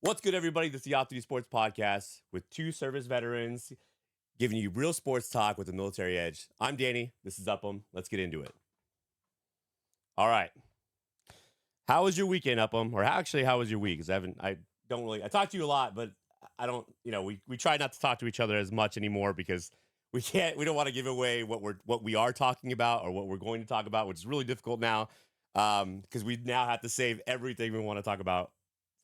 What's good, everybody? This is the Off-Duty Sports Podcast with two service veterans giving you real sports talk with a military edge. I'm Danny. This is Upham. Let's get into it. All right. How was your weekend, Upham? Or how was your week? Because I talk to you a lot, but I don't, we try not to talk to each other as much anymore because we don't want to give away what we are talking about or what we're going to talk about, which is really difficult now. Because we now have to save everything we want to talk about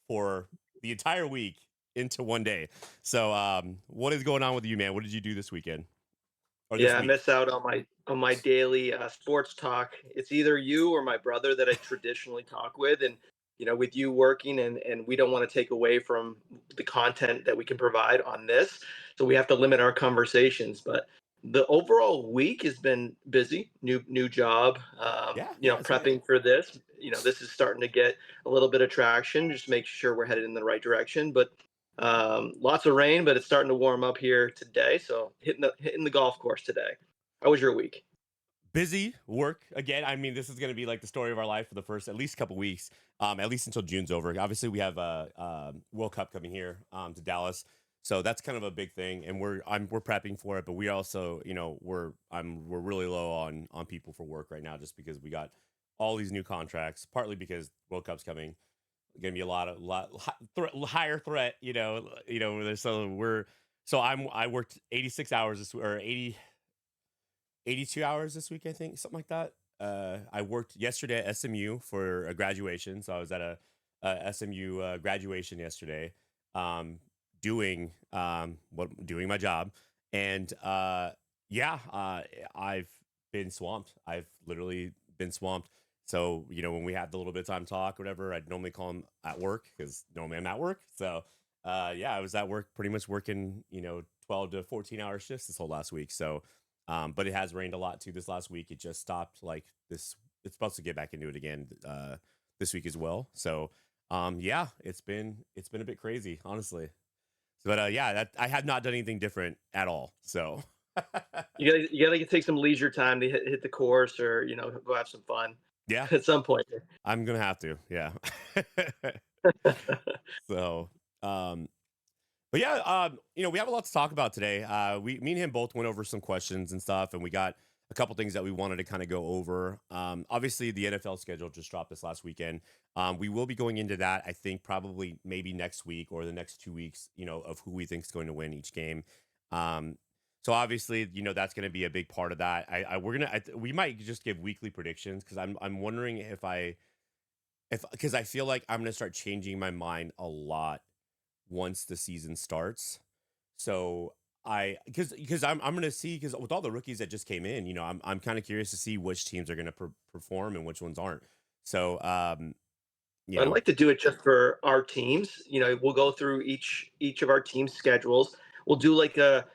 for the entire week into one day. So, what is going on with you, man? What did you do this weekend or this Yeah, I week? miss out on my daily sports talk. It's either you or my brother that I traditionally talk with, and with you working and we don't want to take away from the content that we can provide on this, so we have to limit our conversations. But the overall week has been busy. New job. Yeah, same here. Prepping for this. This is starting to get a little bit of traction. Just make sure we're headed in the right direction. But lots of rain, but it's starting to warm up here today. So hitting the golf course today. How was your week? Busy work again. I mean, this is going to be like the story of our life for the first at least couple weeks, at least until June's over. Obviously, we have a World Cup coming here to Dallas, so that's kind of a big thing, and we're prepping for it. But we also, we're really low on people for work right now, just because we got all these new contracts. Partly because World Cup's coming, going to be a higher threat. I worked 86 hours or 82 hours this week, I think, something like that. I worked yesterday at SMU for a graduation, so I was at a SMU graduation yesterday, doing doing my job, and I've been swamped. I've literally been swamped. So when we had the little bit of time to talk, or whatever, I'd normally call him at work because normally I'm at work. So I was at work, pretty much working 12 to 14 hour shifts this whole last week. So but it has rained a lot too this last week. It just stopped like this. It's supposed to get back into it again this week as well. So it's been a bit crazy, honestly. So, but that I have not done anything different at all. So You gotta take some leisure time to hit the course, or go have some fun yeah, at some point. I'm gonna have to. Yeah. So but yeah, we have a lot to talk about today. Me and him both went over some questions and stuff, and we got a couple things that we wanted to kind of go over. Obviously, the NFL schedule just dropped this last weekend. We will be going into that, I think, probably maybe next week or the next 2 weeks, of who we think is going to win each game. So obviously, that's going to be a big part of that. We might just give weekly predictions because I'm wondering if because I feel like I'm going to start changing my mind a lot once the season starts. So because I'm gonna see, because with all the rookies that just came in, I'm kind of curious to see which teams are gonna perform and which ones aren't. So you I'd know, like to do it just for our teams. We'll go through each of our team schedules. We'll do like a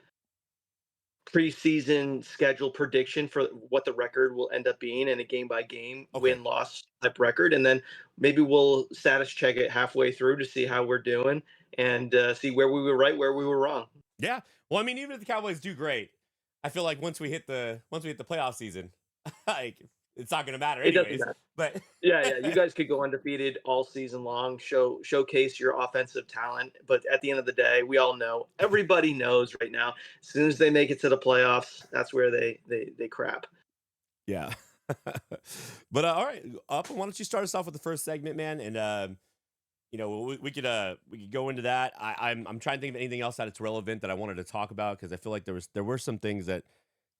preseason schedule prediction for what the record will end up being in a game by game okay, win loss type record, and then maybe we'll status check it halfway through to see how we're doing and see where we were right, where we were wrong. yeah. Well, I mean, even if the Cowboys do great, I feel like once we hit the playoff season, like it's not gonna matter It doesn't anyways. matter. But Yeah. You guys could go undefeated all season long, showcase your offensive talent. But at the end of the day, we all know, everybody knows right now, as soon as they make it to the playoffs, that's where they crap. yeah. But all right, up. Why don't you start us off with the first segment, man? And we could go into that. I'm trying to think of anything else that it's relevant that I wanted to talk about, because I feel like there were some things that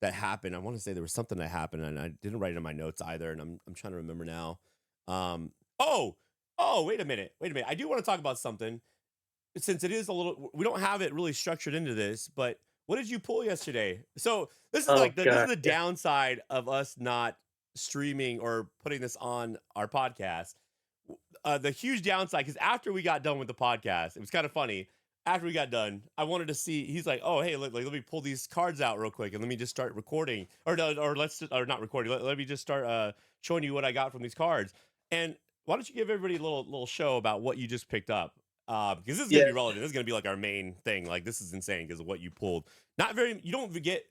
happened. I want to say there was something that happened and I didn't write it in my notes either, and I'm trying to remember now. Um oh wait a minute. I do want to talk about something, since it is a little, we don't have it really structured into this, but what did you pull yesterday? So Oh this is god. the downside of us not streaming or putting this on our podcast. The huge downside, because after we got done with the podcast, it was kind of funny. After we got done, I wanted to see. He's like, "Oh, hey, let me pull these cards out real quick, and let me just start recording, or no, or not recording. Let me just start showing you what I got from these cards." And why don't you give everybody a little show about what you just picked up? Because this is gonna Yeah. be relevant. This is gonna be like our main thing. Like, this is insane because of what you pulled. Not very. You don't forget.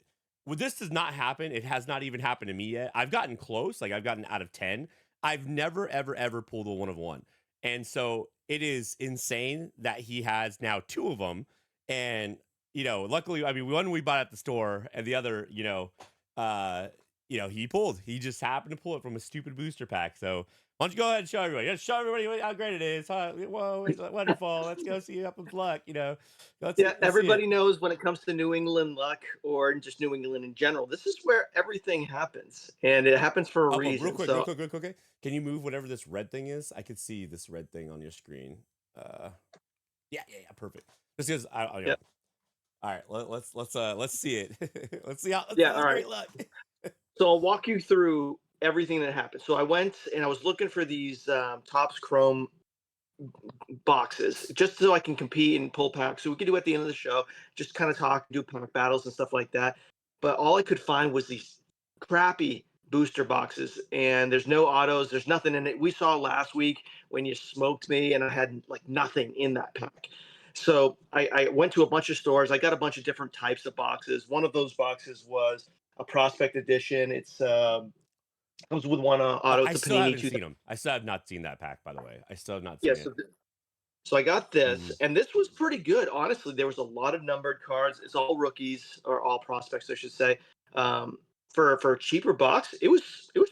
Well, this does not happen. It has not even happened to me yet. I've gotten close. Like, I've gotten out of 10. I've never, ever, ever pulled a one of one. And so it is insane that he has now 2 of them, and, luckily, I mean, one we bought at the store, and the other, uh, he just happened to pull it from a stupid booster pack, so why don't you go ahead and show everybody? Yeah, show everybody how great it is. Huh? Whoa, it's wonderful. Let's go see Upham's luck. Yeah, Let's see it. everybody knows when it comes to New England luck or just New England in general, this is where everything happens, and it happens for a Oh, but reason. So real quick, okay. Can you move whatever this red thing is? I could see this red thing on your screen. Uh, yeah, perfect. Just because yeah, all right, let's see it. Let's see yeah, this all right. great luck. So I'll walk you through everything that happened. So I went and I was looking for these Topps Chrome boxes just so I can compete and pull packs. So we could do at the end of the show, just kind of talk, do pack battles and stuff like that. But all I could find was these crappy booster boxes, and there's no autos, there's nothing in it. We saw last week when you smoked me, and I had like nothing in that pack. So I went to a bunch of stores. I got a bunch of different types of boxes. One of those boxes was a prospect edition. It's comes with one auto. I It's a still Panini haven't 2000. seen them. I still have not seen that pack, by the way. I still have not Yeah, seen it. so I got this, Mm. and this was pretty good. Honestly, there was a lot of numbered cards. It's all rookies or all prospects, I should say. Um, for a cheaper box, it was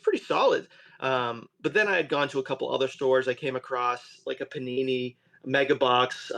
pretty solid. But then I had gone to a couple other stores. I came across like a Panini mega box.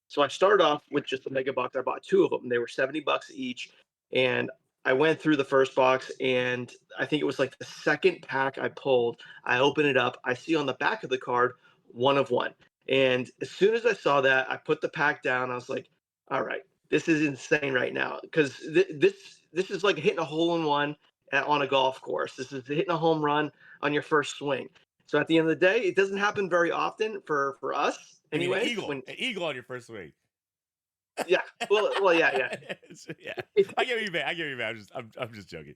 So I started off with just a mega box. I bought two of them. They were $70 each, and I went through the first box, and I think it was like the second pack I pulled. I open it up. I see on the back of the card one of one. And as soon as I saw that, I put the pack down. I was like, all right, this is insane right now because this is like hitting a hole in one on a golf course. This is hitting a home run on your first swing. So at the end of the day, it doesn't happen very often for us, I mean, anyways. When an eagle on your first swing. yeah, yeah. Yeah, It, I get what you mean. I get what you mean. I'm just joking.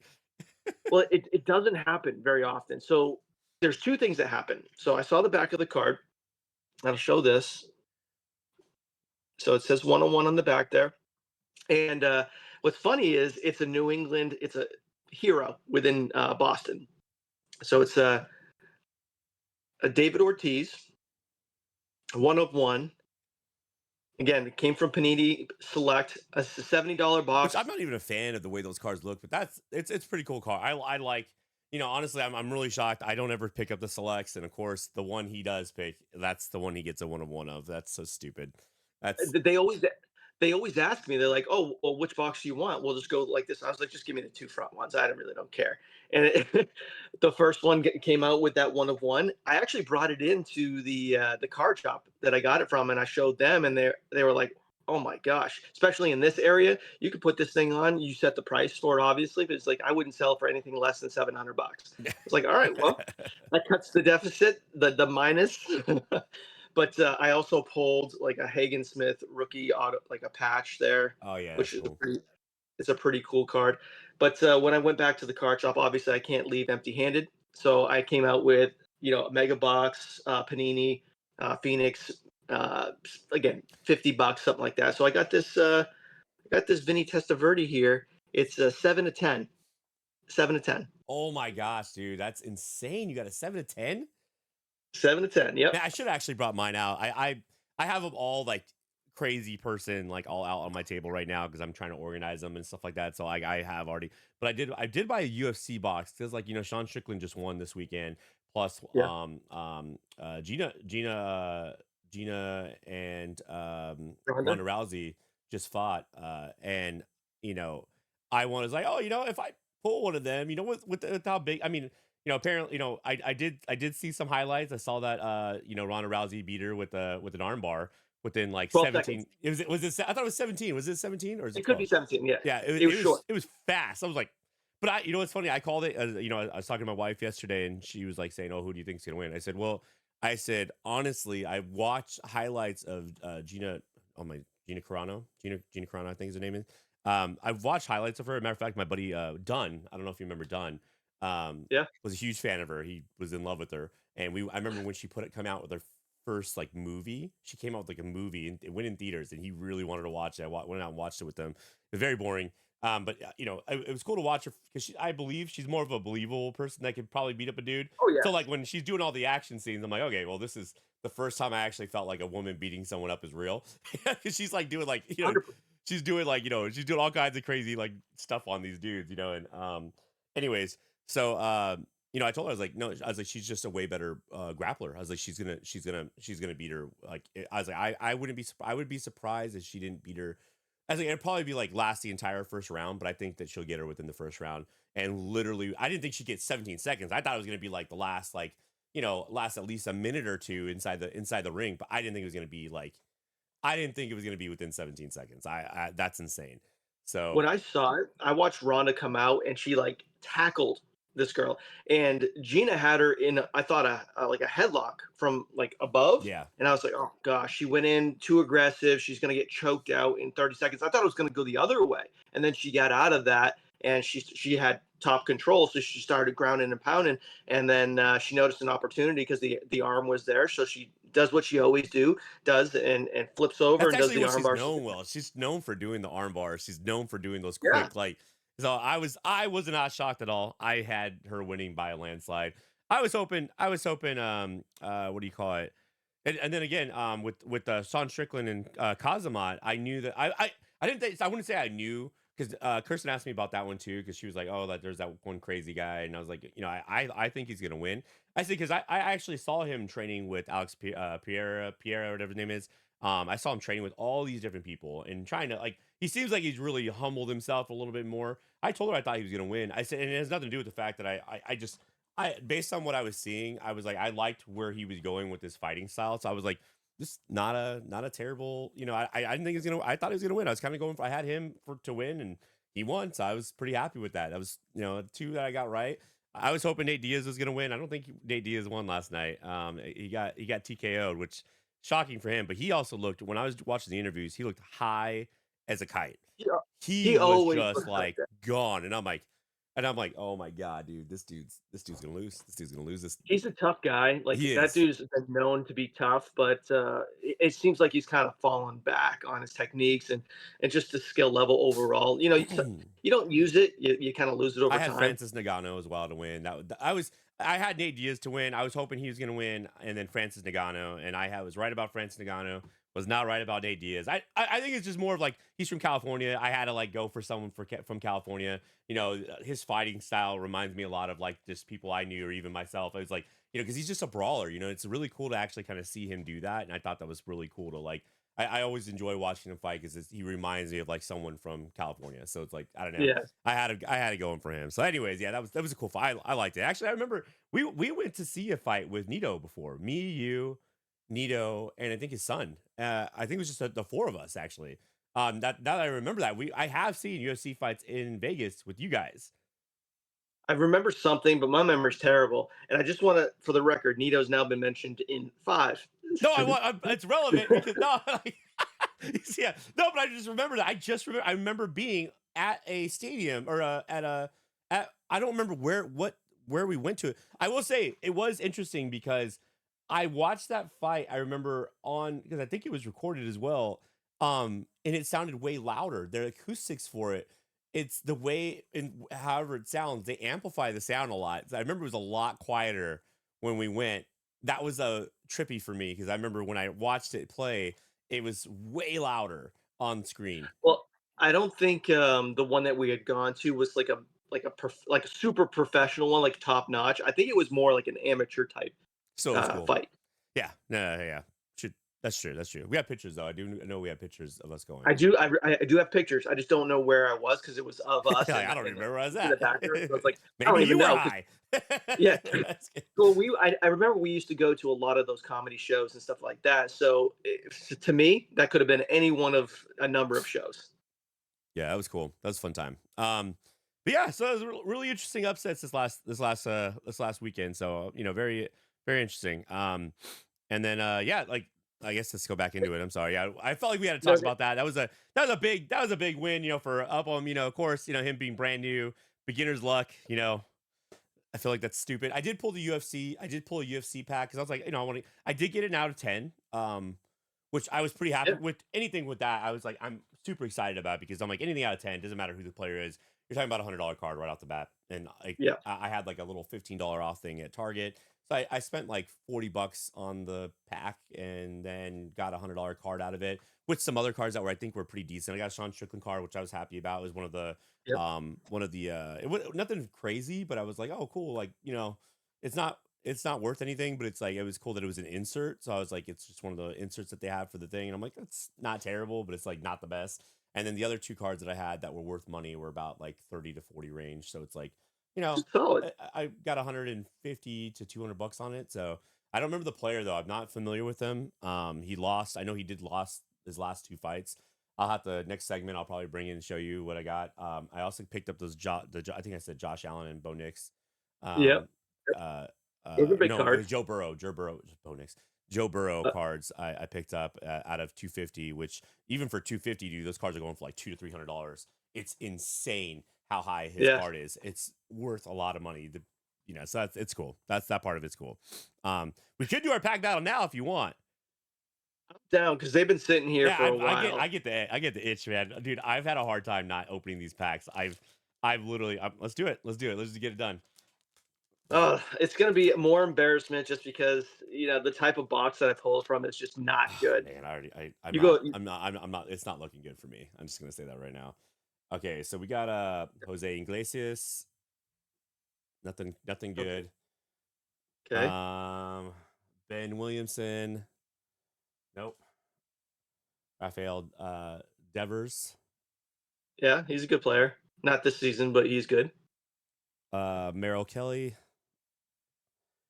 well, it doesn't happen very often. So there's two things that happen. So I saw the back of the card. I'll show this. So it says 101 on the back there. And what's funny is it's a New England, it's a hero within Boston. So it's a David Ortiz, one of one. Again, it came from Panini Select, a $70 Which I'm box. not even a fan of the way those cards look, but it's pretty cool car. I like, honestly, I'm really shocked. I don't ever pick up the selects, and of course, the one he does pick, that's the one he gets a one of one of. That's so stupid. That's They always ask me. They're like, "Oh, well, which box do you want?" We'll just go like this. I was like, "Just give me the two front ones. I really don't care." And the first one came out with that one of one. I actually brought it into the card shop that I got it from, and I showed them, and they were like, "Oh my gosh!" Especially in this area, you could put this thing on. You set the price for it, obviously, but it's like I wouldn't sell for anything less than $700. It's like, all right, well, that cuts the deficit, the minus. But I also pulled like a Hagen Smith rookie auto, like a patch there, oh yeah, which that's is cool. it's a pretty cool card. But when I went back to the card shop, obviously I can't leave empty-handed, so I came out with a mega box, Panini, Phoenix, again $50, something like that. So I got this Vinny Testaverde here. It's a 7 to 10, 7 to 10, Oh my gosh, dude, that's insane. You got a 7 to 10. 7 to 10. Yep. Man, I should have actually brought mine out. I have them all like crazy person like all out on my table right now because I'm trying to organize them and stuff like that. So I have already, but I did buy a UFC box because like Sean Strickland just won this weekend. Plus Yeah. Gina and Ronda. Ronda Rousey just fought. And you know I was like, oh, if I pull one of them, with how big, I mean, apparently, I did see some highlights. I saw that Ronda Rousey beat her with an armbar within like 12 seconds. 17. I thought it was 17. Was it 17 or is it It could be 12? 17. Yeah. Yeah, It was short. it was fast. I was like, but what's funny? I called it. I was talking to my wife yesterday, and she was like saying, "Oh, who do you think's gonna win?" I said, "Well, honestly, I watched highlights of Gina. Oh my, Gina Carano, I think his name is. I've watched highlights of her. Matter of fact, my buddy Dunn. I don't know if you remember Dunn. Yeah. Was a huge fan of her. He was in love with her, and I remember when she come out with her first like movie. She came out with like a movie, and it went in theaters, and he really wanted to watch it. I went out and watched it with them. It was very boring. But it was cool to watch her because I believe she's more of a believable person that could probably beat up a dude. Oh So yes, like when she's doing all the action scenes, I'm like, okay, well, this is the first time I actually felt like a woman beating someone up is real. Because she's like doing like 100%. she's doing like she's doing all kinds of crazy like stuff on these dudes, and anyways, so I told her I was like, no, I was like, she's just a way better grappler. I was like, she's gonna beat her. Like I was like, I wouldn't be I would be surprised if she didn't beat her. I think it'd probably be like last the entire first round, but I think that she'll get her within the first round. And literally, I didn't think she'd get 17 seconds. I thought it was gonna be like the last last at least a minute or two inside the ring. But I didn't think it was gonna be like I didn't think it was gonna be within 17 seconds. I that's insane. So When I saw it, I watched Ronda come out and she like tackled this girl, and Gina had her in I thought like a headlock from like above, yeah, and I was like, oh gosh, she went in too aggressive. She's gonna get choked out in 30 seconds. I thought it was gonna go the other way, and then she got out of that, and she had top control, so she started grounding and pounding, and then she noticed an opportunity because the arm was there, so she does what she always does and flips over that's and does actually the what arm she's bar. known well. She's known for doing the arm bars. She's known for doing those Yeah. quick like. So I was not shocked at all. I had her winning by a landslide. I was hoping what do you call it? And then again with Sean Strickland and Kazamat, I knew that I didn't think I wouldn't say I knew because Kirsten asked me about that one too because she was like, oh, that there's that one crazy guy, and I was like, I think he's gonna win. I said because I actually saw him training with Alex Pierre, whatever his name is. I saw him training with all these different people and trying to like. He seems like he's really humbled himself a little bit more. I told her I thought he was gonna win. I said, and it has nothing to do with the fact that I just based on what I was seeing, I was like, I liked where he was going with his fighting style. So I was like, this not a terrible, I didn't think he's gonna. I thought he was gonna win. I was kind of going for. I had him to win, and he won. So I was pretty happy with that. That was two that I got right. I was hoping Nate Diaz was gonna win. I don't think Nate Diaz won last night. He got TKO'd, which shocking for him. But he also looked when I was watching the interviews, he looked high as a kite. Yeah, He he was always just looks like like that. gone, and I'm like, oh my god, dude, this dude's gonna lose. This dude's gonna lose this. He's a tough guy. Like He that is. dude's been known to be tough, but it seems like he's kind of fallen back on his techniques and just the skill level overall. You don't use it, you kind of lose it I over had time. Francis Nagano as well to win. I had Nate Diaz to win. I was hoping he was going to win, and then Francis Nagano, and was right about Francis Nagano. Was not right about Nate Diaz. I think it's just more of like he's from California. I had to like go for someone from California. His fighting style reminds me a lot of like just people I knew or even myself. I was like, because he's just a brawler. It's really cool to actually kind of see him do that, and I thought that was really cool to like. I always enjoy watching him fight because he reminds me of like someone from California. So it's like I don't know. Yeah. I had to go in for him. So, anyways, yeah, that was a cool fight. I liked it. Actually, I remember we went to see a fight with Nito before. Me, you, Nito, and I think his son. I think it was just the four of us actually. That I remember that I have seen UFC fights in Vegas with you guys. I remember something, but my memory's terrible. And I just want to, for the record, Nito's now been mentioned in five. No, it's relevant because no, like, yeah, no, but I just remember that. I remember being at a stadium or at I don't remember where we went to. I will say it was interesting because I watched that fight. I remember on because I think it was recorded as well. And it sounded way louder. Their acoustics for it. It's the way and however it sounds. They amplify the sound a lot. I remember it was a lot quieter when we went. That was a trippy for me because I remember when I watched it play, it was way louder on screen. Well, I don't think the one that we had gone to was like a super professional one, like top notch. I think it was more like an amateur type So it was cool. fight. Yeah, no, yeah. That's true. That's true. We have pictures though. I do know we have pictures of us going. I do have pictures. I just don't know where I was because it was of us Like, I don't even remember where I was in the at. background. So it's like I Maybe don't even you were know. high. Yeah. That's good. Well, I remember we used to go to a lot of those comedy shows and stuff like that. So to me, that could have been any one of a number of shows. Yeah, that was cool. That was a fun time. But yeah, so it was really interesting upsets this last weekend. So very very interesting. And then yeah, like I guess let's go back into it. I'm sorry. Yeah, I felt like we had to No, talk about that. That was a big win. For Upham. Of course, him being brand new, beginner's luck. I feel like that's stupid. I did pull a UFC pack because I was like, I did get an out of 10. which I was pretty happy Yeah. with. Anything with that, I was like, I'm super excited about because I'm like anything out of 10 doesn't matter who the player is. You're talking about $100 card right off the bat, and like Yeah. I had like a little $15 off thing at Target, so I spent like $40 on the pack, and then got $100 card out of it with some other cards that were I think were pretty decent. I got a Sean Strickland card, which I was happy about. It was Yep. one of the it was nothing crazy, but I was like, oh cool, like it's not worth anything, but it's like it was cool that it was an insert. So I was like, it's just one of the inserts that they have for the thing. And I'm like, that's not terrible, but it's like not the best. And then the other two cards that I had that were worth money were about like 30 to 40 range. So it's like, you know, Solid. I got 150 to $200 on it. So I don't remember the player though. I'm not familiar with him. He lost. I know he did lost his last two fights. I'll have to next segment. I'll probably bring in and show you what I got. I also picked up those I think I said Josh Allen and Bo Nix. Yep. Um, uh, Those are big no, it cards. was Joe Burrow. Bo Nix. Joe Burrow Uh, cards I picked up out of 250, which even for 250, dude, those cards are going for like $200 to $300. It's insane how high his yeah. card is. It's worth a lot of money. So it's cool. That part of it's cool. We could do our pack battle now if you want. I'm down because they've been sitting here Yeah, for a I while. get the itch, man, dude. I've had a hard time not opening these packs. I've literally let's do it. Let's do it. Let's just get it done. It's gonna be more embarrassment just because the type of box that I pulled from is just not Oh, good. man, I already I'm You not go. I'm not it's not looking good for me. I'm just gonna say that right now. Okay, so we got Jose Iglesias, nothing Okay. good. Okay. Ben Williamson, nope. Rafael Devers, Yeah, he's a good player. Not this season, but he's good. Merrill Kelly.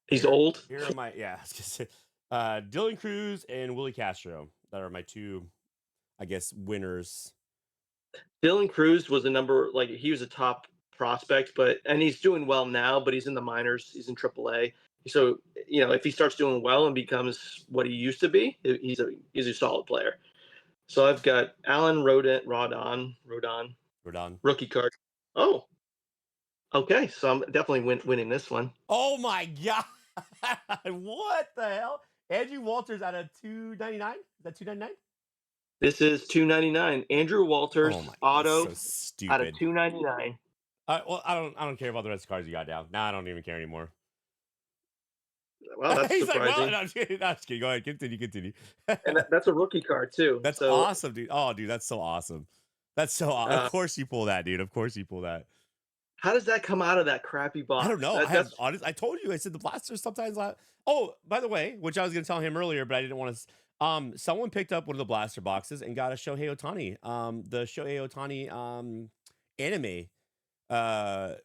He's old. Here are my yeah, I was gonna say, Dylan Cruz and Willie Castro. That are my two, I guess, winners. Dylan Cruz was a number like he was a top prospect, and he's doing well now, but he's in the minors. He's in AAA. So if he starts doing well and becomes what he used to be, he's a solid player. So I've got Alan Rodon, Rodon. rookie card. Oh, okay. So I'm definitely winning this one. Oh my god! What the hell? Andrew Walters out of 299. Is that 299? This is 299. Andrew Oh my Walters god, that's auto so out of stupid. 299. Well, I don't care about the rest of the cards you got down. Nah, I don't even care anymore. Well, that's He's like, well, surprising, no, I'm just kidding. No, I'm just kidding. Go ahead, continue. and that's a rookie card too. That's So, awesome, dude. Oh, dude, that's so awesome. That's so. Of uh, course you pull that, dude. Of course you pull that. how does that come out of that crappy I don't box? know. That's I told you. I said the blasters sometimes. Oh, by the way, which I was going to tell him earlier, but I didn't want to. Someone picked up one of the blaster boxes and got a Shohei Otani. The Shohei Otani anime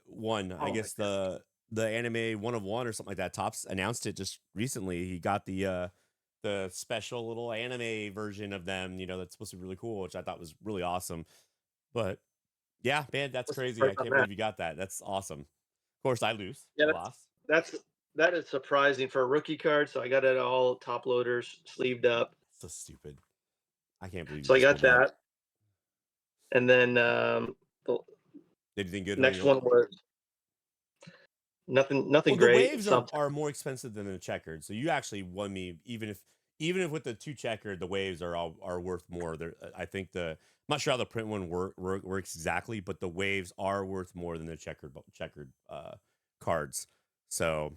one. I oh my guess the anime 1 of 1 or something like that. Topps announced it just recently. He got the special little anime version of them. That's supposed to be really cool, which I thought was really awesome. But yeah, man, that's what's the crazy. price I on can't that? believe you got that. That's awesome. Of course, I lose. Yeah, I lost. that's that is surprising for a rookie card. So I got it all top loaders sleeved up. So stupid. I can't believe you So I just got pulled that. that, and then the Anything good on next your? one was nothing Well, the great. waves Some are more expensive than the checkered, so you actually won me. Even if with the two checkered, the waves are worth more. I think I'm not sure how the print one works exactly, but the waves are worth more than the checkered cards. So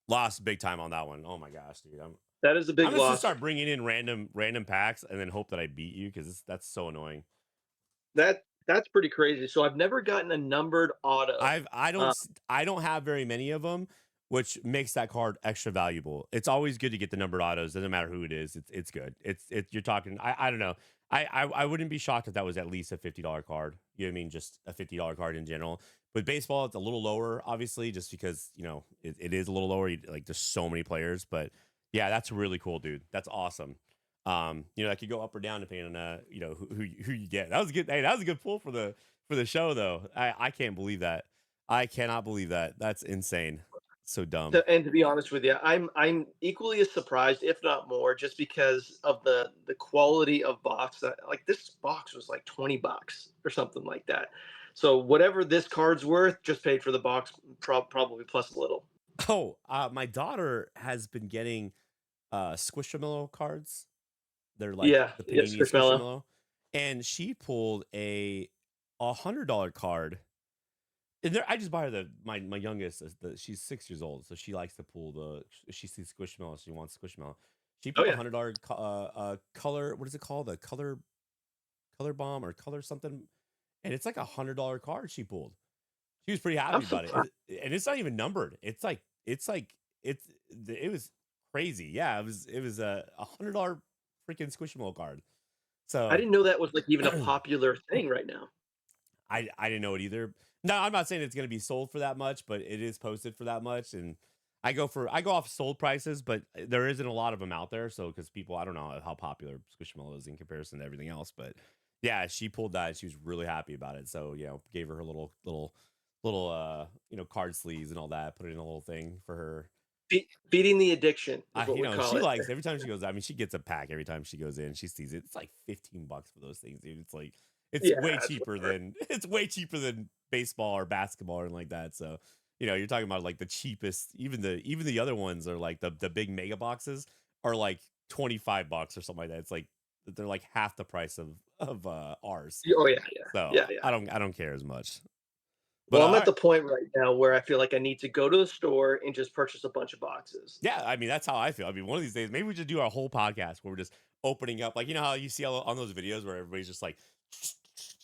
lost big time on that one. Oh my gosh, dude. that is a big I'm just gonna loss. start bringing in random packs and then hope that I beat you because that's so annoying. That's pretty crazy. So I've never gotten a numbered auto. Uh, I don't have very many of them, which makes that card extra valuable. It's always good to get the numbered autos. Doesn't matter who it is. It's good. You're talking. I don't know. I wouldn't be shocked if that was at least a $50 card. You know what I mean? Just a $50 card in general. With baseball, it's a little lower, obviously, just because it is a little lower. Like there's so many players, but yeah, that's really cool, dude. That's awesome. That could go up or down depending on who you get. That was good. Hey, that was a good pull for the show though. I can't believe that. I cannot believe that. That's insane. So dumb. and to be honest with you, I'm equally as surprised, if not more, just because of the quality of box. That like this box was like $20 or something like that. So whatever this card's worth, just paid for the box, probably plus a little. Oh, my daughter has been getting Squishamillo cards. They're like Yeah, the yeah, panini Squishmallow. squishmallow, and she pulled a $100 card. And there, I just buy her my youngest. She's 6 years old, so she likes to pull the. She sees squishmallow, she wants squishmallow. She Oh pulled a yeah. $100 color. What is it called? A color bomb or color something, and it's like a $100 card she pulled. She was pretty I'm happy about surprised. and it's not even numbered. It's it was crazy. Yeah, it was a $100 freaking Squishmallow card. I So didn't know that was like even a popular thing right now. I didn't know it either. No, I'm not saying it's going to be sold for that much, but it is posted for that much, and I go off sold prices, but there isn't a lot of them out there. So because people, I don't know how popular Squishmallow is in comparison to everything else, but yeah, she pulled that. She was really happy about it. So gave her little card sleeves and all that. Put it in a little thing for her. Feeding the addiction is I what we call she it. likes every time she goes. I mean, she gets a pack every time she goes in. She sees it. It's like $15 for those things, dude. It's like it's Yeah, way that's cheaper whatever. than it's way cheaper than baseball or basketball or anything like that. So you're talking about like the cheapest. Even the other ones are like the big mega boxes are like $25 or something like that. It's like they're like half the price of ours. Oh yeah, yeah, So yeah, yeah. I don't care as much. But Well, I'm all at right. the point right now where I feel like I need to go to the store and just purchase a bunch of boxes. Yeah, I mean that's how I feel. I mean, one of these days, maybe we just do our whole podcast where we're just opening up, like how you see on those videos where everybody's just like,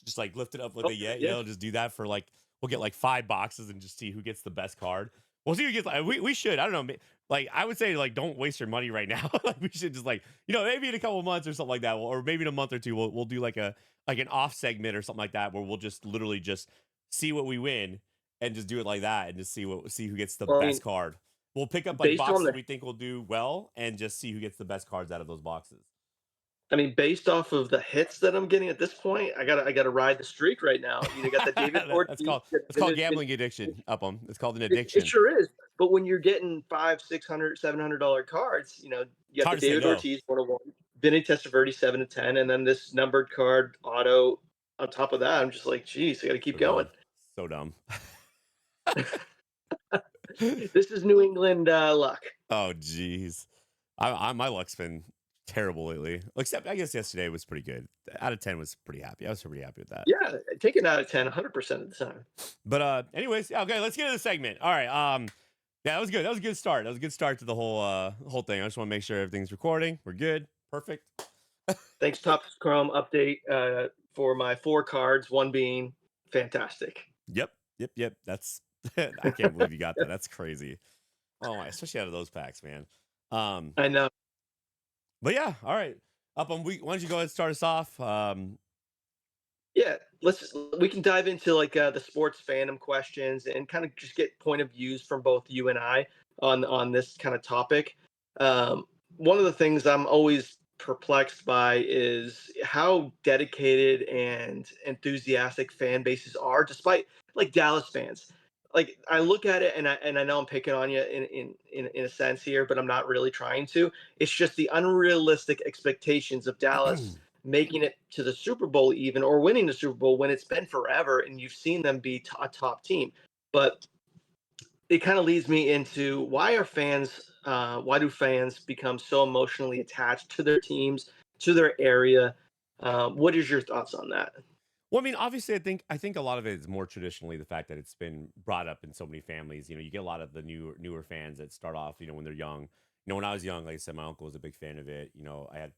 just like lift it up what they Okay, get. yeah. Just do that for like we'll get like 5 boxes and just see who gets the best card. We'll see who gets. Like, we should. I don't know. Like I would say, like don't waste your money right now. Like we should just like maybe in a couple months or something like that, or maybe in a month or two, we'll do like an off segment or something like that where we'll just literally just see what we win and just do it like that and just see who gets the Well, I best mean, card. We'll pick up like based on boxes the we think will do well and just see who gets the best cards out of those boxes. based off of the hits that I'm getting at this point, I gotta ride the streak right now. You got the David That's Ortiz. called gambling addiction. Up them. It's called an It addiction. sure is. But when you're getting 500, 600, $700 cards, you It's got the hard to say David no. Ortiz 101, Vinny Testaverde 7 to 10, and then this numbered card auto on top of that. I'm just like, geez, I got to keep So going. dumb. So dumb. This is New England luck. Oh geez. My luck's been terrible lately. Except I guess yesterday was pretty good. Out of 10 was pretty happy. I was pretty happy with that. Yeah, take it out of 10, 100% of the time. But anyways, yeah, okay, let's get into the segment. All right. Yeah, that was good. That was a good start. That was a good start to the whole thing. I just want to make sure everything's recording. We're good. Perfect. Thanks, Top Chrome update for my 4 cards, one being fantastic. Yep. Yep. Yep. That's I can't believe you got that. That's crazy. Oh my, especially out of those packs, man. Um, I know. but yeah, all right. Up on week. Why don't you go ahead and start us off? Yeah, we can dive into like the sports fandom questions and kind of just get point of views from both you and I on this kind of topic. One of the things I'm always perplexed by is how dedicated and enthusiastic fan bases are, despite like Dallas fans. Like I look at it and I know I'm picking on you in a sense here, but I'm not really trying to. It's just the unrealistic expectations of Dallas making it to the Super Bowl even or winning the Super Bowl when it's been forever and you've seen them be a top team. But it kind of leads me into why do fans become so emotionally attached to their teams, to their area? What is your thoughts on that? well, I mean, obviously, I think a lot of it is more traditionally the fact that it's been brought up in so many families. You get a lot of the newer fans that start off, when they're young. When I was young, like I said, my uncle was a big fan of it. I had,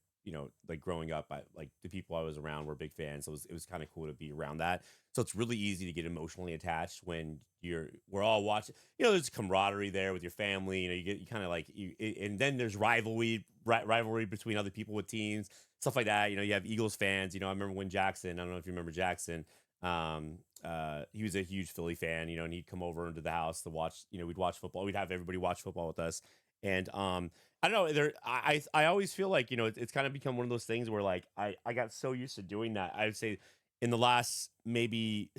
like growing up, like the people I was around were big fans, so it was kind of cool to be around that. So it's really easy to get emotionally attached when we're all watching. There's camaraderie there with your family. You kind of like and then there's rivalry between other people with teams, stuff like that. You have Eagles fans. I remember when Jackson. I don't know if you remember Jackson. He was a huge Philly fan. And he'd come over into the house to watch. We'd watch football. We'd have everybody watch football with us. And I don't know. I always feel like it's kind of become one of those things where like I got so used to doing that. I would say in the last maybe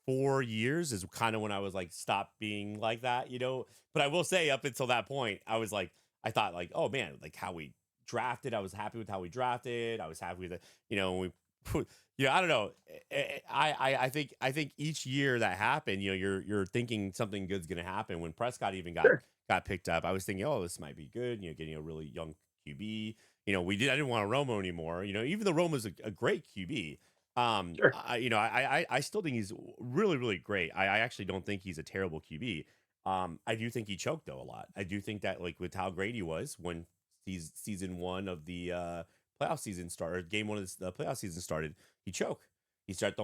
4 years is kind of when I was like stopped being like that. But I will say up until that point, I was like I thought like, oh man, like how we drafted. I was happy with how we drafted. I was happy with it. When we put, I don't know. I think each year that happened, you're thinking something good's gonna happen. When Prescott even got Sure. got picked up, I was thinking, oh, this might be good. Getting a really young QB. I didn't want Romo anymore. Even though Romo's a great QB. Sure. I still think he's really, really great. I actually don't think he's a terrible QB. I do think he choked though a lot. I do think that like with how great he was when season one of the playoff season started, game one of the playoff season started, he choked. He started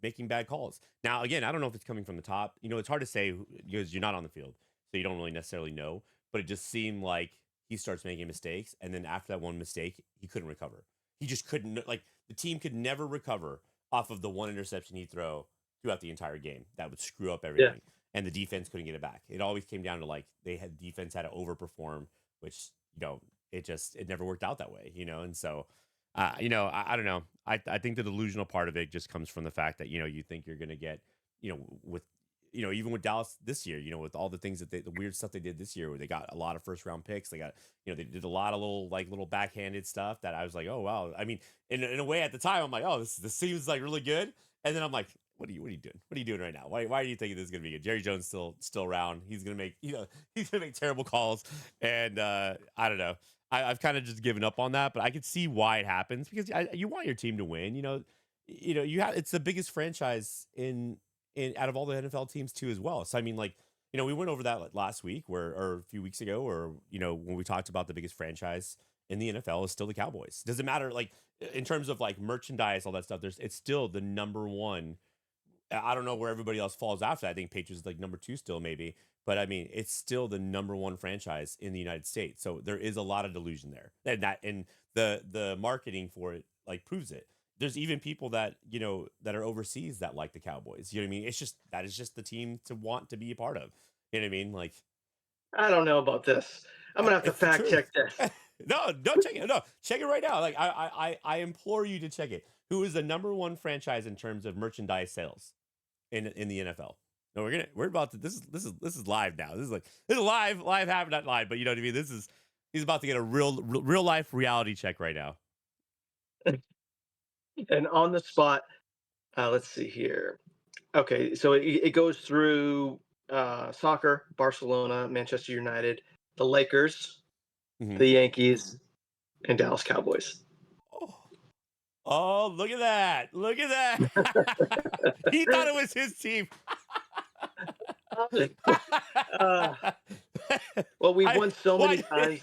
making bad calls. Now again, I don't know if it's coming from the top. It's hard to say because you're not on the field, so you don't really necessarily know. But it just seemed like he starts making mistakes, and then after that one mistake, he couldn't recover. He just couldn't like the team could never recover off of the one interception he'd throw throughout the entire game. That would screw up Yeah. everything. And the defense couldn't get it back. It always came down to like defense had to overperform, which it never worked out that way, and so I don't know. I think the delusional part of it just comes from the fact that you think you're gonna get with even with Dallas this year, with all the things that the weird stuff they did this year, where they got a lot of first round picks, they got they did a lot of little backhanded stuff that I was like, oh wow. I mean, in a way at the time I'm like, oh this seems like really good, and then I'm like, what are you doing? What are you doing right now? Why are you thinking this is gonna be good? Jerry Jones still around. He's gonna make he's gonna make terrible calls, and I don't know. I've kind of just given up on that, but I could see why it happens because you want your team to win. You have it's the biggest franchise in out of all the NFL teams too as well. So I mean, like we went over that last week or a few weeks ago, or when we talked about the biggest franchise in the NFL is still the Cowboys. Doesn't matter like in terms of like merchandise, all that stuff. It's still the number one. I don't know where everybody else falls after that. I think Patriots is like number two still, maybe. But I mean, it's still the number one franchise in the United States. So there is a lot of delusion there. And the marketing for it like proves it. There's even people that, that are overseas that like the Cowboys. You know what I mean? That is just the team to want to be a part of. You know what I mean? Like I don't know about this. I'm gonna have to it's the fact check truth. this. No, don't check it. No, check it right now. Like I implore you to check it. Who is the number one franchise in terms of merchandise sales in the NFL? No, we're about to this is live now. This is live happen, not live, but you know what I mean. He's about to get a real life reality check right now. And on the spot, let's see here. Okay, so it goes through soccer, Barcelona, Manchester United, the Lakers, Mhm. the Yankees, and Dallas Cowboys. Oh, look at that! Look at that! He thought it was his team. uh, well, we've I won so many why? times.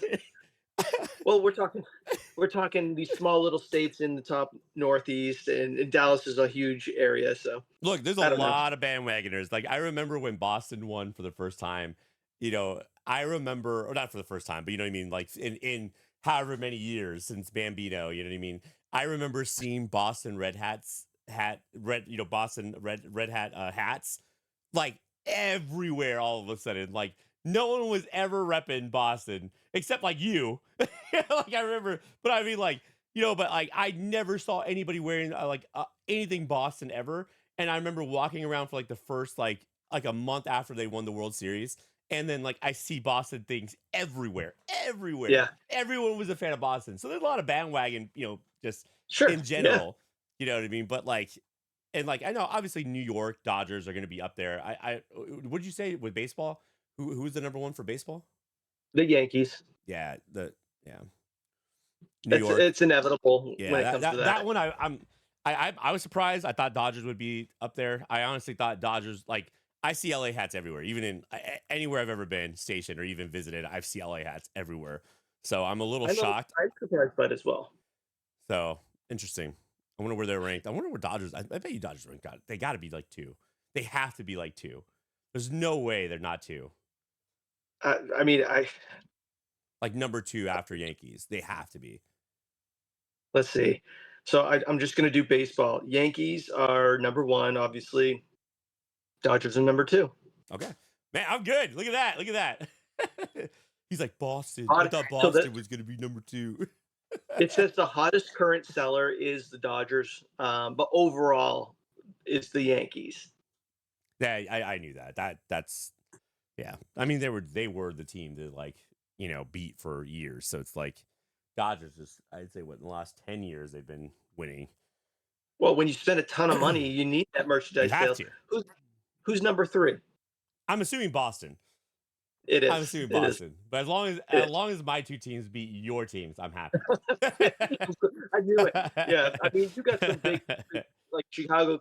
Well, we're talking these small little states in the top Northeast, and Dallas is a huge area. So Look, there's a I don't know. lot of bandwagoners. Like I remember when Boston won for the first time. I remember, or not for the first time, but you know what I mean. Like in however many years since Bambino, you know what I mean. I remember seeing Boston Red Hats Boston Red Hat hats like everywhere all of a sudden. Like no one was ever repping Boston except like you. Like I remember, but I mean like but like I never saw anybody wearing anything Boston ever. And I remember walking around for like the first like a month after they won the World Series. And then like I see Boston things everywhere, everywhere. Yeah, Everyone was a fan of Boston. So there's a lot of bandwagon, just sure. in Yeah, general. You know what I mean? But like and like I know obviously New York Dodgers are gonna be up there. I what did you say with baseball? Who's the number one for baseball? the Yankees. Yeah, yeah. New It's York. it's inevitable when Yeah, it that comes to that that. that one I was surprised. I thought Dodgers would be up there. I honestly thought Dodgers like I see LA hats everywhere, even in anywhere I've ever been stationed or even visited. I've seen LA hats everywhere. So I'm a little I know shocked. I'm surprised by it as well. So interesting. I wonder where they're ranked. I wonder where Dodgers. I bet you Dodgers ranked. They got to be like two. They have to be like two. There's no way they're not two. I mean, Like number two after Yankees. They have to be. let's see. So I'm just gonna do baseball. Yankees are number one, obviously. Dodgers are number two. Okay. Man, I'm good. Look at that. Look at that. He's like Boston. I Hot, thought so that Boston was going to be number two. it says the hottest current seller is the Dodgers, but overall, it's the Yankees. Yeah, I knew that. That's yeah. I mean, they were the team to like beat for years. So it's like Dodgers just I'd say what in the last 10 years they've been winning. Well, when you spend a ton of money, you need that You merchandise have sales. to. Who's number three? I'm assuming Boston. It I'm is. assuming It is. Boston, but It as is. long as my 2 teams beat your teams, I'm happy. I knew it. Yeah, I mean, you got some big like Chicago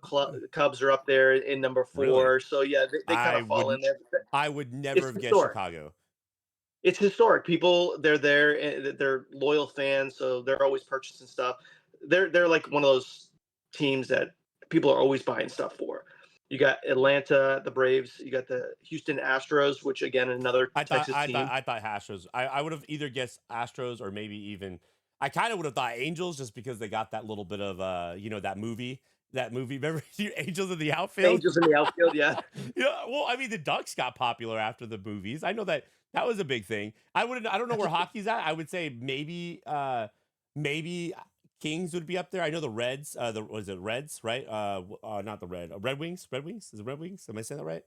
Cubs are up there in number Really? 4. So yeah, they kind I of fall would in there. I would never It's have guessed historic. Chicago. It's historic. People, they're there, and they're loyal fans, so they're always purchasing stuff. They're like one of those teams that people are always buying stuff for. You got Atlanta, the Braves. You got the Houston Astros, which again another I thought Texas I thought team. I thought Astros. I would have either guessed Astros or maybe even I kind of would have thought Angels just because they got that little bit of that movie. That movie, remember Angels in the Outfield? Angels in the outfield, yeah. Yeah, well, I mean, the Ducks got popular after the movies. I know that that was a big thing. I don't know where hockey's at. I would say maybe Kings would be up there. I know the Reds, the was it Reds, right? Not the Red Wings. Red Wings? Is it Red Wings? Am I saying that right?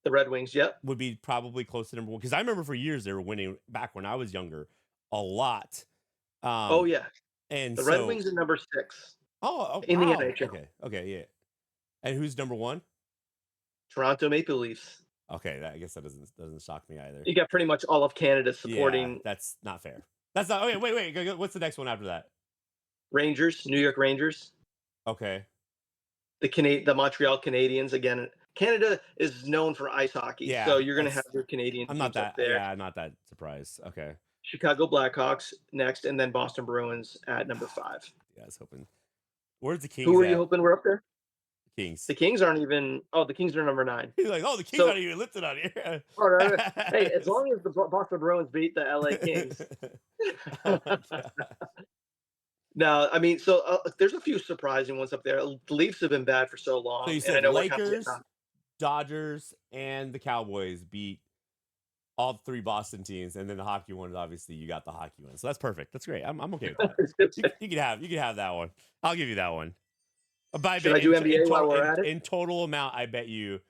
The Red Wings, yep. Would be probably close to number one because I remember for years they were winning back when I was younger a lot. Oh Um, yeah, and the Red so Wings are number 6 in the wow, NHL. okay, yeah. And who's number one? Toronto Maple Leafs. Okay, I guess that doesn't shock me either. You got pretty much all of Canada Yeah, supporting that's not fair. That's not okay. Wait. What's the next one after that? Rangers, New York Rangers, Okay. the Montreal Canadiens. Again, Canada is known for ice hockey, so Yeah, you're going to have that's. your Canadian I'm not teams up that. there. Yeah, I'm not that surprised. Okay. Chicago Blackhawks next, and then Boston Bruins at number 5. Yeah, I was hoping. Where's the Who Kings are you at? hoping were up there? Kings. The Kings aren't even. Oh, the Kings are number 9. He's like, oh, the Kings So, aren't even listed on here. oh, no, no. Hey, as long as the Boston Bruins beat the LA Kings. Oh my god. No, I mean, so there's a few surprising ones up there. The Leafs have been bad for so So you long, and I said know we're kind of getting Lakers, on. Dodgers, and the Cowboys beat all 3 Boston teams, and then the hockey one is obviously you got the hockey one. So that's perfect. That's great. I'm okay with that. You can have that one. I'll give you that one. But I Should bet I do NBA while we're at it? in total amount, I bet you,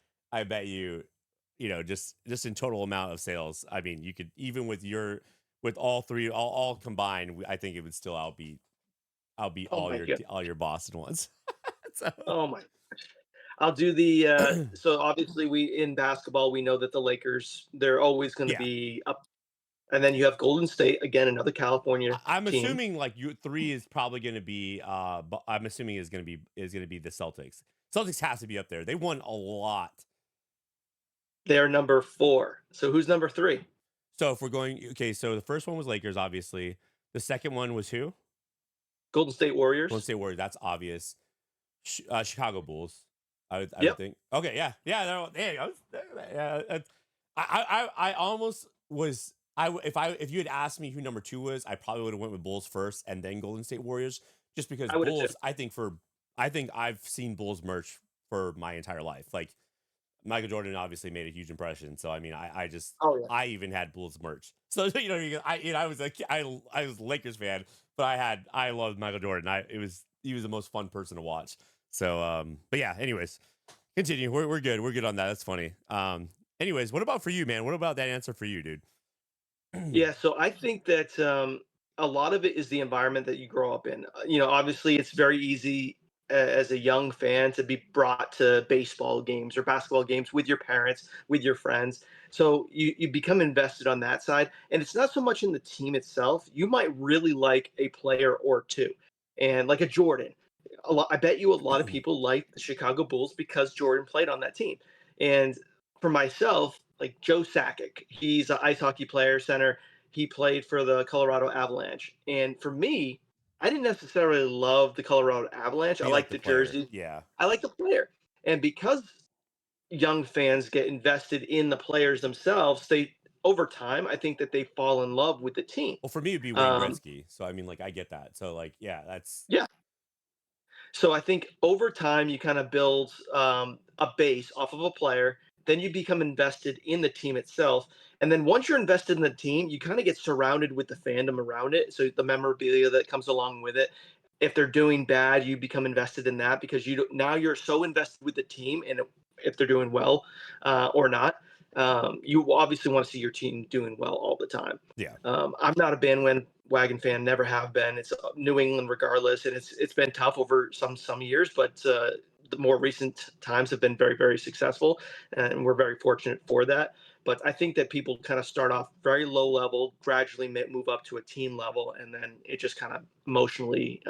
just in total amount of sales. I mean, you could even with all 3 all combined, I think it would still outbeat Oh my god. all your Boston ones. So Oh my. I'll do the. So obviously, we in basketball we know that the Lakers they're always going to yeah, be up, and then you have Golden State again, another California I'm team. assuming like you 3 is probably going to be. I'm assuming is going to be the Celtics. Celtics has to be up there. They won a lot. They're number 4. So who's number 3? So if we're going, okay, so the first one was Lakers, obviously. The second one was who? Golden State Golden Warriors. State Warriors. That's obvious. Chicago Bulls. I would Yep. think. Okay, yeah, yeah. There you go. Yeah, I almost was. If you had asked me who number 2 was, I probably would have went with Bulls first and then Golden State Warriors, just because I would have too. Bulls. I think I've seen Bulls merch for my entire life. Like Michael Jordan obviously made a huge impression. So I mean, I just Oh yeah. I even had Bulls merch. So I was I was a Lakers fan, but I loved Michael Jordan. He was the most fun person to watch. So but yeah, anyways, continue. We're good. We're good on that. That's funny. Anyways, what about for you, man? What about that answer for you, dude? Yeah, so I think that a lot of it is the environment that you grow up in. Obviously, it's very easy as a young fan to be brought to baseball games or basketball games with your parents, with your friends. So you become invested on that side. And it's not so much in the team itself. You might really like a player or two, and like a Jordan. I bet you a lot of people like the Chicago Bulls because Jordan played on that team. And for myself, like Joe Sakic, he's an ice hockey player, center. He played for the Colorado Avalanche. And for me, I didn't necessarily love the Colorado Avalanche. But I you like like the the player. jersey. Yeah. I like the player. And because young fans get invested in the players themselves, they over time, I think that they fall in love with the team. Well, for me, it'd be Wayne Um, Gretzky. So I mean, like, I get that. So like, yeah, that's yeah, So I think over time you kind of build a base off of a player. Then you become invested in the team itself, and then once you're invested in the team, you kind of get surrounded with the fandom around it. So the memorabilia that comes along with it. If they're doing bad, you become invested in that because now you're so invested with the team, and if they're doing well or not, you obviously want to see your team doing well all the time. yeah. I'm not a bandwagon fan, never have been. It's New England regardless, and it's been tough over some years, but the more recent times have been very very successful, and we're very fortunate for that. But I think that people kind of start off very low level, gradually move up to a team level, and then it just kind of emotionally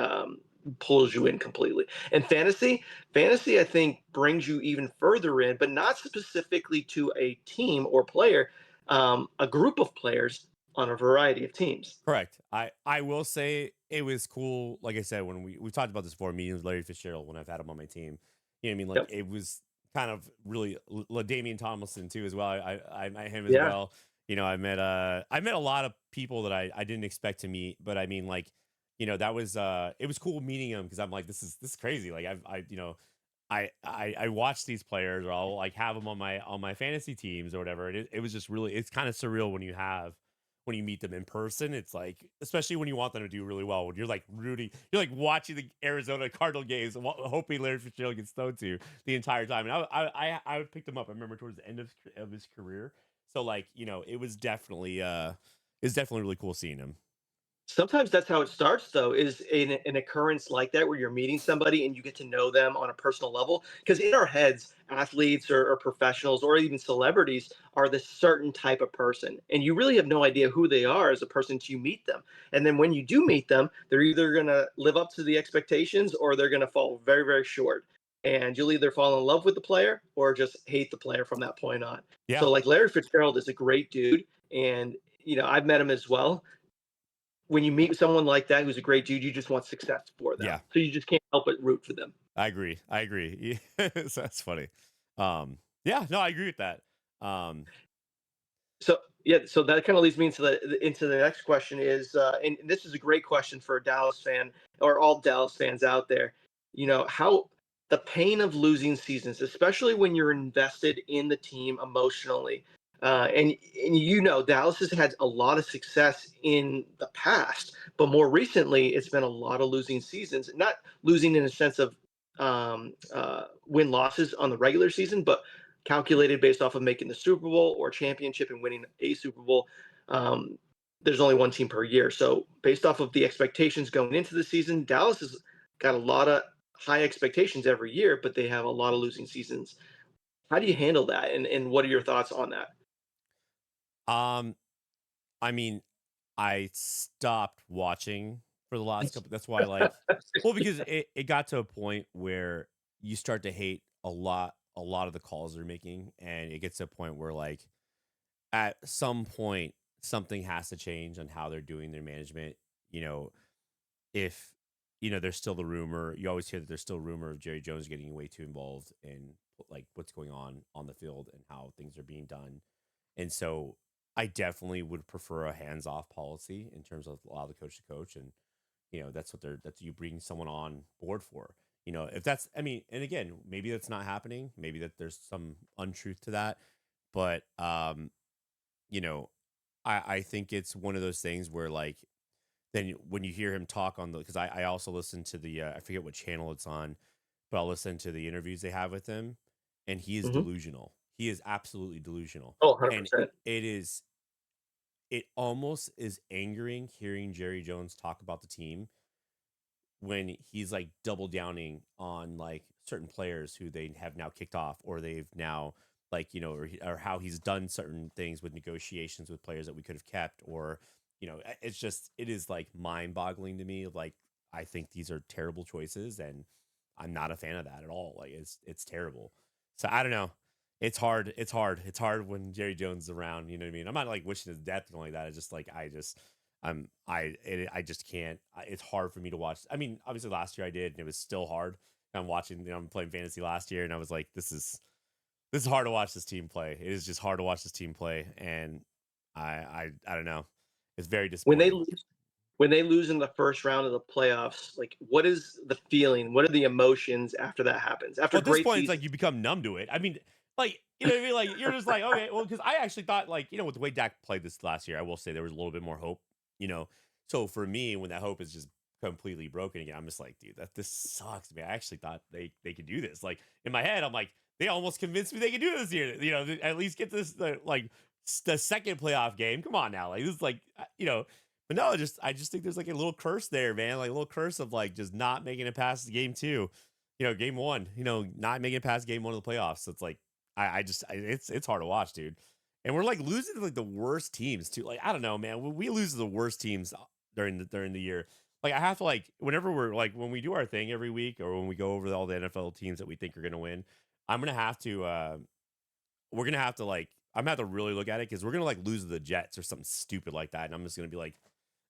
pulls you in completely. And fantasy, I think brings you even further in, but not specifically to a team or player, a group of players on a variety of teams. Correct. I will say it was cool. Like I said, when we talked about this before, meeting with Larry Fitzgerald when I've had him on my team. You know what I mean? Like Yep. it was kind of really Damian Tomlinson too as well. I met him as Yeah. well. You know, I met a lot of people that I didn't expect to meet, but I mean like, you know, that was it was cool meeting him because I'm like, this is crazy. Like I you know, I watch these players or I'll like have them on my fantasy teams or whatever. It was just really it's kind of surreal when you meet them in person. It's like especially when you want them to do really well. When you're like rooting, you're like watching the Arizona Cardinal games, hoping Larry Fitzgerald gets thrown to the entire time. And I would pick him up. I remember towards the end of his career. So like you know, it was definitely really cool seeing him. Sometimes that's how it starts, though, is an occurrence like that where you're meeting somebody and you get to know them on a personal level. Because in our heads, athletes or professionals or even celebrities are this certain type of person. And you really have no idea who they are as a person until you meet them. And then when you do meet them, they're either going to live up to the expectations or they're going to fall very, very short. And you'll either fall in love with the player or just hate the player from that point on. Yeah, So, like Larry Fitzgerald is a great dude. And, I've met him as well. When you meet someone like that who's a great dude, you just want success for them. yeah, So you just can't help but root for them. I agree. I agree. So that's funny. Yeah, no, I agree with that. Um, So yeah, so that kind of leads me into the next question is, and this is a great question for a Dallas fan or all Dallas fans out there. How the pain of losing seasons, especially when you're invested in the team emotionally, and Dallas has had a lot of success in the past, but more recently it's been a lot of losing seasons. Not losing in a sense of win losses on the regular season, but calculated based off of making the Super Bowl or championship and winning a Super Bowl. Um, there's only one team per year. So based off of the expectations going into the season, Dallas has got a lot of high expectations every year, but they have a lot of losing seasons. How do you handle that? And what are your thoughts on that? um, I mean, I stopped watching for the last couple. That's why, like, well, because it got to a point where you start to hate a lot of the calls they're making, and it gets to a point where, like, at some point, something has to change on how they're doing their management. You know, if there's still the rumor, you always hear that there's still rumor of Jerry Jones getting way too involved in like what's going on the field and how things are being done, and so I definitely would prefer a hands-off policy in terms of allow the coach to coach, and that's you bring someone on board for. If that's, I mean, and again, maybe that's not happening. Maybe that there's some untruth to that, but you know, I think it's one of those things where like then when you hear him talk on the because I also listen to the I forget what channel it's on, but I'll listen to the interviews they have with him, and he is Mm-hmm. delusional. He is absolutely delusional, Oh, and 100%. it almost is angering hearing Jerry Jones talk about the team when he's like double downing on like certain players who they have now kicked off or they've now like or how he's done certain things with negotiations with players that we could have kept or it's just it is like mind boggling to me like I think these are terrible choices and I'm not a fan of that at all like it's terrible so I don't know it's hard when Jerry Jones is around you know what I mean I'm not like wishing his death or anything like that it's just like I just can't. It's hard for me to watch. I mean, obviously last year I did, and it was still hard. I'm watching. I'm playing fantasy last year, and I was like, this is hard to watch this team play. It is just hard to watch this team play, and I don't know. It's very When they disappointing. lose, when they lose in the first round of the playoffs, like what is the feeling? What are the emotions after that happens? After Well, at this great point, it's like seasons. you become numb to it. I mean, like you know what I mean. Like you're just like okay, well, because I actually thought like with the way Dak played this last year, I will say there was a little bit more hope. You know, so for me, when that hope is just completely broken again, I'm just like, dude, this sucks. Man, I actually thought they could do this. Like in my head, I'm like, they almost convinced me they could do this year. At least get this like the second playoff game. Come on now, like this is like But no, I just think there's like a little curse there, man. Like a little curse of like just not making it past game two game one, not making it past game one of the playoffs. So it's like, it's hard to watch, dude. and we're like losing to like the worst teams too. Like I don't know, man. When we lose to the worst teams during the year, like I have to like whenever we're like when we do our thing every week or when we go over all the NFL teams that we think are gonna win, I'm gonna have to we're gonna have to like I'm gonna have to really look at it because we're gonna like lose to the Jets or something stupid like that, and I'm just gonna be like,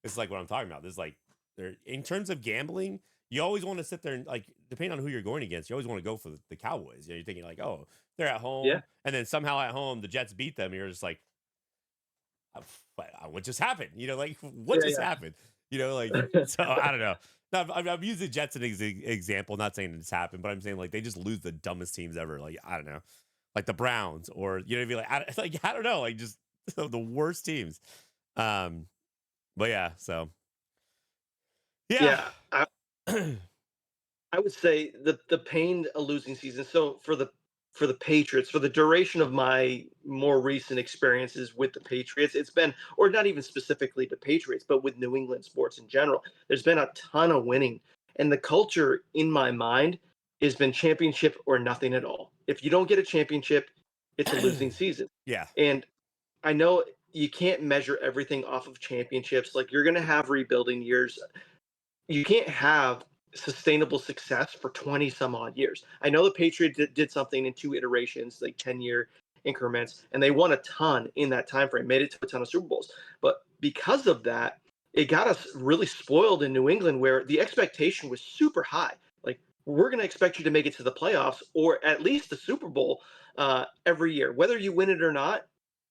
this is like what I'm talking about. This is like there in terms of gambling, you always want to sit there and like depending on who you're going against, you always want to go for the Cowboys. You know, you're thinking like, oh, they're at Yeah. home, and then somehow at home the Jets beat them. And you're just like, what just happened? You know, like what Yeah. just Yeah. happened? You know, like so I don't know. Now, I'm using Jets as an example, not saying it's happened, but I'm saying like they just lose the dumbest teams ever. Like I don't know, like the Browns or you know, be like I don't know, like just the worst teams. Um, but yeah, so yeah. Yeah. I would say the pain a losing season. So for the Patriots, for the duration of my more recent experiences with the Patriots, it's been, or not even specifically the Patriots, but with New England sports in general, there's been a ton of winning. And the culture in my mind has been championship or nothing at all. If you don't get a championship, it's a losing season. Yeah. And I know you can't measure everything off of championships. Like you're going to have rebuilding years. You can't have sustainable success for 20 some odd years. I know the Patriots did something in two iterations, like 10-year increments, and they won a ton in that time frame, made it to a ton of Super Bowls. But because of that, it got us really spoiled in New England where the expectation was super high. Like, we're going to expect you to make it to the playoffs or at least the Super Bowl every year. Whether you win it or not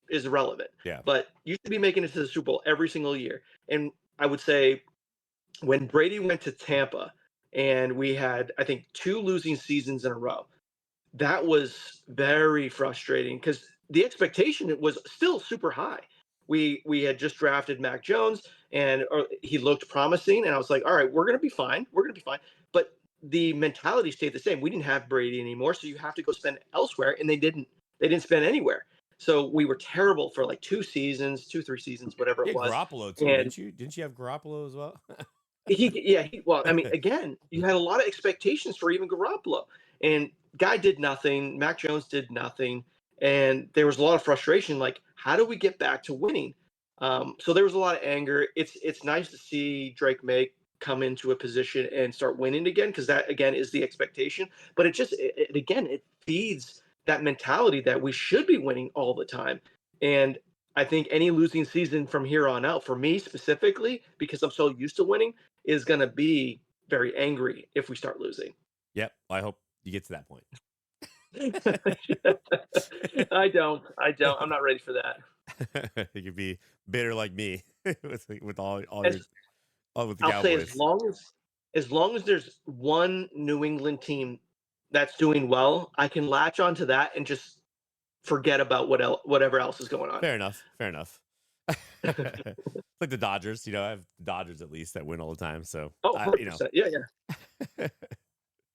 is irrelevant. Yeah. But you should be making it to the Super Bowl every single year. And I would say when Brady went to Tampa and we had, I think, two losing seasons in a row, that was very frustrating because the expectation was still super high. We had just drafted Mac Jones and he looked promising, and I was like, all right, we're gonna be fine. We're gonna be fine. But the mentality stayed the same. We didn't have Brady anymore, so you have to go spend elsewhere, and they didn't. They didn't spend anywhere. So we were terrible for like 2 seasons, 3 seasons, whatever it Yeah, was. Garoppolo too, And didn't you? Didn't you have Garoppolo as well? well, I mean, again, you had a lot of expectations for even Garoppolo, and guy did nothing. Mac Jones did nothing, and there was a lot of frustration. Like, how do we get back to winning? So there was a lot of anger. It's nice to see Drake May come into a position and start winning again because that again is the expectation. But it feeds that mentality that we should be winning all the time, and I think any losing season from here on out, for me specifically, because I'm so used to winning, is going to be very angry if we start losing. Yep. I hope you get to that point. I don't. I'm not ready for that. You could be bitter like me with all your As all with the I'll say, Cowboys. as long as there's one New England team that's doing well, I can latch onto that and just forget about whatever else is going on. Fair enough. Fair enough. It's like the Dodgers, you know, I have the Dodgers at least that win all the time. So Oh, you know. 100%. Yeah, yeah.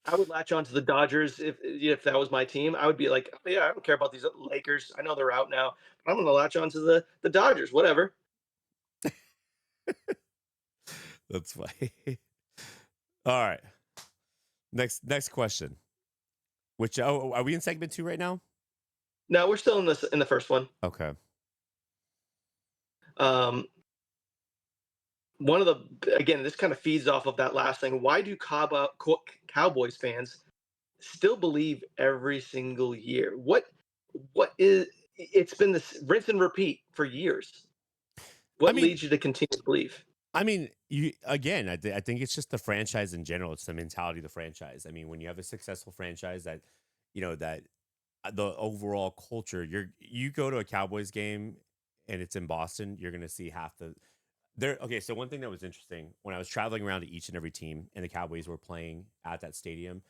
I would latch on to the Dodgers if that was my team. I would be like, oh, yeah, I don't care about these Lakers. I know they're out now. I'm going to latch on to the Dodgers. Whatever. That's funny. All right. Next question. Which are we in segment 2 right now? No, we're still in the first one. Okay. Um, One of the again, this kind of feeds off of that last thing. Why do Cowboys fans still believe every single year? What is it's been this rinse and repeat for years. I What mean, leads you to continue to believe? I mean, you again. I think it's just the franchise in general. It's the mentality of the franchise. I mean, when you have a successful franchise that, you know, that the overall culture. You go to a Cowboys game and it's in Boston. You're gonna see half the there. Okay, so one thing that was interesting when I was traveling around to each and every team and the Cowboys were playing at that stadium,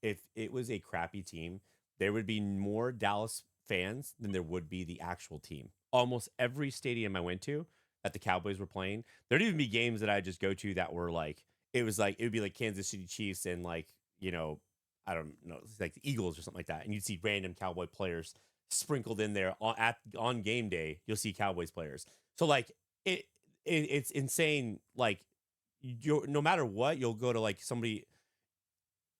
if it was a crappy team, there would be more Dallas fans than there would be the actual team. Almost every stadium I went to that the Cowboys were playing, there'd even be games that I just go to that were like it would be like Kansas City Chiefs and like, you know, I don't know, like the Eagles or something like that, and you'd see random Cowboy players sprinkled in there on game day. You'll see Cowboys players. So like it's insane. Like you, no matter what, you'll go to like somebody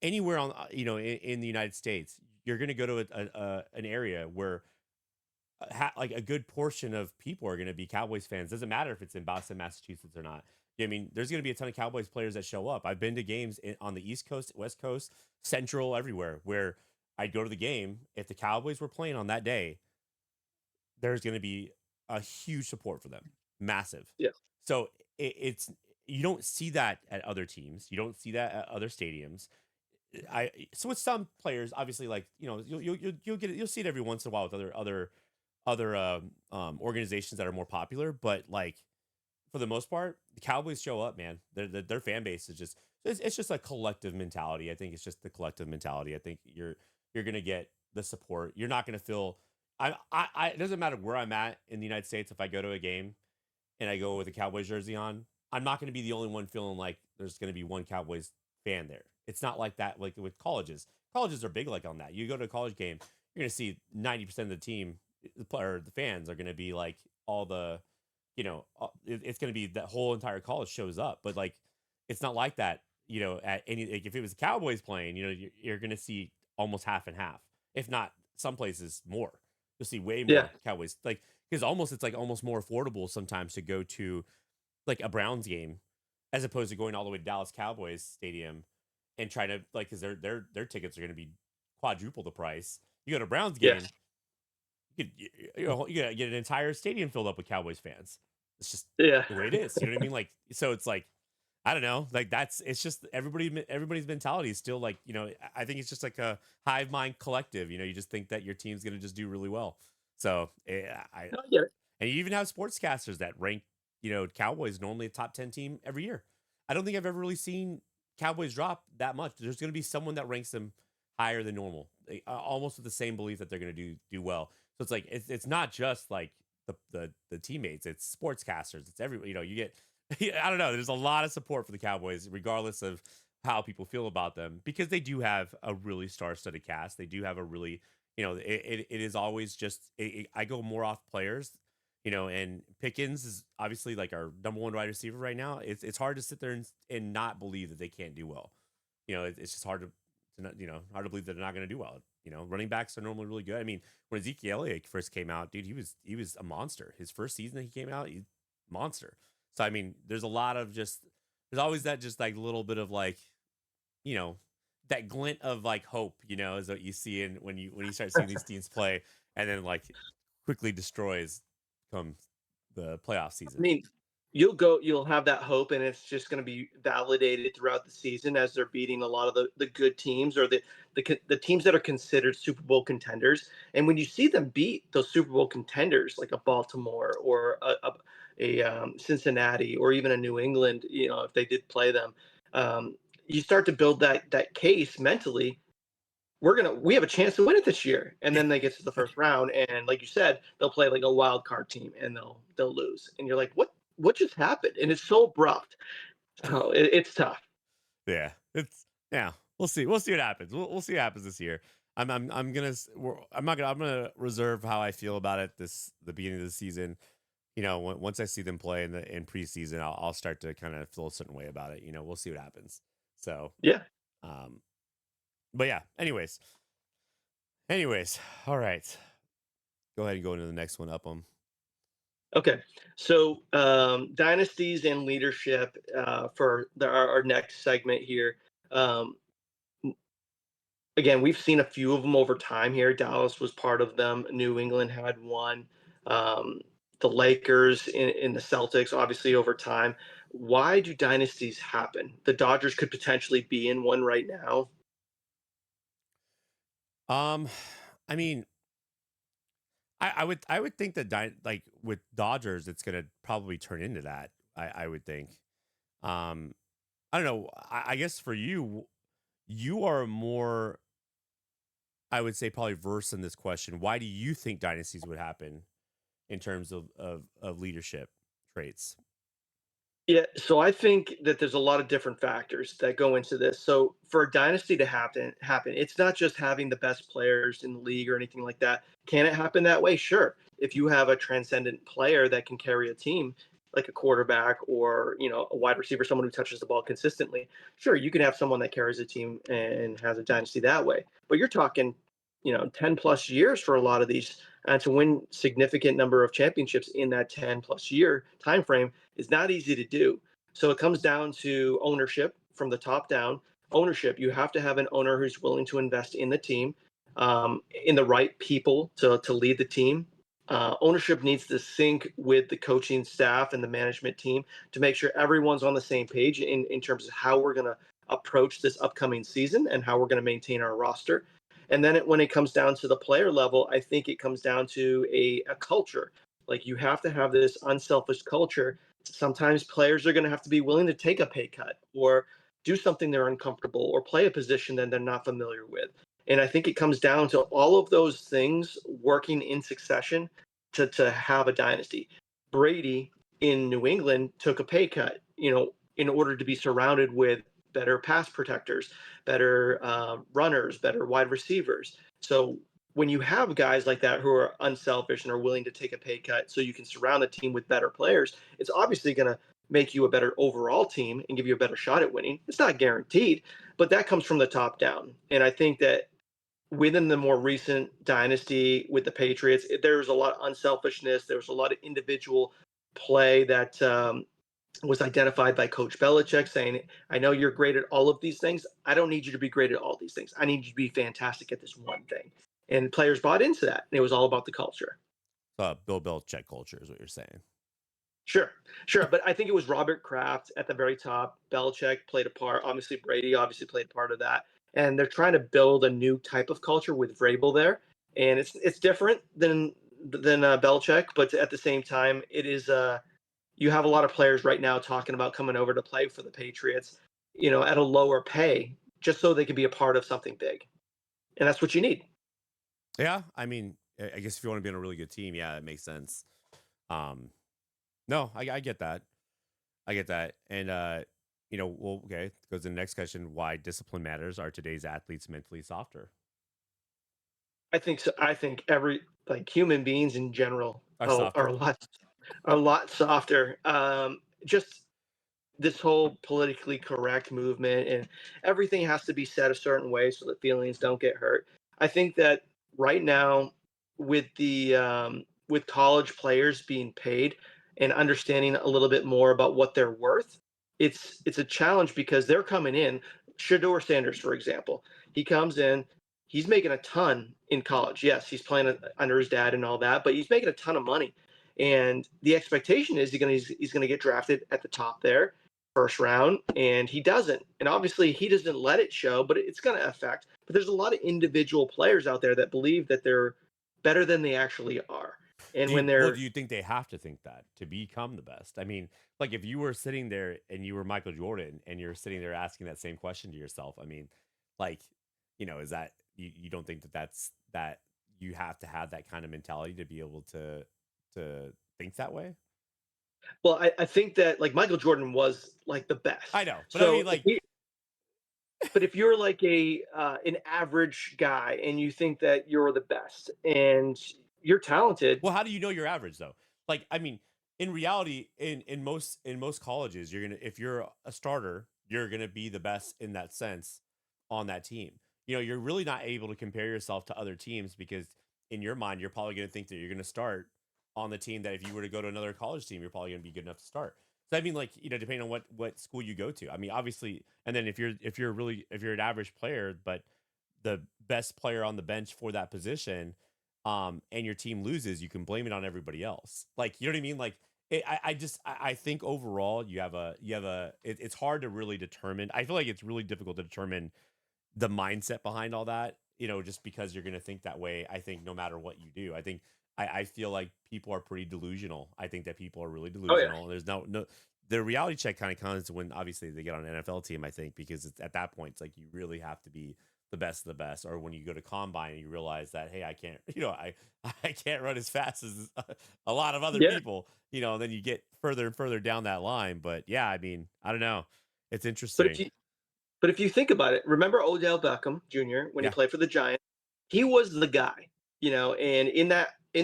anywhere on in the United States. You're gonna go to an area where like a good portion of people are going to be Cowboys fans. Doesn't matter if it's in Boston, Massachusetts or not. I mean, there's going to be a ton of Cowboys players that show up. I've been to games on the East Coast, West Coast, Central, everywhere where I'd go to the game. If the Cowboys were playing on that day, there's going to be a huge support for them, massive. Yeah. So it's you don't see that at other teams. You don't see that at other stadiums. So with some players, obviously, like you'll see it every once in a while with other organizations that are more popular, but like for the most part, the Cowboys show up, man. Their fan base is just it's just a collective mentality. I think it's just the collective mentality. I think you're gonna get the support. You're not gonna feel it doesn't matter where I'm at in the United States. If I go to a game and I go with a Cowboys jersey on, I'm not gonna be the only one feeling like there's gonna be one Cowboys fan there. It's not like that like with colleges. Colleges are big like on that. You go to a college game, you're gonna see 90% of the team or the fans are gonna be like all the it's going to be that whole entire college shows up, but like, it's not like that, at any, like if it was the Cowboys playing, you're going to see almost half and half, if not some places more. You'll see way Yeah. more Cowboys, like, because it's like almost more affordable sometimes to go to like a Browns game as opposed to going all the way to Dallas Cowboys Stadium and try to like, because their tickets are going to be quadruple the price. You go to a Browns game, Yes. you gotta get an entire stadium filled up with Cowboys fans. It's just Yeah. the way it is. You know what I mean? Like, so it's like, I don't know. Like it's just everybody's mentality is still like, I think it's just like a hive mind collective. You just think that your team's gonna just do really well. So No, I get it. and you even have sportscasters that rank, Cowboys normally a top 10 team every year. I don't think I've ever really seen Cowboys drop that much. There's going to be someone that ranks them higher than normal, almost with the same belief that they're going to do well. So it's like it's not just like the teammates, it's sportscasters, it's every you get I don't know. There's a lot of support for the Cowboys, regardless of how people feel about them, because they do have a really star-studded cast. They do have a really it is always just I go more off players, and Pickens is obviously like our number one wide receiver right now. It's hard to sit there and not believe that they can't do well. It's just hard to not, hard to believe that they're not going to do well. Running backs are normally really good. I mean, when Ezekiel Elliott first came out, dude, he was a monster. His first season that he came out, he monster. So I mean, there's a lot of there's always that just like little bit of like, you know, that glint of like hope, is what you see in when you start seeing these teams play, and then like quickly destroys come the playoff I season. mean, you'll have that hope, and it's just going to be validated throughout the season as they're beating a lot of the good teams or the teams that are considered Super Bowl contenders. And when you see them beat those Super Bowl contenders like a Baltimore or a Cincinnati or even a New England, if they did play them, you start to build that case mentally. We have a chance to win it this year, and then they get to the first round, and like you said, they'll play like a wild card team, and they'll lose, and you're like, what just happened? And it's so abrupt. So it's tough. Yeah, yeah. We'll see what happens. We'll see what happens this year. I'm gonna I'm gonna reserve how I feel about it the beginning of the season. Once I see them play in preseason, I'll start to kind of feel a certain way about it. We'll see what happens. So, Yeah. um, but yeah. Anyways, all right. Go ahead and go into the next one. Up them. Okay. So dynasties and leadership for our next segment here. Um, Again, we've seen a few of them over time here. Dallas was part of them. New England had one. Um, the Lakers in the Celtics, obviously, over time. Why do dynasties happen? The Dodgers could potentially be in one right now. Um, I mean, I would think that like with Dodgers, it's gonna probably turn into that. I would think. Um, I don't know. I guess for you, you are more, I would say, probably versed in this question. Why do you think dynasties would happen in terms of leadership traits? Yeah, so I think that there's a lot of different factors that go into this. So for a dynasty to happen, it's not just having the best players in the league or anything like that. Can it happen that way? Sure. If you have a transcendent player that can carry a team, like a quarterback or a wide receiver, someone who touches the ball consistently, sure, you can have someone that carries a team and has a dynasty that way. But you're talking 10 plus years for a lot of these, and to win significant number of championships in that 10 plus year time frame is not easy to do. So it comes down to ownership from the top down. Ownership, you have to have an owner who's willing to invest in the team, in the right people to lead the team. Ownership needs to sync with the coaching staff and the management team to make sure everyone's on the same page in terms of how we're going to approach this upcoming season and how we're going to maintain our roster. And then when it comes down to the player level, I think it comes down to a culture. Like, you have to have this unselfish culture. Sometimes players are going to have to be willing to take a pay cut or do something they're uncomfortable or play a position that they're not familiar with. And I think it comes down to all of those things working in succession to have a dynasty. Brady in New England took a pay cut, in order to be surrounded with better pass protectors, better runners, better wide receivers. So when you have guys like that who are unselfish and are willing to take a pay cut so you can surround the team with better players, it's obviously going to make you a better overall team and give you a better shot at winning. It's not guaranteed, but that comes from the top down. And I think that within the more recent dynasty with the Patriots, there was a lot of unselfishness. There was a lot of individual play that was identified by Coach Belichick, saying, I know you're great at all of these things. I don't need you to be great at all these things. I need you to be fantastic at this one thing. And players bought into that. And it was all about the culture. Bill Belichick culture is what you're saying. Sure, sure. But I think it was Robert Kraft at the very top. Belichick played a part. Obviously, Brady obviously played a part of that. And they're trying to build a new type of culture with Vrabel there. And it's different than Belichick, but at the same time, it is you have a lot of players right now talking about coming over to play for the Patriots, at a lower pay, just so they can be a part of something big. And that's what you need. Yeah, I mean, I guess if you want to be on a really good team, yeah, it makes sense. No, I get that. I get that. And well, okay, goes to the next question: why discipline matters. Are today's athletes mentally softer? I think so. I think human beings in general Are are softer? a lot softer. Just this whole politically correct movement, and everything has to be said a certain way so that feelings don't get hurt. I think that right now, with college players being paid and understanding a little bit more about what they're worth, it's a challenge because they're coming in. Shador Sanders, for example, he comes in. He's making a ton in college. Yes, he's playing under his dad and all that, but he's making a ton of money. And the expectation is he's gonna get drafted at the top there, first round, and he doesn't. And obviously he doesn't let it show, but it's going to affect. But there's a lot of individual players out there that believe that they're better than they actually are. And when Do they're you think they have to think that to become the best? I mean, like if you were sitting there and you were Michael Jordan and you're sitting there asking that same question to yourself, I mean, like, is that you don't think that you have to have that kind of mentality to be able to think that way? well, I think that like Michael Jordan was like the best. I know, but I So mean, like, but if you're like an average guy and you think that you're the best and you're talented. well, how do you know you're average though? Like, I mean, in reality, in most colleges, you're gonna if you're a starter, you're gonna be the best in that sense on that team. You're really not able to compare yourself to other teams because in your mind, you're probably gonna think that you're gonna start on the team that if you were to go to another college team, you're probably gonna be good enough to start. So I mean, like, depending on what school you go to. I mean, obviously, and then if you're an average player, but the best player on the bench for that position, and your team loses, you can blame it on everybody else. Like, you know what I mean? Like, I think overall it's hard to really determine. I feel like it's really difficult to determine the mindset behind all that, just because you're going to think that way. I think no matter what you do, I feel like people are pretty delusional. I think that people are really Oh yeah. delusional. There's no, the reality check kind of comes when obviously they get on an NFL team, I think, because it's at that point, it's like you really have to be the best of the best. Or when you go to combine and you realize that, hey, I can't, I can't run as fast as a lot of other Yeah. people, and then you get further and further down that line. But yeah, I mean, I don't know. It's But if interesting. you But if you think about it, remember Odell Beckham Jr. when he Yeah. played for the Giants? He was the guy, and in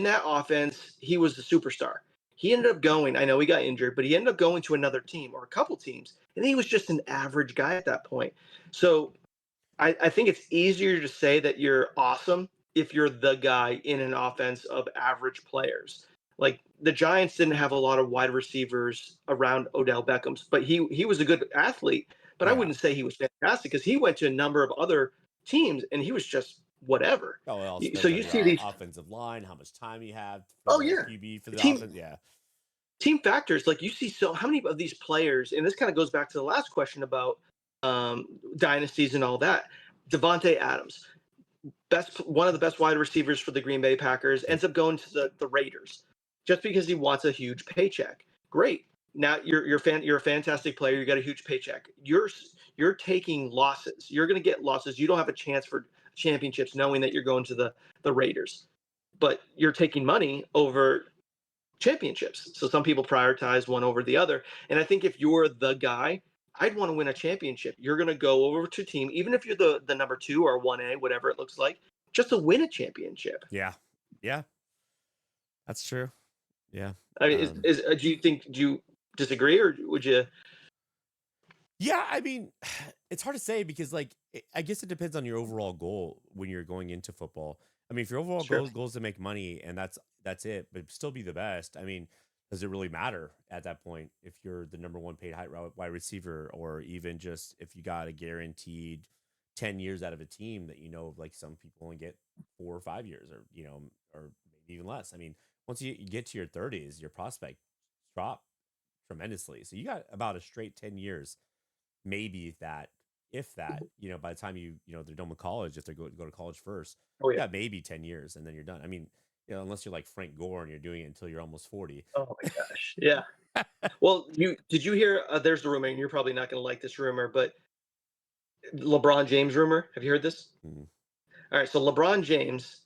that offense, he was the superstar. He ended up going, I know he got injured, but he ended up going to another team or a couple teams, and he was just an average guy at that point. So I think it's easier to say that you're awesome if you're the guy in an offense of average players. Like the Giants didn't have a lot of wide receivers around Odell Beckham's, but he was a good athlete. But I Yeah. wouldn't say he was fantastic because he went to a number of other teams and he was just whatever. Oh, it all So depends on you your see these, offensive line, how much time you have for oh the yeah, QB for the team offense. Yeah. team factors. Like you see, so how many of these players, and this kind of goes back to the last question about dynasties and all that. Devontae Adams, one of the best wide receivers for the Green Bay Packers, Yep. ends up going to the Raiders just because he wants a huge paycheck. Great. Now you're a fantastic player. You got a huge paycheck. You're taking losses. You're going to get losses. You don't have a chance for championships, knowing that you're going to the Raiders, but you're taking money over championships. So some people prioritize one over the other. And I think if you're the guy, I'd want to win a championship. You're going to go over to a team, even if you're the number 2 or 1A, whatever it looks like, just to win a championship. Yeah. Yeah. That's true. Yeah. I mean, do you disagree or would you? Yeah, I mean, it's hard to say because, like, I guess it depends on your overall goal when you're going into football. I mean, if your overall Sure. goal is to make money and that's it, but still be the best. I mean, does it really matter at that point if you're the number one paid wide receiver, or even just if you got a guaranteed 10 years out of a team that like some people only get 4 or 5 years, or or maybe even less. I mean, once you get to your 30s, your prospect drop tremendously. So you got about a straight 10 years, maybe that, if that, by the time they're done with college, if they go to college first, Oh yeah. yeah, maybe 10 years and then you're done. I mean, unless you're like Frank Gore and you're doing it until you're almost 40. Oh my gosh. Yeah. Well, did you hear? There's the rumor, and you're probably not going to like this rumor, but LeBron James rumor. Have you heard this? Mhm. All right. So LeBron James,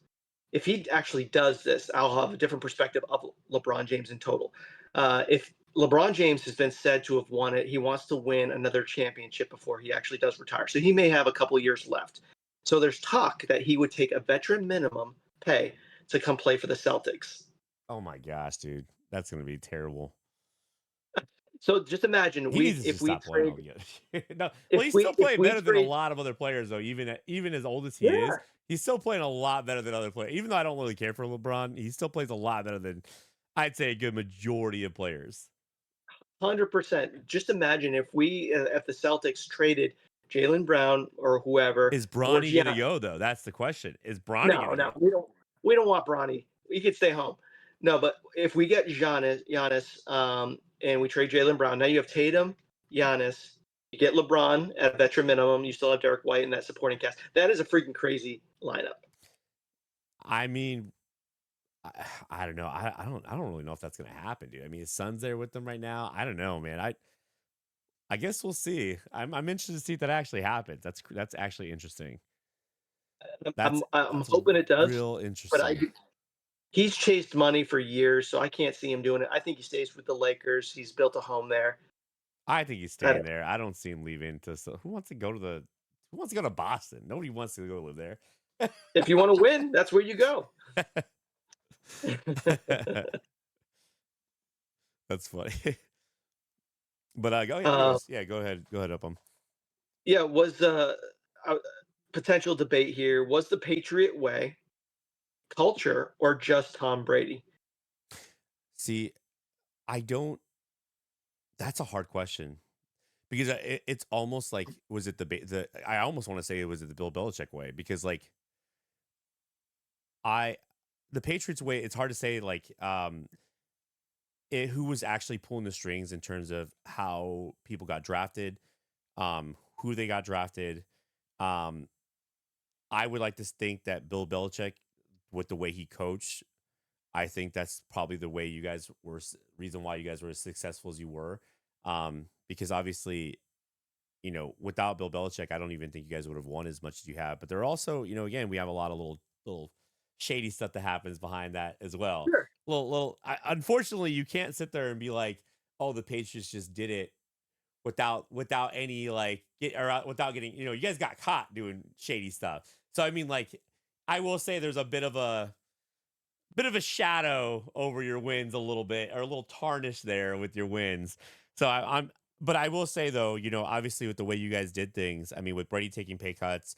if he actually does this, I'll have a different perspective of LeBron James in total. If LeBron James has been said to have won it, he wants to win another championship before he actually does retire. So he may have a couple years left. So there's talk that he would take a veteran minimum pay to come play for the Celtics. Oh my gosh, dude, that's gonna be terrible. So just imagine He needs to if just we stop playing trade altogether. No, well, he's still if playing we better than a trade lot of other players, though. Even as old as he is, yeah, he's still playing a lot better than other players. Even though I don't really care for LeBron, he still plays a lot better than, I'd say, a good majority of players. 100%. Just imagine if the Celtics traded Jalen Brown or whoever Is for Bronny gonna Giannis. go though? That's the question. Is Bronny No, gonna no, go? we don't want Bronny. He could stay home. No, but if we get Giannis, and we trade Jalen Brown, now you have Tatum, Giannis. You get LeBron at a veteran minimum. You still have Derek White in that supporting cast. That is a freaking crazy lineup. I mean, I don't know. I don't really know if that's gonna happen, dude. I mean, his son's there with them right now. I don't know, man. I guess we'll see. I'm interested to see if that actually happens. That's actually interesting. I'm That's I'm that's hoping it does, real but interesting. he's chased money for years, so I can't see him doing it. I think he stays with the Lakers. He's built a home there. I think he's I staying there. I don't see him leaving to. So who wants to go to who wants to go to Boston? Nobody wants to go live there. If you want to win, that's where you go. That's funny. But go yeah, uh, anyways, yeah, go ahead up 'em. yeah, was a potential debate here. Was the Patriot way culture or just Tom Brady? See, I don't. That's a hard question because it's almost like, was it the I almost want to say, was it the Bill Belichick way, because like I the Patriots way, it's hard to say, like, who was actually pulling the strings in terms of how people got drafted, who they got drafted. Um, I would like to think that Bill Belichick, with the way he coached, I think that's probably the way you guys were, reason why you guys were as successful as you were. Because obviously, without Bill Belichick, I don't even think you guys would have won as much as you have. But there are also, again, we have a lot of little shady stuff that happens behind that as well. Sure. Unfortunately, you can't sit there and be like, "Oh, the Patriots just did it without any like without getting, you guys got caught doing shady stuff." So I mean, like, I will say there's a bit of a shadow over your wins, a little bit, or a little tarnish there with your wins. So but I will say though, obviously with the way you guys did things, I mean, with Brady taking pay cuts,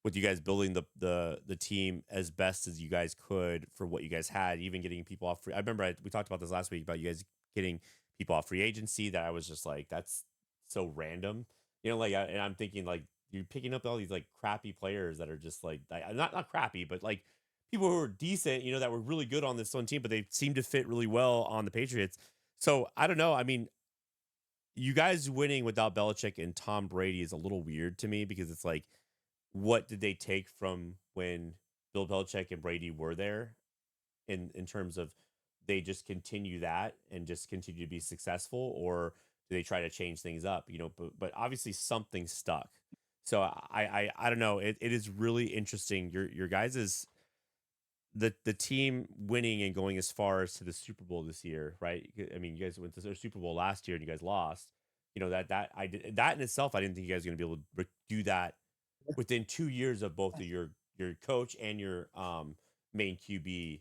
with you guys building the team as best as you guys could for what you guys had, even getting people off free. I remember we talked about this last week about you guys getting people off free agency. That I was just like, that's so random, like, and I'm thinking like you're picking up all these like crappy players that are just like not crappy, but like people who are decent, that were really good on this one team, but they seem to fit really well on the Patriots. So I don't know. I mean, you guys winning without Belichick and Tom Brady is a little weird to me because it's like, what did they take from when Bill Belichick and Brady were there in terms of they just continue that and just continue to be successful, or do they try to change things up? But obviously something stuck. So I don't know. It is really interesting. Your guys is the team winning and going as far as to the Super Bowl this year, right? I mean, you guys went to the Super Bowl last year and you guys lost. That I did that in itself. I didn't think you guys were going to be able to do that within 2 years of both of your coach and your main QB.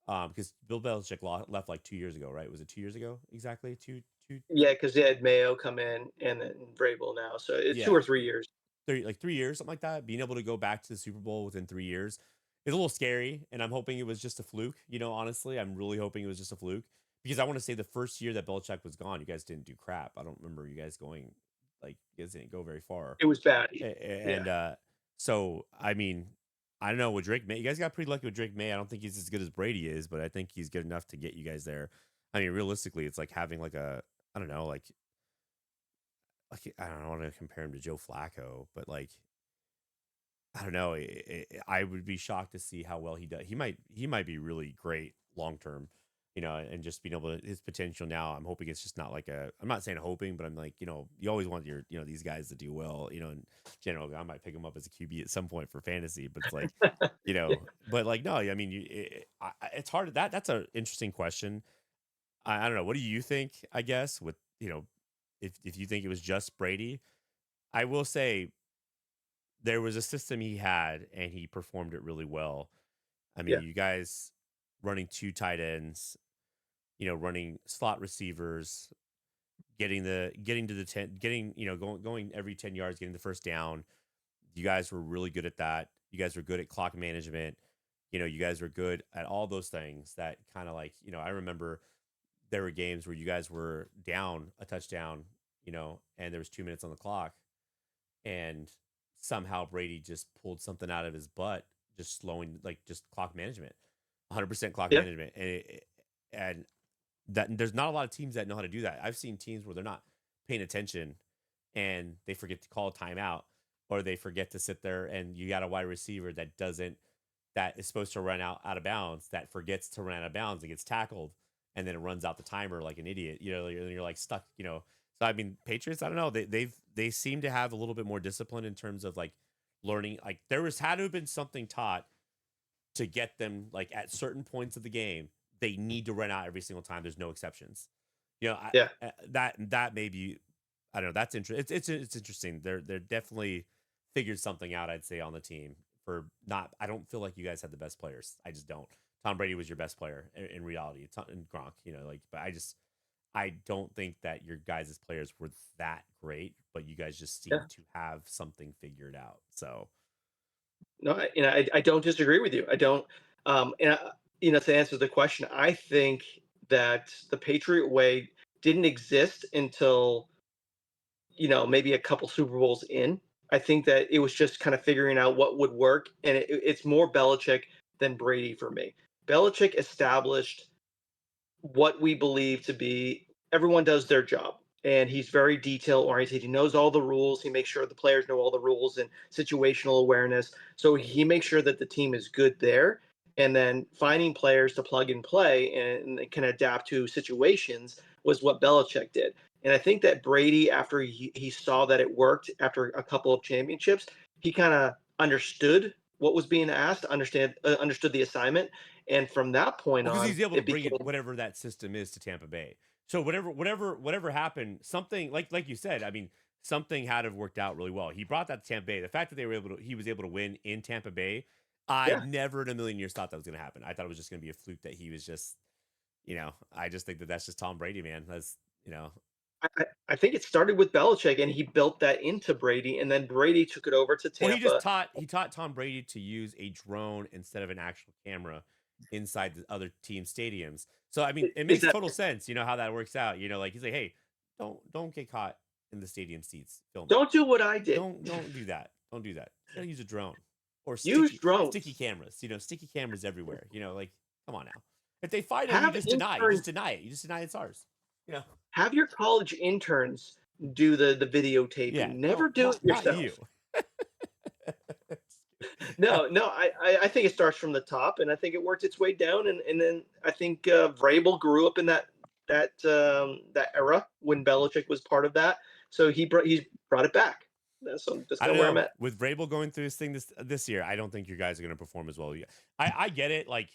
Because Bill Belichick left like 2 years ago, right? Was it 2 years ago exactly? Two, Yeah, because they had Mayo come in and then Vrabel now, so it's two yeah, or 3 years. 3 years, something like that. Being able to go back to the Super Bowl within 3 years is a little scary, and I'm hoping it was just a fluke. Honestly, I'm really hoping it was just a fluke because I want to say the first year that Belichick was gone, you guys didn't do crap. I don't remember you guys going like you guys didn't go very far. It was bad. Yeah. And so I mean, I don't know with Drake May. You guys got pretty lucky with Drake May. I don't think he's as good as Brady is, but I think he's good enough to get you guys there. I mean, realistically, it's like having like I don't know, like I don't want to compare him to Joe Flacco, but like I don't know. I would be shocked to see how well he does. He might be really great long term, and just being able to his potential now. I'm hoping it's just not like a. I'm not saying hoping, but I'm like you always want your these guys to do well. In general, I might pick him up as a QB at some point for fantasy, but it's like Yeah. but like no, I mean it's hard. That's an interesting question. I don't know. What do you think? I guess with if you think it was just Brady, I will say there was a system he had and he performed it really well. I mean, Yeah. you guys running two tight ends, running slot receivers, getting to the 10, getting, going every 10 yards, getting the first down. You guys were really good at that. You guys were good at clock management. You guys were good at all those things that kind of like, I remember there were games where you guys were down a touchdown, and there was 2 minutes on the clock and somehow Brady just pulled something out of his butt, just slowing like just clock management, 100% clock Yeah. management, and that there's not a lot of teams that know how to do that. I've seen teams where they're not paying attention and they forget to call a timeout or they forget to sit there and you got a wide receiver that is supposed to run out of bounds that forgets to run out of bounds and gets tackled and then it runs out the timer like an idiot. You're like stuck. So I mean, Patriots. I don't know. They seem to have a little bit more discipline in terms of like learning. Like had to have been something taught to get them like at certain points of the game. They need to run out every single time. There's no exceptions. Yeah. That may be. I don't know. That's interesting. It's interesting. They're definitely figured something out. I'd say on the team for not. I don't feel like you guys had the best players. I just don't. Tom Brady was your best player in reality. And Gronk, but I don't think that your guys' players were that great, but you guys just seem Yeah. to have something figured out. So No, I don't disagree with you. I don't. To answer the question, I think that the Patriot way didn't exist until maybe a couple Super Bowls in. I think that it was just kind of figuring out what would work, and it's more Belichick than Brady for me. Belichick established what we believe to be everyone does their job, and he's very detail oriented. He knows all the rules. He makes sure the players know all the rules and situational awareness. So he makes sure that the team is good there, and then finding players to plug and play and can adapt to situations was what Belichick did. And I think that Brady, after he saw that it worked after a couple of championships, he kind of understood what was being asked, understood the assignment, and from that point well, because on, he's able to it bring became it whatever that system is to Tampa Bay. So whatever happened, something like you said, I mean, something had to have worked out really well. He brought that to Tampa Bay. The fact that he was able to win in Tampa Bay, I yeah. never in a million years thought that was going to happen. I thought it was just going to be a fluke that he was just, I just think that that's just Tom Brady, man. That's. I think it started with Belichick, and he built that into Brady, and then Brady took it over to Well, Tampa. he taught Tom Brady to use a drone instead of an actual camera inside the other team stadiums. So I mean, it Is makes that total sense. You know how that works out. You know, like he's like, hey, don't get caught in the stadium seats filming. don't do what I did. Don't do that. Don't do that. You gotta use a drone or Use sticky drones. cameras. You know, sticky cameras everywhere. You know, like come on now. If they find them, you Have just deny. You just interns deny it. You just deny it's ours. You know. have your college interns do the videotaping. Yeah. Never No, do it not you. yourself. No, I think it starts from the top, and I think it worked its way down, and then I think Vrabel grew up in that era when Belichick was part of that, so he's brought it back. That's I kind don't of where I'm know. at. With Vrabel going through his thing this year, I don't think you guys are going to perform as well. I get it. Like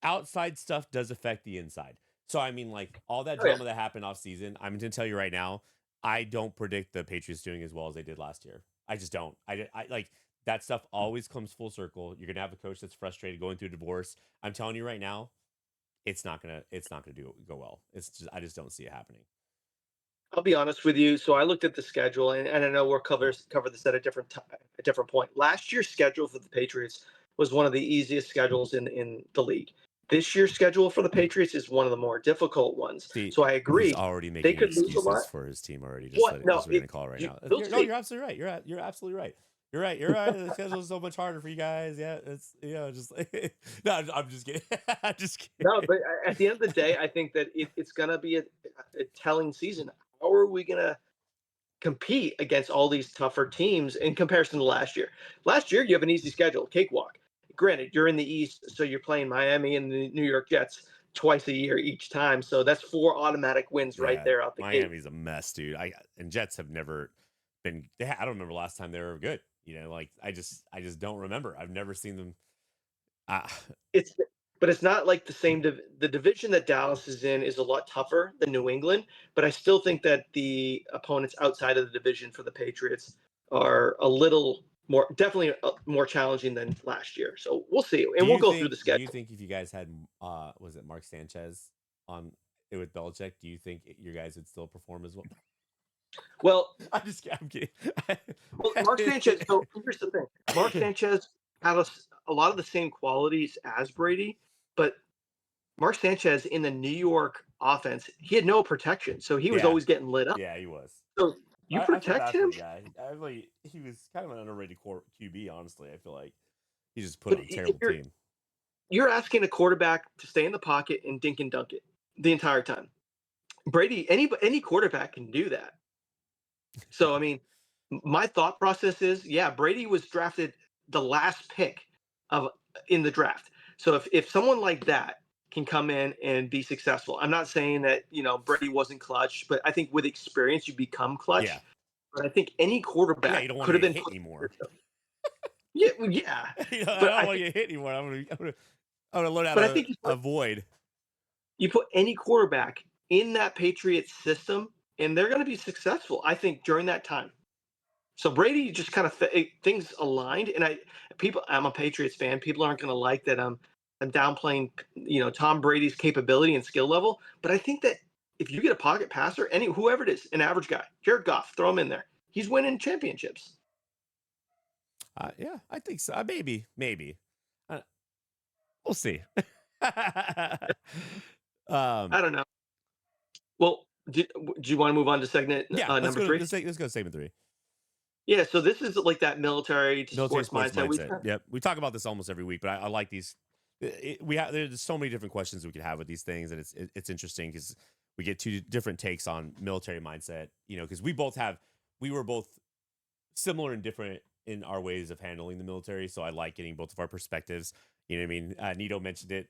outside stuff does affect the inside. So I mean, like all that Oh yeah, drama that happened off season, I'm going to tell you right now, I don't predict the Patriots doing as well as they did last year. I just don't. I like that stuff always comes full circle. You're gonna have a coach that's frustrated going through a divorce. I'm telling you right now, it's not gonna go well. I just don't see it happening. I'll be honest with you. So I looked at the schedule, and I know we'll cover this at a different point. Last year's schedule for the Patriots was one of the easiest schedules in the league. This year's schedule for the Patriots is one of the more difficult ones. See, So I he's agree. already They making could lose a excuses lot. for his team already. What? No, Just what you're gonna call it right now. we'll No, see. you're absolutely right. You're absolutely right. You're right. You're right. The schedule's so much harder for you guys. Yeah, it's just like no. I'm just kidding. I'm just No, kidding. but at the end of the day, I think that it's going to be a telling season. How are we going to compete against all these tougher teams in comparison to last year? Last year, you have an easy schedule, cakewalk. Granted, you're in the East, so you're playing Miami and the New York Jets twice a year each time. So that's 4 automatic wins right Yeah, there out the gate. Miami's a mess, dude. And Jets have never been. I don't remember last time they were good. You know, like I just don't remember. I've never seen them. Uh, It's but it's not like the same the division that Dallas is in is a lot tougher than New England, but I still think that the opponents outside of the division for the Patriots are a little more definitely more challenging than last year. So we'll see, and we'll go through the do you schedule. think if you guys had was it Mark Sanchez on it with Belichick, do you think you guys would still perform as well? Well, I'm kidding. Mark Sanchez. So here's the thing: Mark Sanchez had a lot of the same qualities as Brady, but Mark Sanchez in the New York offense, he had no protection, so he was Yeah, always getting lit up. yeah, he was. So you I feel protect bad for him, the guy. I really he was kind of an underrated QB. Honestly, I feel like he just put but on a if terrible team. you're asking a quarterback to stay in the pocket and dink and dunk it the entire time. Brady, any quarterback can do that. So I mean, my thought process is, yeah, Brady was drafted the last pick of in the draft. So if someone like that can come in and be successful, I'm not saying that Brady wasn't clutch, but I think with experience you become Yeah, clutch. But I think any yeah. You quarterback don't want could to have get been hit put in anymore. the system. Yeah, well, yeah. You know, I But don't I want to think get hit anymore. I'm gonna learn how but I to think you put avoid. you put any quarterback in that Patriots system, and they're going to be successful. I think during that time. So Brady just kind of things aligned, and I'm a Patriots fan. People aren't going to like that I'm downplaying Tom Brady's capability and skill level, but I think that if you get a pocket passer, whoever it is, an average guy, Jared Goff, throw him in there. He's winning championships. Yeah, I think so. Maybe. Uh, we'll see. I don't know. Well, do you want to move on to segment Yeah, number three? let's go segment three. Yeah, so this is like that military to Military sports sports mindset. mindset. Yep, we talk about this almost every week, but I like these. We have there's so many different questions we could have with these things, and it's interesting because we get two different takes on military mindset. You know, because we were both similar and different in our ways of handling the military. So I like getting both of our perspectives. You know what I mean? Nito mentioned it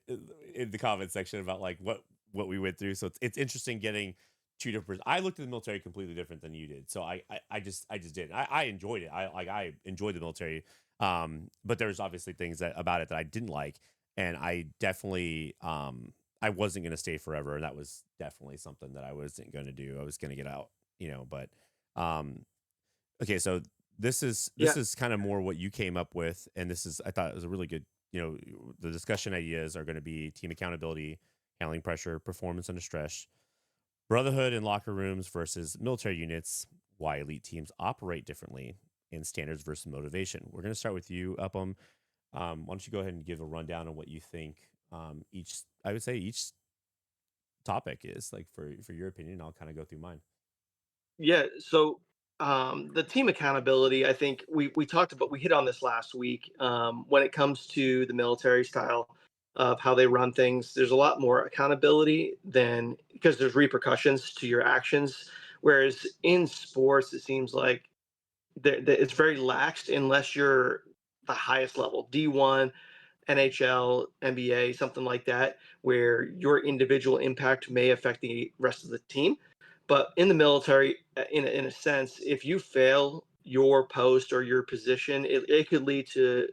in the comment section about like what we went through. So it's interesting getting two different. I looked at the military completely different than you did. So I just did. I enjoyed it. I enjoyed the military. But there's obviously things about it that I didn't like, and I definitely I wasn't going to stay forever, and that was definitely something that I wasn't going to do. I was going to get out. But um okay, so Yeah, this is kind of more what you came up with, and this is I thought it was a really good. The discussion ideas are going to be team accountability, handling pressure, performance under stress, Brotherhood in locker rooms versus military units, why elite teams operate differently, and standards versus motivation. We're going to start with you, Upham. Why don't you go ahead and give a rundown on what you think I would say each topic is like for your opinion. I'll kind of go through mine. Yeah. So the team accountability, I think we talked about, we hit on this last week. When it comes to the military style of how they run things, there's a lot more accountability than, because there's repercussions to your actions. Whereas in sports, it seems like it's very lax unless you're the highest level, D1, NHL, NBA, something like that, where your individual impact may affect the rest of the team. But in the military, in a sense, if you fail your post or your position, it could lead to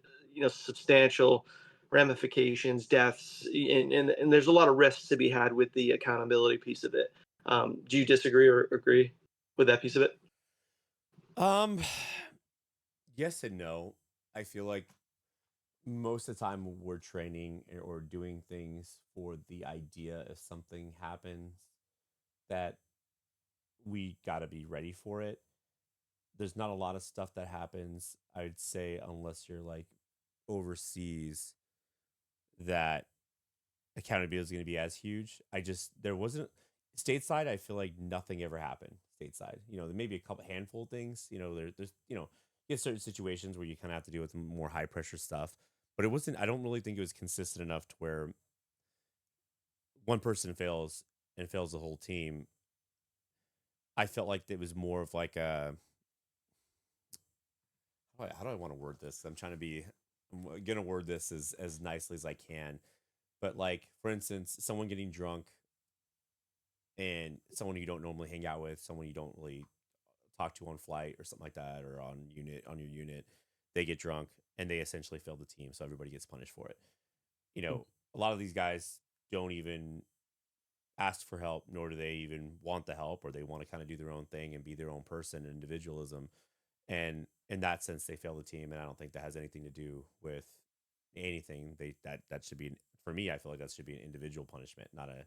substantial ramifications, deaths, and there's a lot of risks to be had with the accountability piece of it. Do you disagree or agree with that piece of it? Um, yes and no. I feel like most of the time we're training or doing things for the idea if something happens that we got to be ready for it. There's not a lot of stuff that happens, I'd say, unless you're like overseas, that accountability is going to be as huge. There wasn't stateside. I feel like nothing ever happened stateside. There may be a couple handful of things. There's you get certain situations where you kind of have to deal with more high pressure stuff, but it wasn't. I don't really think it was consistent enough to where one person fails and fails the whole team. I felt like it was more of like a how do I want to word this? I'm gonna word this as nicely as I can. But like for instance, someone getting drunk and someone you don't normally hang out with, someone you don't really talk to on flight or something like that, or on your unit, they get drunk and they essentially fail the team, so everybody gets punished for it. A lot of these guys don't even ask for help, nor do they even want the help, or they want to kind of do their own thing and be their own person and individualism. And in that sense, they fail the team, and I don't think that has anything to do with anything. That should be for me. I feel like that should be an individual punishment, not a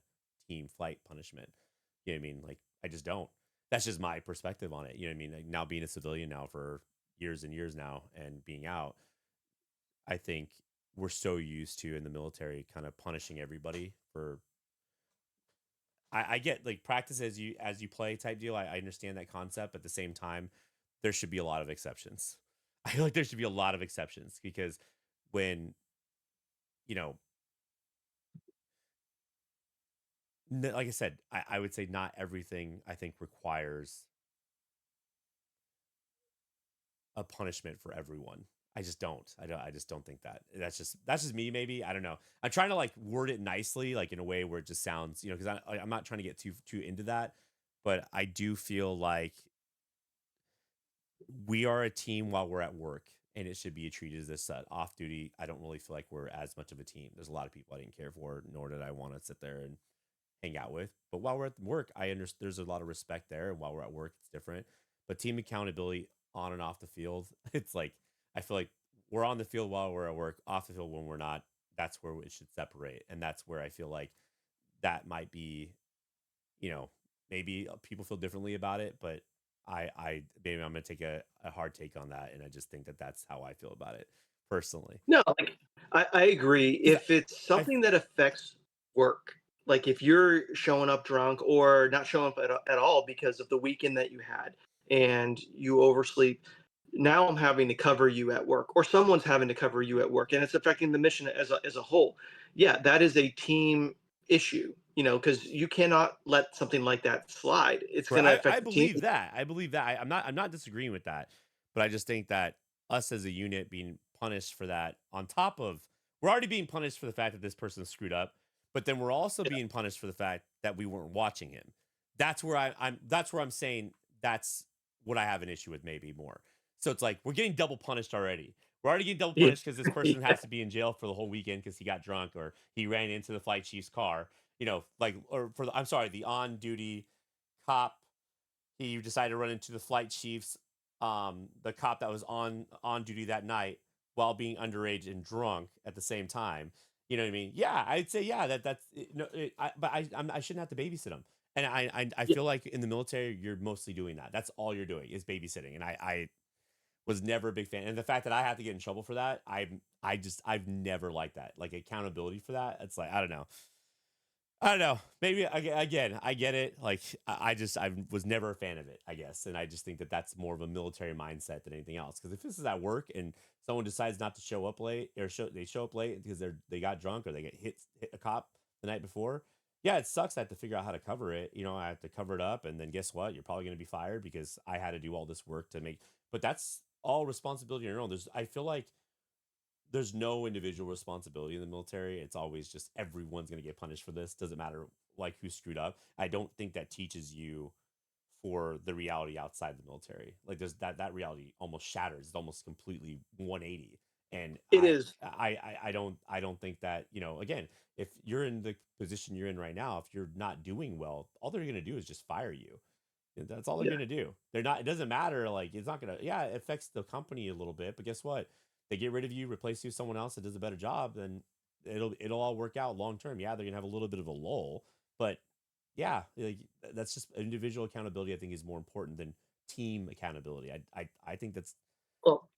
team flight punishment. You know what I mean? Like I just don't. That's just my perspective on it. You know what I mean? Like now being a civilian now for years and years now, and being out, I think we're so used to in the military kind of punishing everybody for I get like practice as you play type deal. I understand that concept, but at the same time, there should be a lot of exceptions. I feel like there should be a lot of exceptions because when you know, like I said, I would say not everything I think requires a punishment for everyone. I just don't. I don't. I just don't think that. That's just me. Maybe I don't know. I'm trying to like word it nicely, like in a way where it just sounds, because I'm not trying to get too into that, but I do feel like we are a team while we're at work, and it should be treated as this off duty. I don't really feel like we're as much of a team. There's a lot of people I didn't care for, nor did I want to sit there and hang out with. But while we're at work, I understand there's a lot of respect there, and while we're at work, it's different. But team accountability on and off the field, it's like I feel like we're on the field while we're at work, off the field when we're not. That's where it should separate, and that's where I feel like that might be you know, maybe people feel differently about it, but maybe I'm gonna take a hard take on that, and I just think that that's how I feel about it personally. No, like I agree. Because If it's I something that affects work, like if you're showing up drunk or not showing up at all because of the weekend that you had and you oversleep, now I'm having to cover you at work, or someone's having to cover you at work, and it's affecting the mission as a whole. Yeah, that is a team issue, because you cannot let something like that slide. It's going to I affect the team. believe that. I believe that. I'm not disagreeing with that, but I just think that us as a unit being punished for that, on top of we're already being punished for the fact that this person screwed up, but then we're also being punished for the fact that we weren't watching him. That's where I'm saying that's what I have an issue with maybe more. So it's like we're getting double punished already. We're already getting double Yeah. punished because this person has to be in jail for the whole weekend because he got drunk or he ran into the flight chief's car. Like or for I'm sorry, the on duty cop, he decided to run into the flight chiefs, the cop that was on duty that night while being underage and drunk at the same time. You know what I mean? Yeah, I'd say yeah. That's no, I shouldn't have to babysit him. And I Yeah. feel like in the military, you're mostly doing that. That's all you're doing is babysitting. And I was never a big fan. And the fact that I have to get in trouble for that, I've never liked that. Like accountability for that. It's like, I don't know. I don't know. Maybe again, I get it. Like I was never a fan of it, I guess, and I just think that that's more of a military mindset than anything else. Because if this is at work and someone decides not to show up late, or they show up late because they got drunk or they get hit a cop the night before, yeah, it sucks. I have to figure out how to cover it. You know, I have to cover it up, and then guess what? You're probably going to be fired because I had to do all this work to make. But that's all responsibility on your own. I feel like there's no individual responsibility in the military. It's always just everyone's going to get punished for this. Doesn't matter like who screwed up. I don't think that teaches you for the reality outside the military. Like there's that reality almost shatters. It's almost completely 180. And It is. I don't think that, you know, again, if you're in the position you're in right now, if you're not doing well, all they're going to do is just fire you. That's all they're Yeah. gonna do. They're not. It doesn't matter. Like it's not gonna. Yeah, it affects the company a little bit, but guess what? They get rid of you, replace you with someone else that does a better job, then it'll all work out long term. Yeah, they're gonna have a little bit of a lull, but yeah, like, that's just individual accountability. I think is more important than team accountability. I think that's. Well,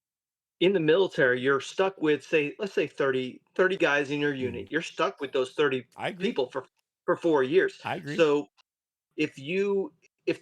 in the military, you're stuck with, say, let's say 30 guys in your Mhm. unit. You're stuck with those 30 I agree. people for 4 years. I agree. So if you if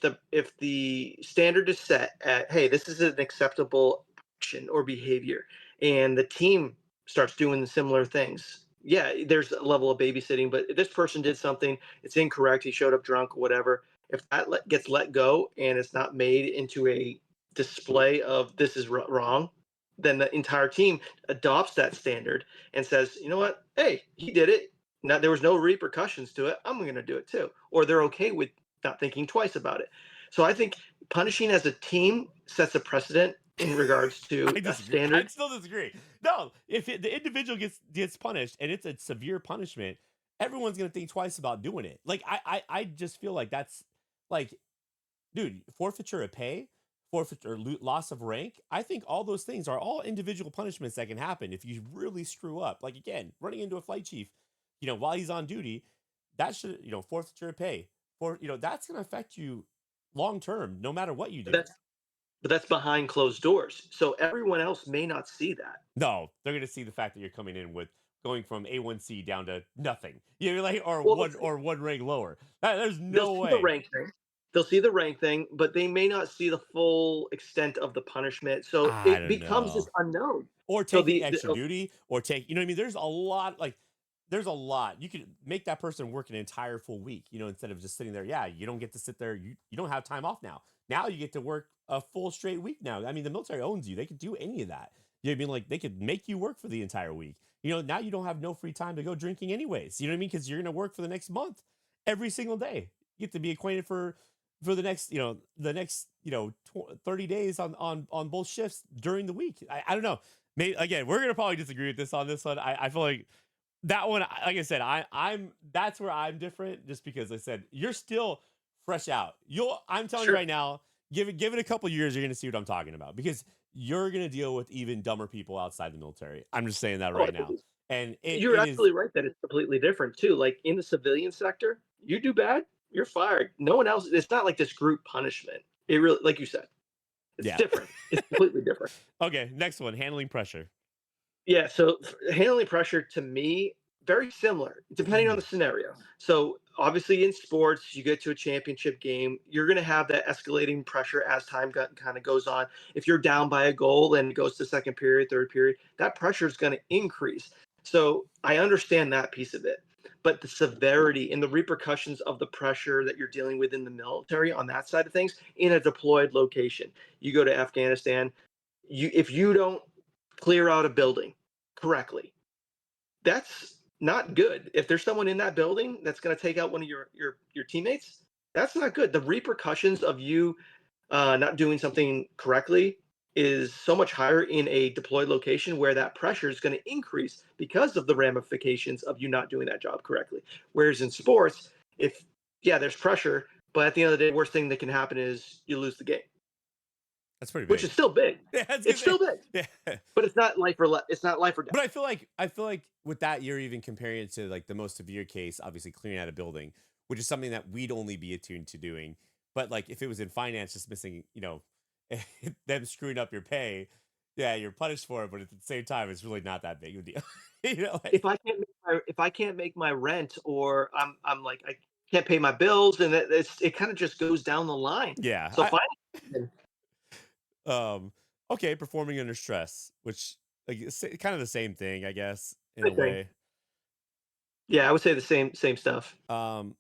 the standard is set at, hey, this is an acceptable action or behavior, and the team starts doing similar things, yeah, there's a level of babysitting. But if this person did something, it's incorrect, he showed up drunk, whatever, if that gets let go and it's not made into a display of this is wrong, then the entire team adopts that standard and says, you know what, hey, he did it, now there was no repercussions to it, I'm going to do it too. Or they're okay with not thinking twice about it. So I think punishing as a team sets a precedent in regards to I a disagree. I standard. still disagree. No, if the individual gets punished and it's a severe punishment, everyone's gonna think twice about doing it. Like I just feel like that's like, dude, forfeiture of pay, forfeiture, loss of rank. I think all those things are all individual punishments that can happen if you really screw up. Like again, running into a flight chief, you know, while he's on duty, that should, you know, forfeiture of pay, for, you know, that's gonna affect you long term, no matter what you do. That's but that's behind closed doors. So everyone else may not see that. No, they're gonna see the fact that you're coming in with going from A1C down to nothing. You know, like Well, let's or one rank lower. There's they'll no see the way. rank thing. They'll see the rank thing, but they may not see the full extent of the punishment. So I it don't becomes this know. unknown. Or So taking extra the duty, or take, you know what I mean? There's a lot, like there's a lot. You could make that person work an entire full week, you know, instead of just sitting there. Yeah, you don't get to sit there. You don't have time off now. Now you get to work a full straight week now. I mean, the military owns you. They could do any of that. You know what I mean? Like they could make you work for the entire week. You know, now you don't have no free time to go drinking anyways. You know what I mean? Because you're gonna work for the next month every single day. You get to be acquainted for the next, you know, 30 days on both shifts during the week. I don't know. Maybe again, we're gonna probably disagree with this on this one. I feel like that one, like I said, I'm that's where I'm different, just because I said you're still fresh out. I'm telling you sure. right now, give it a couple years, you're gonna see what I'm talking about, because you're gonna deal with even dumber people outside the military. I'm just saying that Oh, right now. And you're it is, absolutely right that it's completely different too. Like in the civilian sector, you do bad, you're fired. No one else. It's not like this group punishment. It really, like you said, it's yeah. different. It's completely different. Okay, next one, handling pressure. Yeah. So handling pressure to me, very similar, depending on the scenario. So obviously in sports, you get to a championship game, you're going to have that escalating pressure as time kind of goes on. If you're down by a goal and it goes to second period, third period, that pressure is going to increase. So I understand that piece of it. But the severity and the repercussions of the pressure that you're dealing with in the military on that side of things in a deployed location, you go to Afghanistan, if you don't clear out a building correctly, that's not good. If there's someone in that building that's going to take out one of your teammates, that's not good. The repercussions of you not doing something correctly is so much higher in a deployed location where that pressure is going to increase because of the ramifications of you not doing that job correctly. Whereas in sports, if yeah, there's pressure, but at the end of the day, the worst thing that can happen is you lose the game, That's pretty which big. is still big. Yeah, I was gonna It's say. still big, Yeah. but it's not life or death. But I feel like with that, you're even comparing it to like the most severe case, obviously clearing out a building, which is something that we'd only be attuned to doing. But like if it was in finance, just missing, them screwing up your pay, yeah, you're punished for it. But at the same time, it's really not that big of a deal. If Like, I can't make my rent, or I'm like I can't pay my bills, and it kind of just goes down the line. yeah, So finance, um, okay, performing under stress, which like it's kind of the same thing, I guess, in I a think, way. yeah, I would say the same stuff. Um,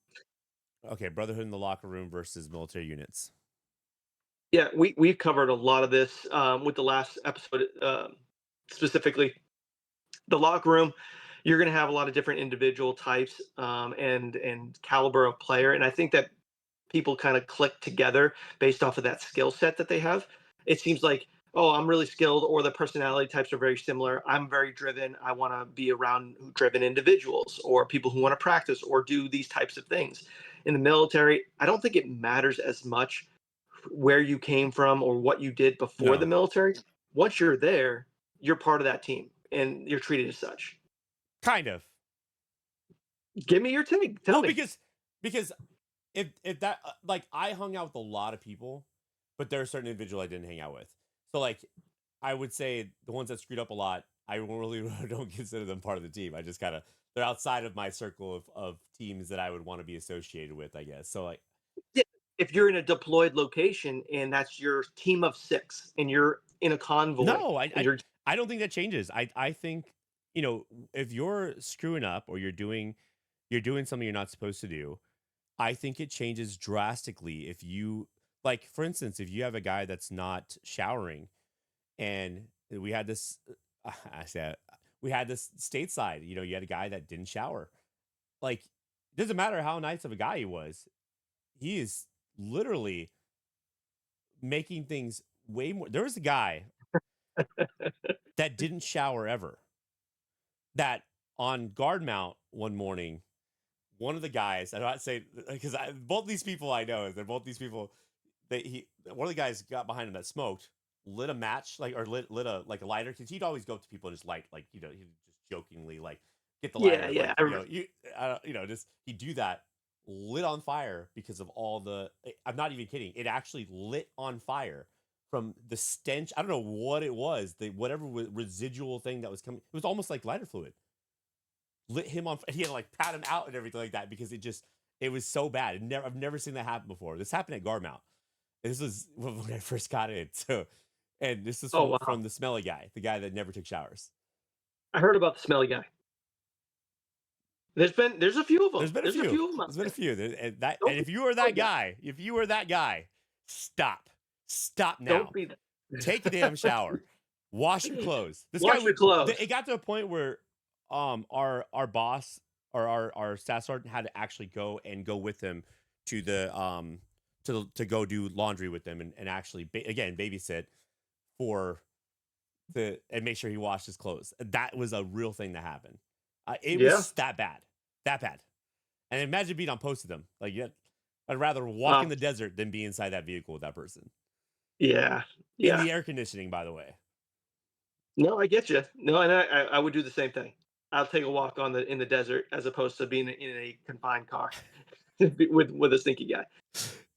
okay, brotherhood in the locker room versus military units. Yeah, we've covered a lot of this with the last episode, specifically the locker room. You're going to have a lot of different individual types, and caliber of player, and I think that people kind of click together based off of that skill set that they have. It seems like, oh, I'm really skilled, or the personality types are very similar. I'm very driven. I want to be around driven individuals, or people who want to practice or do these types of things. In the military, I don't think it matters as much where you came from or what you did before the No, military. Once you're there, you're part of that team and you're treated as such. kind of. Give me your take. Tell Well, me. because if that like I hung out with a lot of people, but there are certain individuals I didn't hang out with. So like I would say the ones that screwed up a lot, I really don't consider them part of the team. I just kind of they're outside of my circle of teams that I would want to be associated with, I guess. So like Yeah, if you're in a deployed location and that's your team of six and you're in a convoy no, and you're I don't think that changes. I think if you're screwing up or you're doing something you're not supposed to do, I think it changes drastically if you like, for instance, if you have a guy that's not showering, and we had this, I said we had this stateside. You had a guy that didn't shower. Like, doesn't matter how nice of a guy he was, he is literally making things way more. There was a guy that didn't shower ever. That on guard mount one morning, one of the guys, I don't say because both these people I know, they're both these people. One of the guys got behind him that smoked, lit a match like or lit a like a lighter because he'd always go up to people and just light like he'd just jokingly like get the yeah, lighter yeah. like just he'd do that, lit on fire because of all the I'm not even kidding, it actually lit on fire from the stench. I don't know what it was, the whatever residual thing that was coming, it was almost like lighter fluid, lit him on. He had to like pat him out and everything like that because it was so bad. I've never seen that happen before. This happened at Garmount. This was when I first got in. So, and this is Oh from wow. the smelly guy, the guy that never took showers. I heard about the smelly guy. There's a few of them. There's been a There's a few. few of them out There's been a there. few. And Don't be if you are the smelly that guy. guy, stop. Stop Don't now. be Take a damn shower. Wash your clothes. This guy Wash your would. clothes. It got to a point where our boss or our staff sergeant had to actually go with him to the to go do laundry with them and actually again babysit for the and make sure he washed his clothes. That was a real thing that happened. It Yeah. was that bad. And imagine being on post with them. Like, yeah, I'd rather walk in Um, the desert than be inside that vehicle with that person yeah. in Yeah. the air conditioning. By the way, No, I get you. No, and I would do the same thing. I'll take a walk in the desert as opposed to being in a confined car with a stinky guy.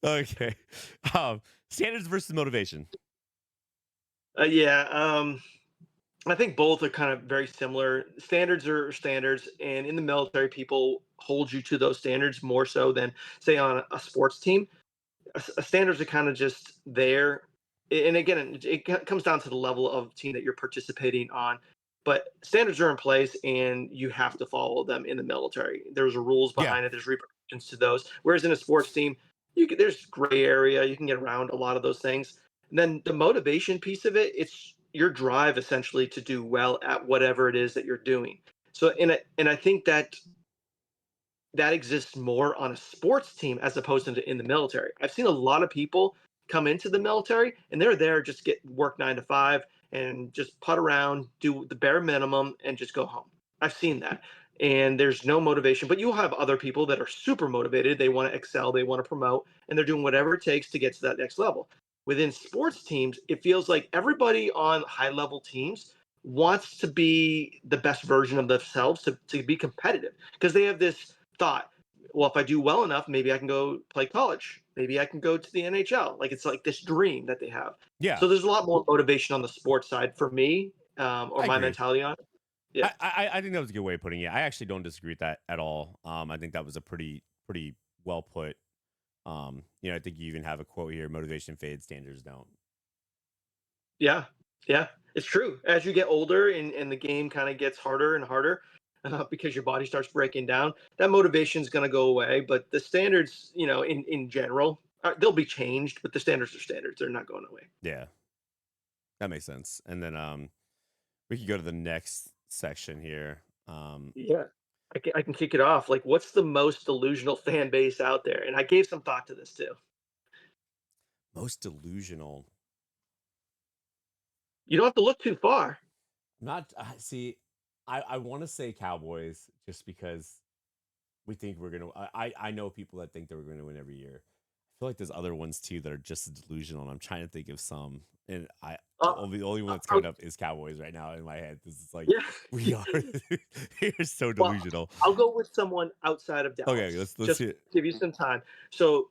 okay. Um, Standards versus motivation. Yeah. I think both are kind of very similar. Standards are standards, and in the military, people hold you to those standards more so than, say, on a sports team. Standards are kind of just there, and again, it comes down to the level of team that you're participating on. But standards are in place, and you have to follow them in the military. There's rules Yeah, behind it. There's repercussions to those. Whereas in a sports team, there's gray area. You can get around a lot of those things. And then the motivation piece of it, it's your drive essentially to do well at whatever it is that you're doing. So, and I think that exists more on a sports team as opposed to in the military. I've seen a lot of people come into the military and they're there just to get work 9 to 5 and just putt around, do the bare minimum, and just go home. I've seen that. And there's no motivation, but you'll have other people that are super motivated. They want to excel, they want to promote, and they're doing whatever it takes to get to that next level. Within sports teams, it feels like everybody on high level teams wants to be the best version of themselves to be competitive because they have this thought. well, if I do well enough, maybe I can go play college. Maybe I can go to the NHL. Like it's like this dream that they have. Yeah, So there's a lot more motivation on the sports side for me, or I my agree. mentality on it. Yeah. I think that was a good way of putting it. I actually don't disagree with that at all. I think that was a pretty well put. I think you even have a quote here: "Motivation fades, standards don't." Yeah, yeah, it's true. As you get older and the game kind of gets harder and harder because your body starts breaking down, that motivation is going to go away. But the standards, in general, they'll be changed, but the standards are standards. They're not going away. Yeah, that makes sense. And then we could go to the next section here. Yeah. I can kick it off. Like, what's the most delusional fan base out there? And I gave some thought to this too. Most delusional. You don't have to look too far. Not see. I want to say Cowboys just because we think we're gonna. I know people that think that we're going to win every year. I feel like there's other ones too that are just as delusional. And I'm trying to think of some, and Uh, the only one that's I'll, coming up is Cowboys right now in my head. This is like yeah. we are we're so Well, delusional. I'll go with someone outside of Okay, Dallas. let's Just see it. give you some time. So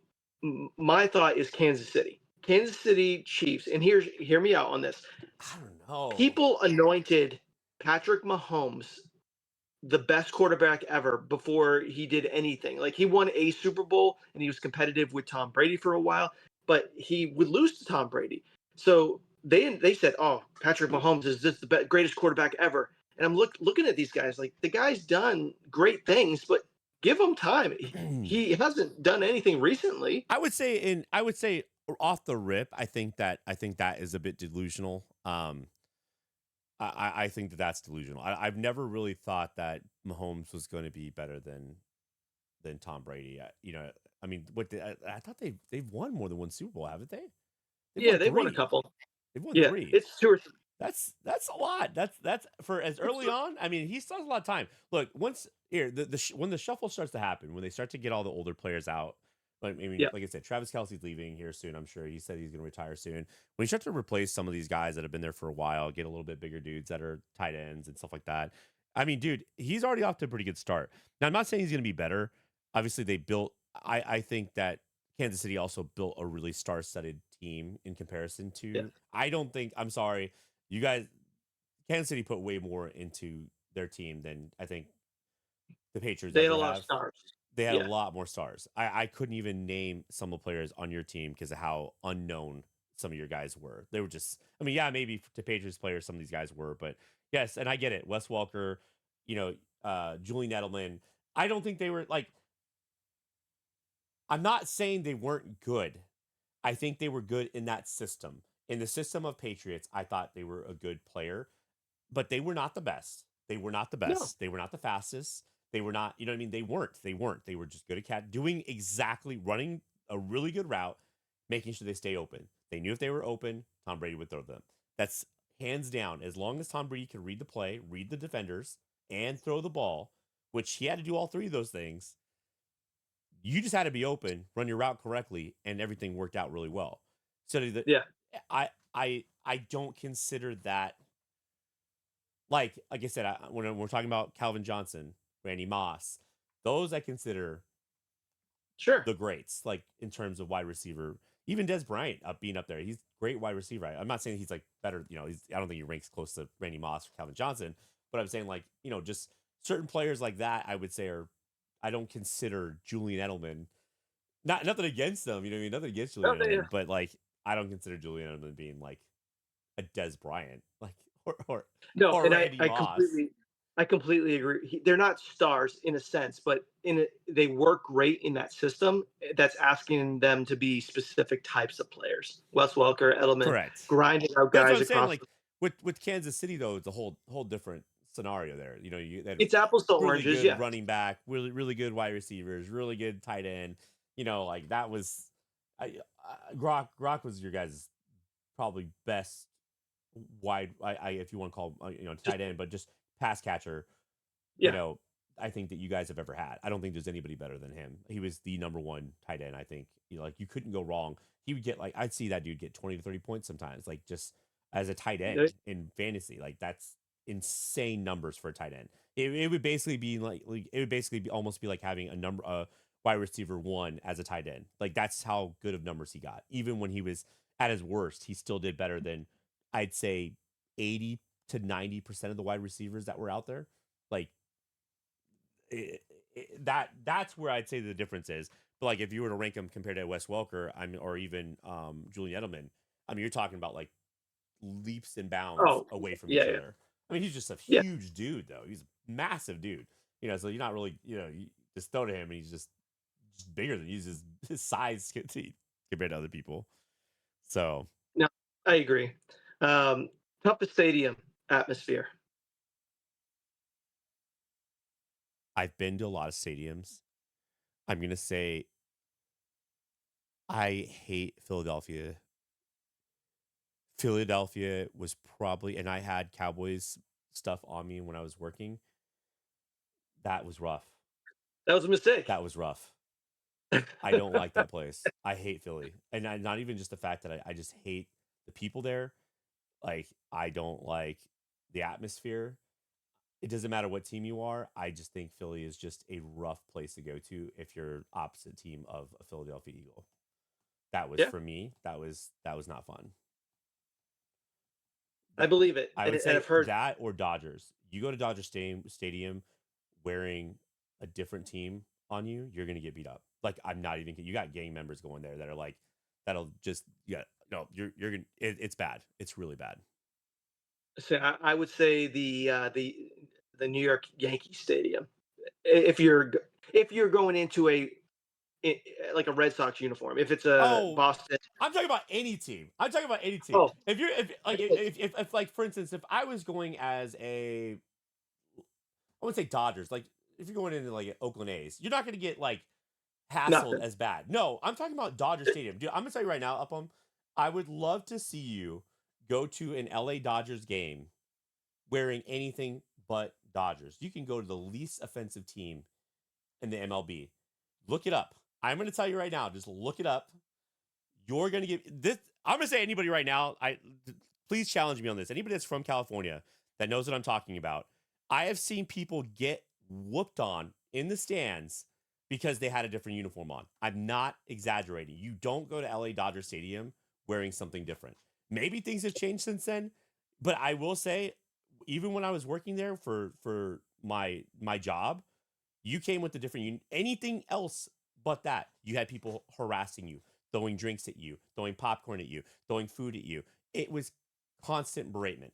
my thought is Kansas City. Kansas City Chiefs. And hear me out on this. I don't know. People anointed Patrick Mahomes the best quarterback ever before he did anything. Like he won a Super Bowl and he was competitive with Tom Brady for a while, but he would lose to Tom Brady. So they said, "Oh, Patrick Mahomes is just the greatest quarterback ever." And I'm looking at these guys like the guy's done great things, but give him time. He hasn't done anything recently. I would say off the rip, I think that is a bit delusional. I think that that's delusional. I've never really thought that Mahomes was going to be better than Tom Brady. I mean, I thought they've won more than one Super Bowl, haven't they? They've Yeah, won they won a three. couple. They've won Yeah, three. it's two or three. That's a lot. That's for as It's early on. I mean, he still has a lot of time. Look, once here when the shuffle starts to happen, when they start to get all the older players out. Like I mean, yeah, like I said, Travis Kelsey's leaving here soon. I'm sure he said he's going to retire soon. When you start to replace some of these guys that have been there for a while, get a little bit bigger dudes that are tight ends and stuff like that. I mean, dude, he's already off to a pretty good start. Now, I'm not saying he's going to be better. Obviously, they built. I think that Kansas City also built a really star-studded team in comparison yeah. to. I don't think. I'm sorry. You guys, Kansas City put way more into their team than I think the Patriots They had a ever lot of have. stars. They had a Yeah, lot more stars. I couldn't even name some of the players on your team because of how unknown some of your guys were. They were just, I mean, yeah, maybe to Patriots players, some of these guys were, but yes, and I get it. Wes Welker, Julian Edelman. I don't think they were like, I'm not saying they weren't good. I think they were good in that system. In the system of Patriots, I thought they were a good player, but they were not the best. They were not the no, best. They were not the fastest. They were not, you know what I mean? They weren't. They weren't. They were just good at doing exactly running a really good route, making sure they stay open. They knew if they were open, Tom Brady would throw them. That's hands down. As long as Tom Brady could read the play, read the defenders, and throw the ball, which he had to do all three of those things, you just had to be open, run your route correctly, and everything worked out really well. So yeah. I don't consider that like I said, when we're talking about Calvin Johnson, Randy Moss, those I consider Sure. the greats, like in terms of wide receiver. Even Des Bryant being up there, he's great wide receiver. I'm not saying he's like better, I don't think he ranks close to Randy Moss or Calvin Johnson, but I'm saying like, just certain players like that, I would say I don't consider Julian Edelman, nothing against them, you know what I mean? Nothing against No, Julian yeah. Edelman, but like, I don't consider Julian Edelman being like a Des Bryant, like, or, or, No, or and Randy I Moss. completely agree. They're not stars in a sense, but they work great in that system that's asking them to be specific types of players. Wes Welker, Edelman, Correct. grinding out That's what guys I'm saying. across. Like with Kansas City though, it's a whole different scenario there. You had It's apples to really oranges, good yeah. running back, really good wide receivers, really good tight end. Like that was Gronk was your guys' probably best wide. If you want to call Just tight end, but just pass catcher. You yeah. know, I think that you guys have ever had. I don't think there's anybody better than him. He was the number one tight end. I think like you couldn't go wrong. He would get like I'd see that dude get 20 to 30 points sometimes, like just as a tight end in fantasy. Like that's insane numbers for a tight end. It would basically be like it would basically almost be like having a number wide receiver one as a tight end. Like that's how good of numbers he got. Even when he was at his worst, he still did better than I'd say 80 to 90% of the wide receivers that were out there. Like that's where I'd say the difference is. But like if you were to rank him compared to Wes Welker, I mean, or even Julian Edelman, I mean, you're talking about like leaps and bounds Oh, away from yeah, each yeah, other. I mean, he's just a yeah. huge dude, though. He's a massive dude. So you're not really, you just throw to him, and he's just bigger than he's his size compared to other people. So No, I agree. Um, Toughest stadium atmosphere. I've been to a lot of stadiums. I'm gonna say I hate Philadelphia. Philadelphia was probably, and I had Cowboys stuff on me when I was working. That was rough. That was a mistake. That was rough. I don't like that place. I hate Philly, and not even just the fact that I just hate the people there. Like I don't like the atmosphere. It doesn't matter what team you are. I just think Philly is just a rough place to go to if you're opposite team of a Philadelphia Eagle. That was Yeah, for me. That was not fun. I That believe it, I and, would and say I've heard. that or Dodgers. You go to Dodger Stadium wearing a different team on you, you're gonna get beat up. Like I'm not even kidding. You got gang members going there that are like that'll just yeah no you're gonna it's bad. It's really bad. So I would say the New York Yankee Stadium. If you're going into like a Red Sox uniform, if it's a Oh, Boston. I'm talking about any team. I'm talking about any team. Oh, If you're if like okay. if like for instance, if I was going as a I would say Dodgers, like if you're going into like Oakland A's, you're not gonna get like hassled Nothing. as bad. No, I'm talking about Dodger Stadium. Dude, I'm gonna tell you right now, Upham, I would love to see you go to an LA Dodgers game wearing anything but Dodgers. You can go to the least offensive team in the MLB. Look it up. I'm gonna tell you right now, just look it up. You're gonna get this. I'm gonna say anybody right now. Please challenge me on this. Anybody that's from California that knows what I'm talking about. I have seen people get whooped on in the stands because they had a different uniform on. I'm not exaggerating. You don't go to LA Dodger Stadium wearing something different. Maybe things have changed since then, but I will say, even when I was working there for my job, you came with a different anything else but that. You had people harassing you, throwing drinks at you, throwing popcorn at you, throwing food at you. It was constant beratement.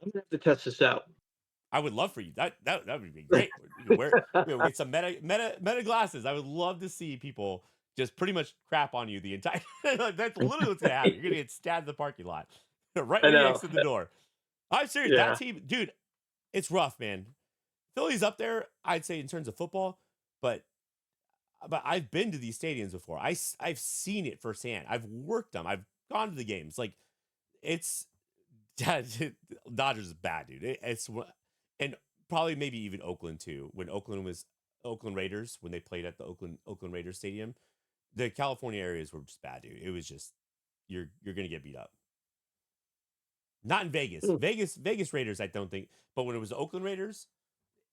I'm gonna have to test this out. I would love for you. That would be great. You can wear get some meta glasses. I would love to see people just pretty much crap on you the entire. Like, that's literally what's gonna happen. You're gonna get stabbed in the parking lot, right I when you know. exit the door. I'm serious. That Yeah. team, dude, it's rough, man. Philly's up there, I'd say, in terms of football, but I've been to these stadiums before. I've seen it firsthand. I've worked them. I've gone to the games. Like it's Dodgers is bad, dude. It's and probably maybe even Oakland too. When Oakland was Oakland Raiders when they played at the Oakland Raiders stadium, the California areas were just bad, dude. It was just you're gonna get beat up. Not in Vegas. Hmm. Vegas Raiders, I don't think. But when it was the Oakland Raiders,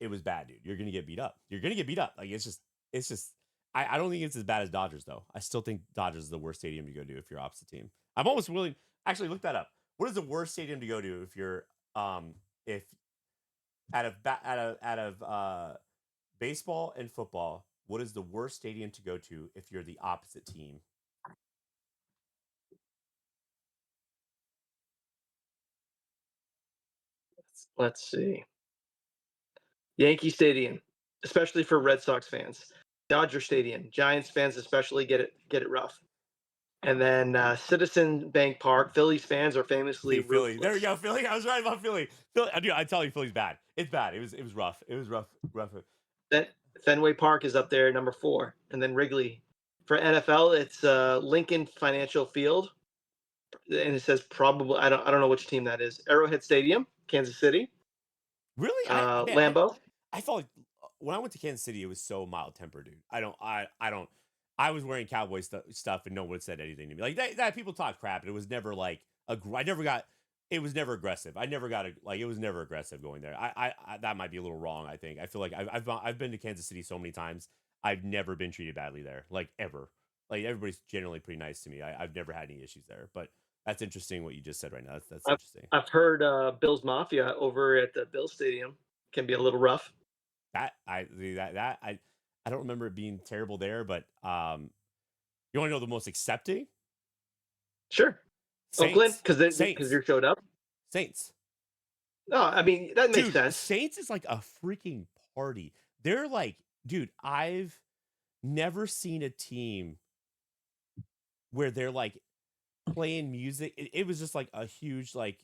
it was bad, dude. You're gonna get beat up. You're gonna get beat up. Like it's just I don't think it's as bad as Dodgers though. I still think Dodgers is the worst stadium to go to if you're opposite team. I'm almost willing actually look that up. What is the worst stadium to go to if you're if out of baseball and football, what is the worst stadium to go to if you're the opposite team? Let's see. Yankee Stadium, especially for Red Sox fans. Dodger Stadium, Giants fans especially get it rough. And then Citizen Bank Park, Phillies fans are famously Philly. There we ruthless. go. Philly. I was right about Philly. Philly. Dude, I tell you, Philly's bad. It's bad. It was rough. It was rough. Then Fenway Park is up there, number 4, and then Wrigley. For NFL, it's Lincoln Financial Field, and it says probably I don't know which team that is. Arrowhead Stadium, Kansas City, Really? Lambeau. I felt like when I went to Kansas City, it was so mild tempered, dude. I don't. I was wearing Cowboy stuff, and no one said anything to me. Like that people talk crap, and it was never like I never got. It was never aggressive. I never got like it was never aggressive going there. I that might be a little wrong. I think I feel like I've been to Kansas City so many times. I've never been treated badly there, like ever. Like everybody's generally pretty nice to me. I've never had any issues there. But that's interesting what you just said right now. That's I've interesting. I've heard Bills Mafia over at the Bill Stadium can be a little rough. I don't remember it being terrible there, but you want to know the most accepting? Sure, Oakland Saints. because Saints. you showed up. Saints. No, I mean that makes Dude, sense. Saints is like a freaking party. They're like, dude, I've never seen a team where they're like playing music. It was just like a huge like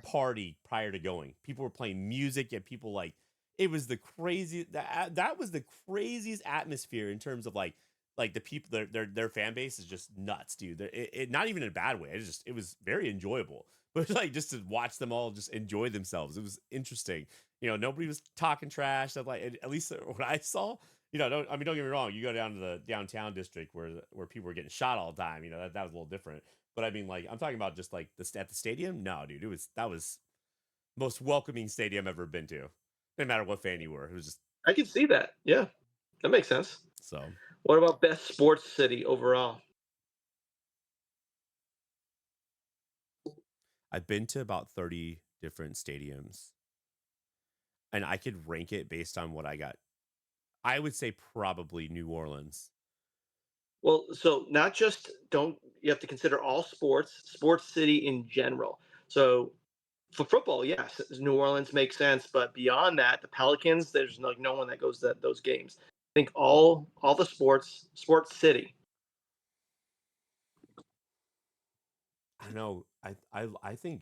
party prior to going. People were playing music and people like it was the crazy that was the craziest atmosphere in terms of like the people their fan base is just nuts, dude. Not even in a bad way. It was very enjoyable. But like just to watch them all just enjoy themselves. It was interesting. Nobody was talking trash. That like at least what I saw. Don't get me wrong. You go down to the downtown district where people were getting shot all the time. That was a little different. But I mean, like, I'm talking about just like at the stadium. No, dude, that was most welcoming stadium I've ever been to. No matter what fan you were, it was just I can see that. Yeah, that makes sense. so. What about best sports city overall? I've been to about 30 different stadiums, and I could rank it based on what I got. I would say probably New Orleans. Well, so not just don't you have to consider all sports city in general. So for football, yes, New Orleans makes sense, but beyond that, the Pelicans, there's like no one that goes to those games. I think all the sports city. I don't know. I think,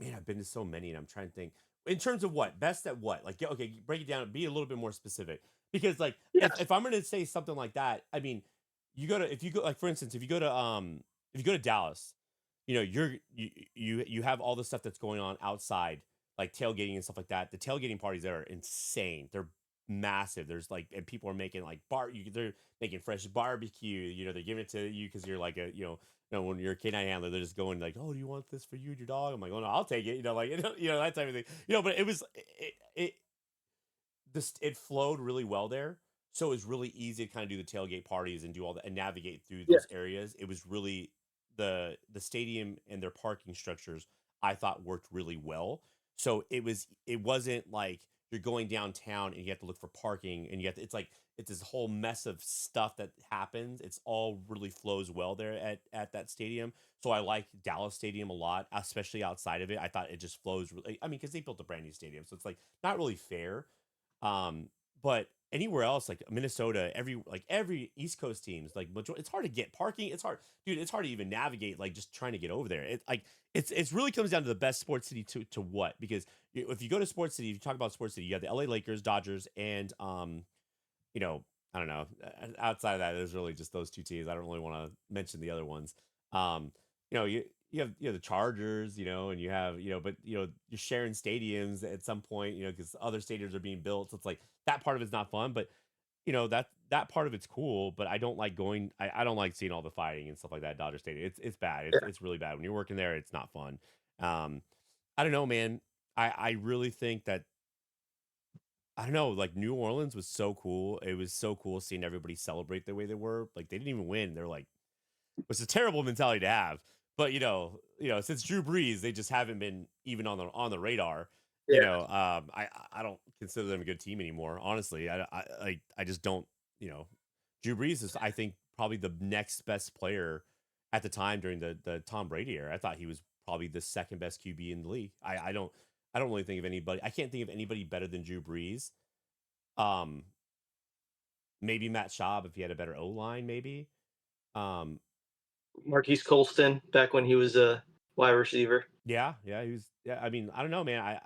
man, I've been to so many, and I'm trying to think in terms of what best at what. Like, yeah, okay, break it down. Be a little bit more specific because, like, Yes. if I'm going to say something like that, I mean, if you go like for instance, if you go to Dallas, you have all the stuff that's going on outside, like tailgating and stuff like that. The tailgating parties there are insane. They're massive. There's like, and people are making like they're making fresh barbecue. They're giving it to you because you're like when you're a canine handler, they're just going like, "Oh, do you want this for you and your dog?" I'm like, "Oh no, I'll take it." Like that type of thing. But it flowed really well there, so it was really easy to kind of do the tailgate parties and do all that and navigate through Yeah. those areas. It was really the stadium and their parking structures I thought worked really well. So it wasn't like you're going downtown and you have to look for parking and it's like it's this whole mess of stuff that happens. It's all really flows well there at that stadium. So I like Dallas Stadium a lot, especially outside of it. I thought it just flows really. I mean, because they built a brand new stadium, so it's like not really fair. um, but anywhere else, like Minnesota, every East Coast teams, like it's hard to get parking. It's hard, dude. It's hard to even navigate, like just trying to get over there. It's really comes down to the best sports city to what because if you go to sports city, if you talk about sports city, you have the LA Lakers, Dodgers, and you know, I don't know. Outside of that, there's really just those two teams. I don't really want to mention the other ones. Um, you have the Chargers, and you have but you're sharing stadiums at some point, because other stadiums are being built. So it's like that part of it's not fun, but that part of it's cool. But I don't like going. I don't like seeing all the fighting and stuff like that. At Dodger Stadium, it's bad. It's Yeah. it's really bad when you're working there. It's not fun. Um, I don't know, man. I really think that I don't know, like New Orleans was so cool. It was so cool seeing everybody celebrate the way they were. Like they didn't even win. They're like, which is a terrible mentality to have. But since Drew Brees, they just haven't been even on the radar. Yeah. I don't consider them a good team anymore. Honestly, I just don't. Drew Brees is I think probably the next best player at the time during the Tom Brady era. I thought he was probably the second best QB in the league. I don't really think of anybody. I can't think of anybody better than Drew Brees. Um, Maybe Matt Schaub if he had a better O line, maybe. Um, Marquise Colston back when he was a wide receiver. yeah, yeah, he was. Yeah, I mean, I don't know, man.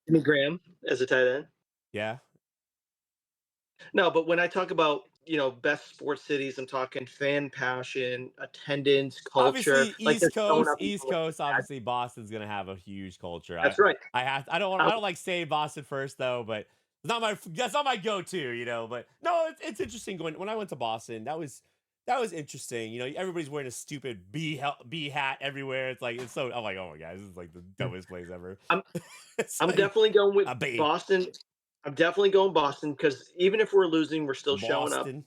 Jimmy Graham as a tight end. Yeah, No, but when I talk about best sports cities, I'm talking fan passion, attendance, culture. obviously Like there's no nothing East like Coast. that. Obviously, Boston's gonna have a huge culture. That's right. I Um, don't like saying Boston first though, but that's not my go-to. But no, it's interesting going. When I went to Boston, that was interesting. Everybody's wearing a stupid bee hat everywhere. It's like I'm like, oh my god, this is like the dumbest place ever. I'm It's I'm like definitely going with a bee. Boston. I'm definitely going Boston because even if we're losing, we're still showing up. Boston.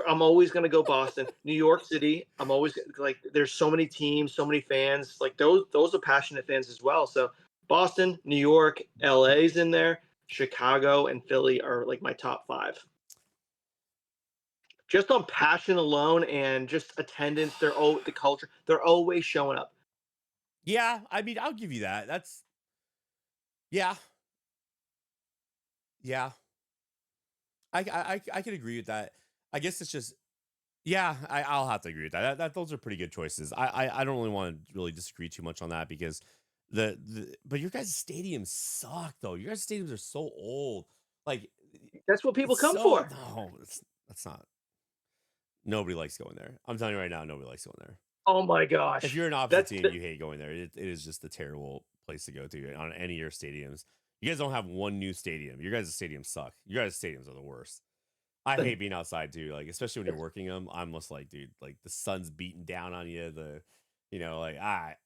I'm always going to go Boston. New York City, I'm always like, there's so many teams, so many fans. Like those are passionate fans as well. So Boston, New York, LA's in there. Chicago and Philly are like my top five. Just on passion alone and just attendance, the culture. They're always showing up. Yeah, I mean, I'll give you that. That's yeah, yeah. I could agree with that. I guess it's just yeah, I'll have to agree with that. Those are pretty good choices. I don't really want to really disagree too much on that because the but your guys' stadiums suck though. Your guys' stadiums are so old. Like That's what people it's come so for. no, that's not. Nobody likes going there. I'm telling you right now, nobody likes going there. Oh my If gosh. you're an opposite That's team, you hate going there. It is just a terrible place to go to on any of your stadiums. You guys don't have one new stadium. Your guys' stadiums suck. Your guys' stadiums are the worst. I hate being outside too, like especially when you're working them. I'm just like, dude, like the sun's beating down on you. Like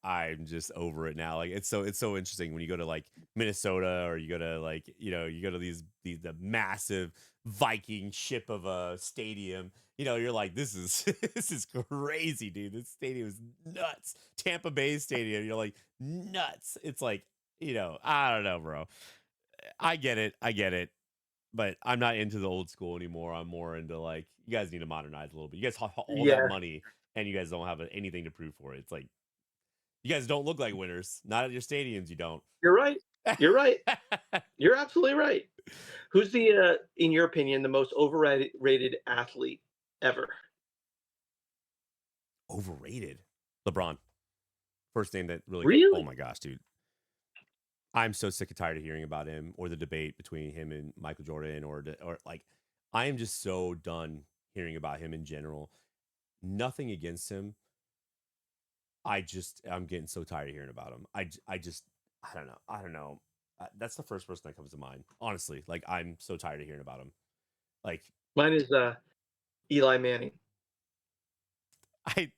I'm just over it now. Like it's so interesting when you go to like Minnesota or you go to like you go to these the massive Viking ship of a stadium. You're like this is this is crazy, dude. This stadium is nuts. Tampa Bay Stadium. You're like nuts. It's like I don't know, bro. I get it. I get it, but I'm not into the old school anymore. I'm more into like you guys need to modernize a little bit. You guys have all that yeah. money and you guys don't have anything to prove for it. It's like you guys don't look like winners. Not at your stadiums, you don't. You're right. You're right. You're absolutely right. Who's in your opinion, the most overrated athlete ever? Overrated. LeBron. First name that really. Oh Really? my gosh, dude. I'm so sick and tired of hearing about him or the debate between him and Michael Jordan or like I am just so done hearing about him in general. Nothing against him. I'm getting so tired of hearing about him. I just I don't know. I don't know. That's the first person that comes to mind. Honestly, like I'm so tired of hearing about him. Like Mine is Eli Manning. I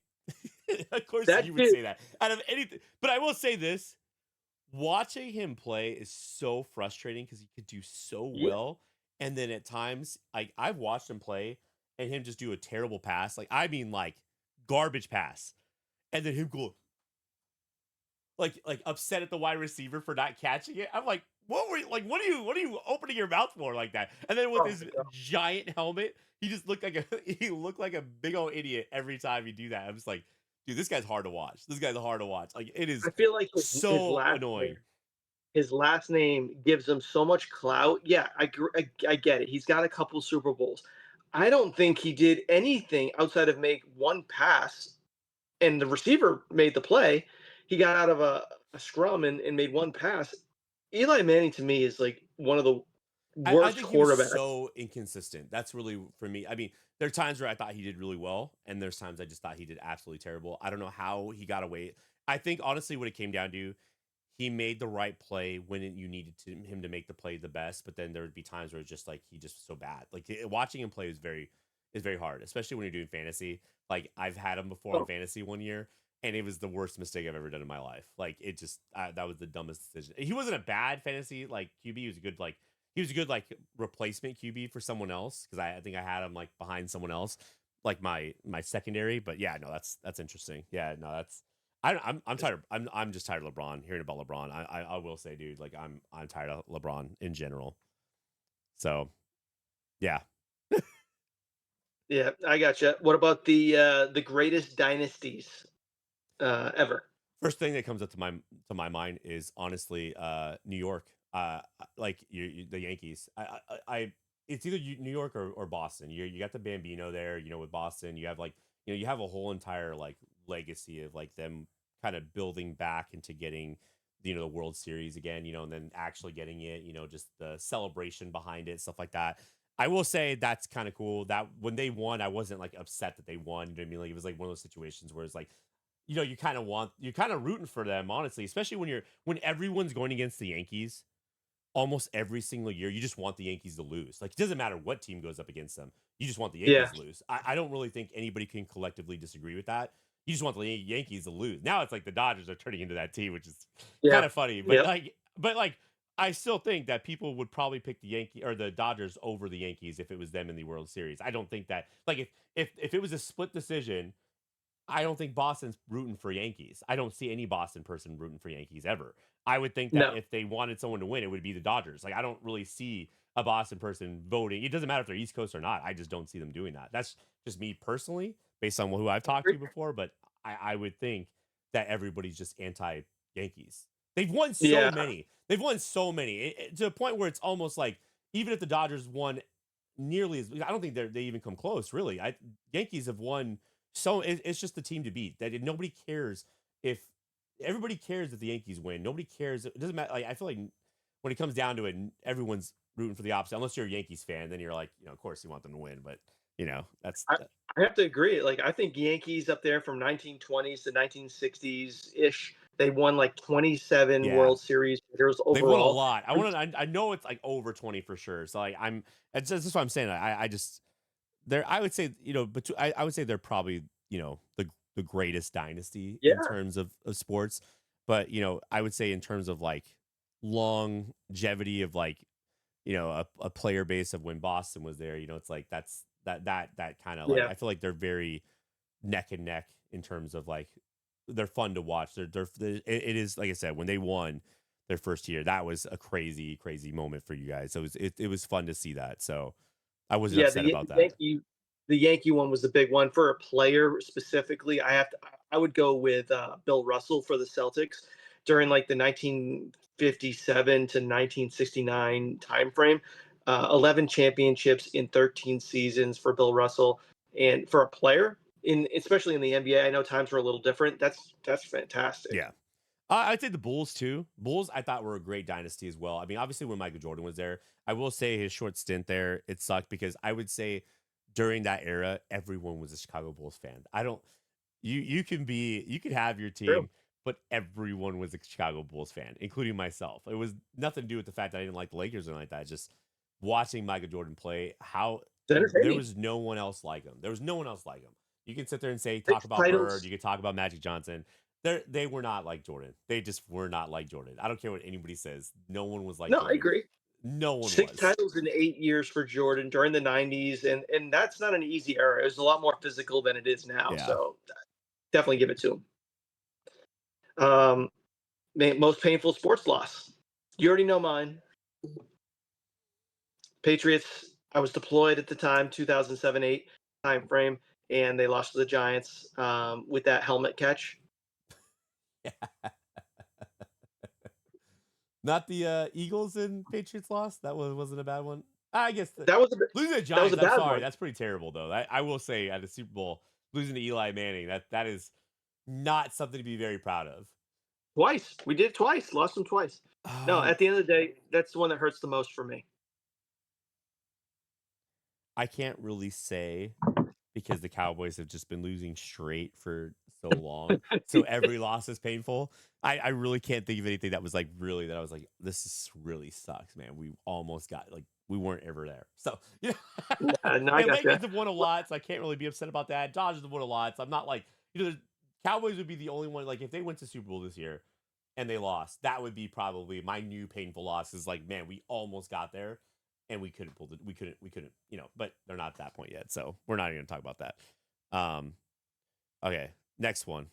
of course That you would dude. say that. Out of anything, but I will say this, watching him play is so frustrating cuz he could do so Yeah. well and then at times like I've watched him play and him just do a terrible pass. Like I mean like garbage pass. And then him go like upset at the wide receiver for not catching it. I'm like, what were you like? What are you opening your mouth for like that? And then with Oh his my god. giant helmet, he just looked like a he looked like a big old idiot every time he do that. I'm just like, dude, this guy's hard to watch. This guy's hard to watch. Like it is I feel like so annoying. his last name gives him so much clout. Yeah, I get it. He's got a couple Super Bowls. I don't think he did anything outside of make one pass, and the receiver made the play. He got out of a scrum and made one pass. Eli Manning to me is like one of the I worst think he was quarterbacks. so inconsistent. That's really for me. I mean, there are times where I thought he did really well, and there's times I just thought he did absolutely terrible. I don't know how he got away. I think honestly, what it came down to, he made the right play when you needed him to make the play the best. But then there would be times where it's just like he just was so bad. Like watching him play is very hard, especially when you're doing fantasy. Like I've had him before on Oh, fantasy one year, and it was the worst mistake I've ever done in my life. Like it just that was the dumbest decision. He wasn't a bad fantasy like QB. He was a good replacement QB for someone else because I think I had him like behind someone else, like my secondary. But yeah, no, that's interesting. Yeah, no, that's I'm tired. I'm just tired of LeBron. Hearing about LeBron, I will say, dude, like I'm tired of LeBron in general. So yeah, yeah, I gotcha. What about the greatest dynasties ever? first thing that comes up to my mind is honestly New York. Like the Yankees. It's either New York or Boston. You got the Bambino there. With Boston, you have like you have a whole entire like legacy of like them kind of building back into getting the World Series again. And then actually getting it. Just the celebration behind it, stuff like that. I will say that's kind of cool. That when they won, I wasn't like upset that they won. You know what I mean? Like it was like one of those situations where it's like you're kind of rooting for them, honestly, especially when everyone's going against the Yankees almost every single year. You just want the Yankees to lose. Like it doesn't matter what team goes up against them. You just want the Yeah, Yankees to lose. I don't really think anybody can collectively disagree with that. You just want the Yankees to lose. Now it's like the Dodgers are turning into that team, which is kind yeah, of funny. But yep. like I still think that people would probably pick the Yankee or the Dodgers over the Yankees if it was them in the World Series. I don't think that like if it was a split decision, I don't think Boston's rooting for Yankees. I don't see any Boston person rooting for Yankees ever. I would think that No. if they wanted someone to win, it would be the Dodgers. Like I don't really see a Boston person voting. It doesn't matter if they're East Coast or not. I just don't see them doing that. That's just me personally, based on who I've talked to before. But I would think that everybody's just anti Yankees. They've won so Yeah. many. They've won so many to a point where it's almost like even if the Dodgers won nearly as, I don't think they even come close. Really, Yankees have won so it's just the team to beat. That nobody cares if everybody cares if the Yankees win. Nobody cares. It doesn't matter. Like I feel like when it comes down to it, everyone's rooting for the opposite. Unless you're a Yankees fan, then you're like, of course you want them to win. But that's I, I have to agree. Like I think Yankees up there from 1920s to 1960s ish. They won like 27 yeah. World Series years They've won a overall. lot. I know it's like over 20 for sure. So like it's just, that's what I'm saying. I just they're I would say but I would say they're probably the greatest dynasty in Yeah, terms of sports, but I would say in terms of like longevity of like a player base of when Boston was there, it's like that kind of like yeah, I feel like they're very neck and neck in terms of like they're fun to watch. It is like I said when they won their first year, that was a crazy moment for you guys. So it was fun to see that. So I wasn't yeah. upset about that. The Yankee one was the big one for a player specifically. I would go with Bill Russell for the Celtics during like the 1957 to 1969 timeframe. 11 championships in 13 seasons for Bill Russell, and for a player in especially in the NBA, I know times were a little different. That's fantastic. Yeah. I'd say the Bulls too. Bulls, I thought were a great dynasty as well. I mean, obviously when Michael Jordan was there, I will say his short stint there, it sucked because I would say during that era, everyone was a Chicago Bulls fan. I don't, you could have your True. team, but everyone was a Chicago Bulls fan, including myself. It was nothing to do with the fact that I didn't like the Lakers or anything like that. Just watching Michael Jordan play, It's there entertaining. was no one else like him. There was no one else like him. You can sit there and say, talk Six about Bird, titles. you could talk about Magic Johnson. They were not like Jordan. They just were not like Jordan. I don't care what anybody says. No one was like No, I Jordan. agree. No one Six was. titles in 8 years for Jordan during the 90s, and that's not an easy era. It was a lot more physical than it is now. Yeah. So definitely give it to him. Most painful sports loss. You already know mine. Patriots. I was deployed at the time, 2007-8 time frame, and they lost to the Giants with that helmet catch. Not the Eagles and Patriots loss. That wasn't a bad one. I guess That was a losing the that was a Giants. I'm bad sorry. one. That's pretty terrible though. I will say at the Super Bowl losing to Eli Manning. That is not something to be very proud of. Twice. We did it twice. Lost them twice. No, Um, at the end of the day, that's the one that hurts the most for me. I can't really say because the Cowboys have just been losing straight for so long. So every loss is painful. I really can't think of anything that was like really that I was like, this is really sucks, man. We almost got like we weren't ever there. So yeah. No, I And gotcha. Lakers have won a lot, so I can't really be upset about that. Dodgers have won a lot. So I'm not like, the Cowboys would be the only one, like if they went to Super Bowl this year and they lost, that would be probably my new painful loss is like, man, we almost got there and we couldn't pull it. We couldn't, but they're not at that point yet. So we're not even gonna talk about that. Um, okay, next one.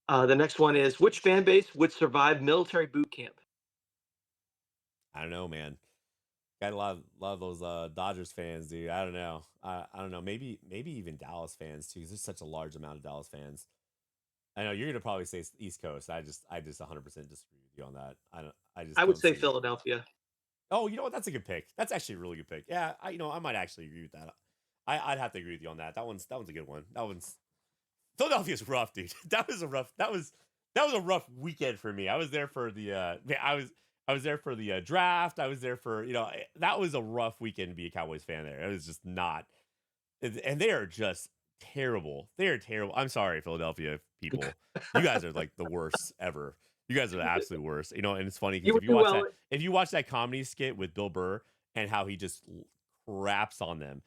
The next one is which fan base would survive military boot camp? I don't know, man. Got a lot of those Dodgers fans, dude. I don't know. I don't know. Maybe even Dallas fans too, because there's such a large amount of Dallas fans. I know you're gonna probably say East Coast. I just 100% disagree with you on that. I just I would don't say see. Philadelphia. Oh, you know what? That's a good pick. That's actually a really good pick. Yeah, I might actually agree with that. I'd have to agree with you on that. That one's a good one. Philadelphia's rough, dude. That was a rough weekend for me. I was there for the I was there for the draft. I was there for that was a rough weekend to be a Cowboys fan there. It was just not, and they are just terrible. They are terrible. I'm sorry, Philadelphia people. You guys are like the worst ever. You guys are the absolute worst. And it's funny You because would do well. if you watch that comedy skit with Bill Burr and how he just craps on them,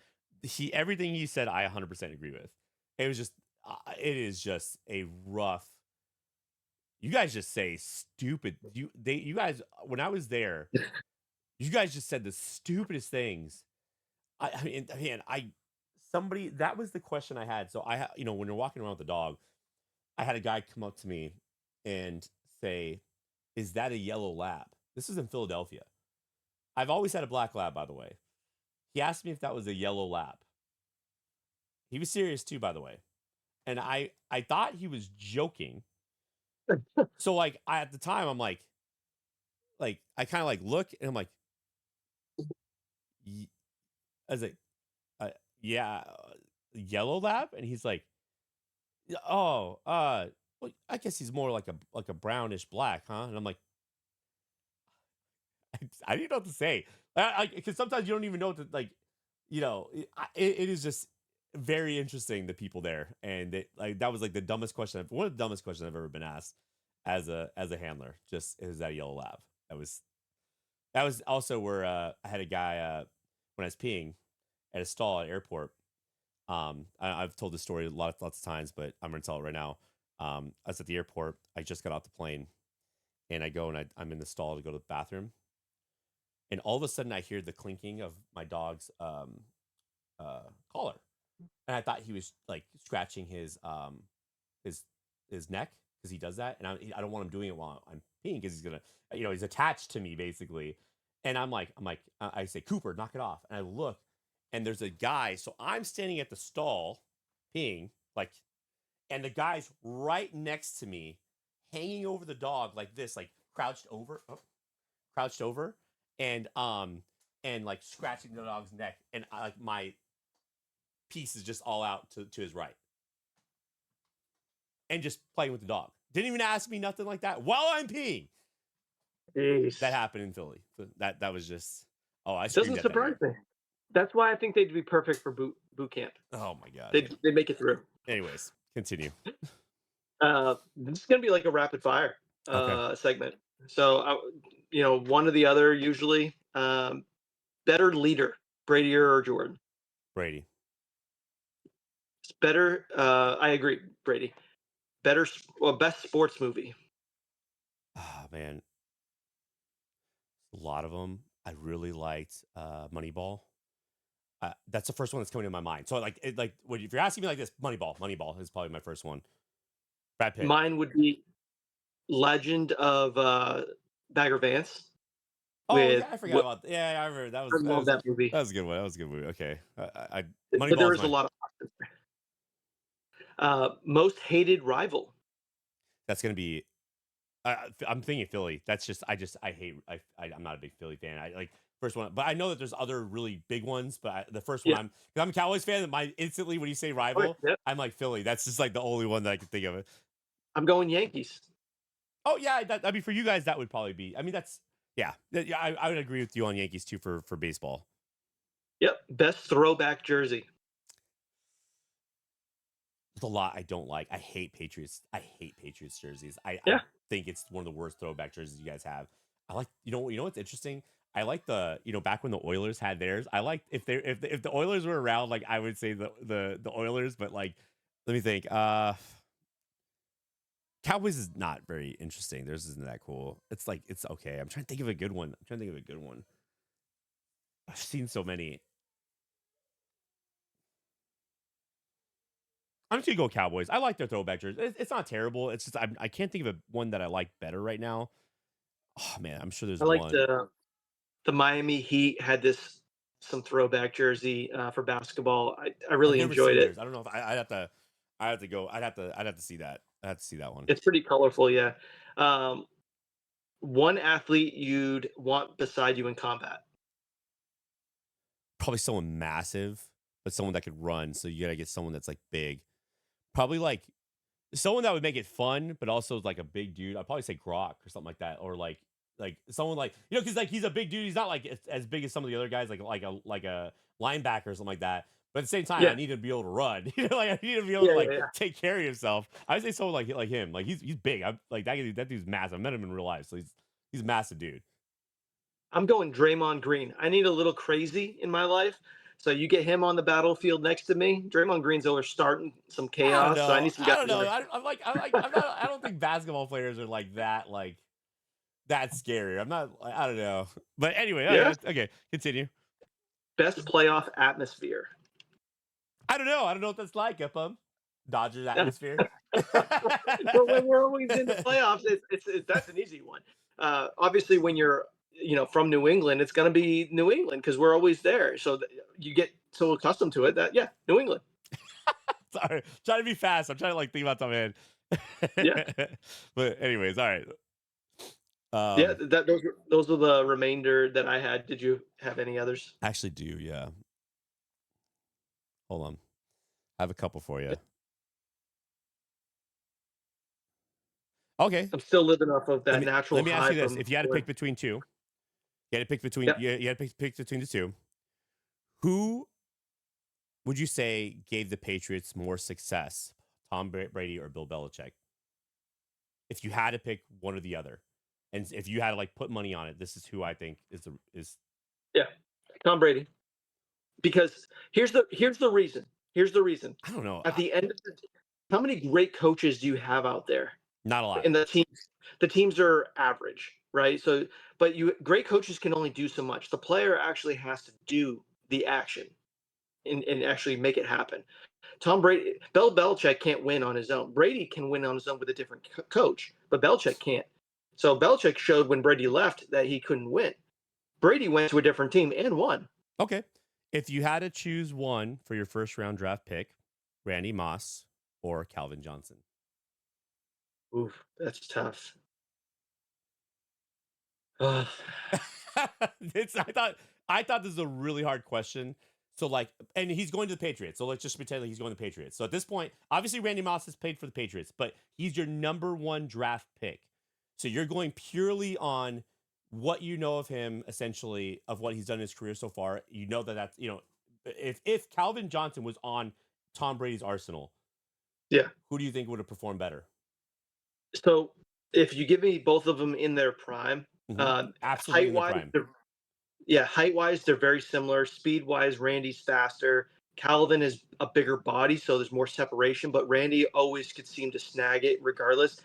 everything he said I 100% agree with. It was just it is just a rough You guys just say stupid. You guys when I was there, you guys just said the stupidest things. I mean, man, I somebody that was the question I had. So when you're walking around with the dog, I had a guy come up to me and say, "Is that a yellow lab?" This is in Philadelphia. I've always had a black lab, by the way. He asked me if that was a yellow lab. He was serious too, by the way. And I thought he was joking. So like at the time I'm like I kind of like look and I'm like I was like yeah, yellow lab, and he's like, oh, well, I guess he's more like a brownish black, huh? And I'm like, I didn't know what to say. Because sometimes you don't even know what to like. It is just very interesting the people there, and that was like the dumbest question. One of the dumbest questions I've ever been asked as a handler. Just is that a yellow lab? That was also where I had a guy when I was peeing at a stall at airport. I've told this story lots of times, but I'm gonna tell it right now. I was at the airport. I just got off the plane, and I go and I'm in the stall to go to the bathroom, and all of a sudden I hear the clinking of my dog's collar, and I thought he was like scratching his his neck because he does that, and I don't want him doing it while I'm peeing because he's gonna he's attached to me basically, and I say, Cooper, knock it off, and I look, and there's a guy, so I'm standing at the stall peeing like, and the guy's right next to me, hanging over the dog like this, like crouched over, and like scratching the dog's neck, and like my piece is just all out to his right, and just playing with the dog. Didn't even ask me nothing like that while I'm peeing. That Jeez. happened in Philly. That was just, oh, I screamed Doesn't at that guy. surprise me. That's why I think they'd be perfect for boot camp. Oh my god. They'd make it through. Anyways, continue. This is gonna be like a rapid fire Okay. segment. So, one or the other usually. Better leader, Brady or Jordan? Brady. It's better. I agree, Brady. Best sports movie. Oh man, a lot of them. I really liked Moneyball. That's the first one that's coming to my mind. So if you're asking me like this, Moneyball is probably my first one. Brad Pitt. Mine would be Legend of Bagger Vance Oh with yeah, I forgot what about yeah. I remember that I was that love was that movie. that was a good one. That was a good movie. Okay, But there Moneyball is was a my. lot of most hated rival. That's gonna be. I'm thinking Philly. That's just I hate I'm not a big Philly fan. I like first one, but I know that there's other really big ones. But the first one Yeah. because I'm a Cowboys fan. And my instantly when you say Okay, rival, yep. I'm like Philly. That's just like the only one that I can think of. I'm going Yankees. Oh yeah, I mean for you guys that would probably be. I mean that's yeah. Yeah. I would agree with you on Yankees too for baseball. Yep. Best throwback jersey. There's a lot I don't like. I hate Patriots. I hate Patriots jerseys. I Yeah. think it's one of the worst throwback jerseys you guys have. I like you know what's interesting? I like the back when the Oilers had theirs. I like if the Oilers were around, like I would say the Oilers, but like let me think. Cowboys is not very interesting. Theirs isn't that cool. It's like it's okay. I'm trying to think of a good one. I'm trying to think of a good one. I've seen so many. I'm just gonna go Cowboys. I like their throwback jerseys. It's not terrible. It's just I can't think of one that I like better right now. Oh man, I'm sure there's I like one. the Miami Heat had some throwback jersey for basketball. I I've really never enjoyed seen it. theirs. I don't know if I'd have to go. I'd have to see that. I have to see that one. It's pretty colorful, yeah. Um, one athlete you'd want beside you in combat. Probably someone massive, but someone that could run. So you gotta get someone that's like big. Probably like someone that would make it fun, but also like a big dude. I'd probably say Grok or something like that, or like someone like because like he's a big dude. He's not like as big as some of the other guys, like a linebacker or something like that. But at the same time, I Yeah, need to be able to run. Like I need to be able to yeah, like yeah, yeah. take care of himself. I would say someone like him. Like he's big. I'm like that dude's massive. I met him in real life, so he's a massive dude. I'm going Draymond Green. I need a little crazy in my life, So you get him on the battlefield next to me. Draymond Green's over starting some I don't chaos. So I know. need some I guys. don't know. I'm not. I don't think basketball players are like that scary. I'm not. I don't know. But anyway, Yeah. okay. Continue. Best playoff atmosphere. I don't know. I don't know what that's like up Dodgers atmosphere. Well, when we're always in the playoffs, it's that's an easy one. Obviously, when you're from New England, it's going to be New England because we're always there. So you get so accustomed to it that New England. Sorry, trying to be fast. I'm trying to think about something. Yeah. But anyways, all right. Yeah, those are the remainder that I had. Did you have any others? Actually, do yeah. Hold on, I have a couple for you. Okay, I'm still living off of that let natural me ask high you this: from. if you had to pick between two, you had to pick between Yeah. you had to pick between the two. Who would you say gave the Patriots more success, Tom Brady or Bill Belichick? If you had to pick one or the other, and if you had to put money on it, this is who I think is. Yeah, Tom Brady. Because here's the reason. Here's the reason. I don't know. At the end of how many great coaches do you have out there? Not a lot. And the teams are average, right? So, but great coaches can only do so much. The player actually has to do the action and actually make it happen. Tom Brady, Bill Belichick can't win on his own. Brady can win on his own with a different coach, but Belichick can't. So Belichick showed when Brady left that he couldn't win. Brady went to a different team and won. Okay. If you had to choose one for your first round draft pick, Randy Moss or Calvin Johnson? Oof, that's tough. Ugh. I thought this was a really hard question. So and he's going to the Patriots. So let's just pretend he's going to the Patriots. So at this point, obviously Randy Moss has played for the Patriots, but he's your number one draft pick. So you're going purely on what you know of him, essentially, of what he's done in his career so far. You know that's if Calvin Johnson was on Tom Brady's arsenal, Yeah. who do you think would have performed better? So if you give me both of them in their prime, Absolutely height in their wise, prime. height wise, they're very similar. Speed wise, Randy's faster. Calvin is a bigger body, so there's more separation. But Randy always could seem to snag it, regardless.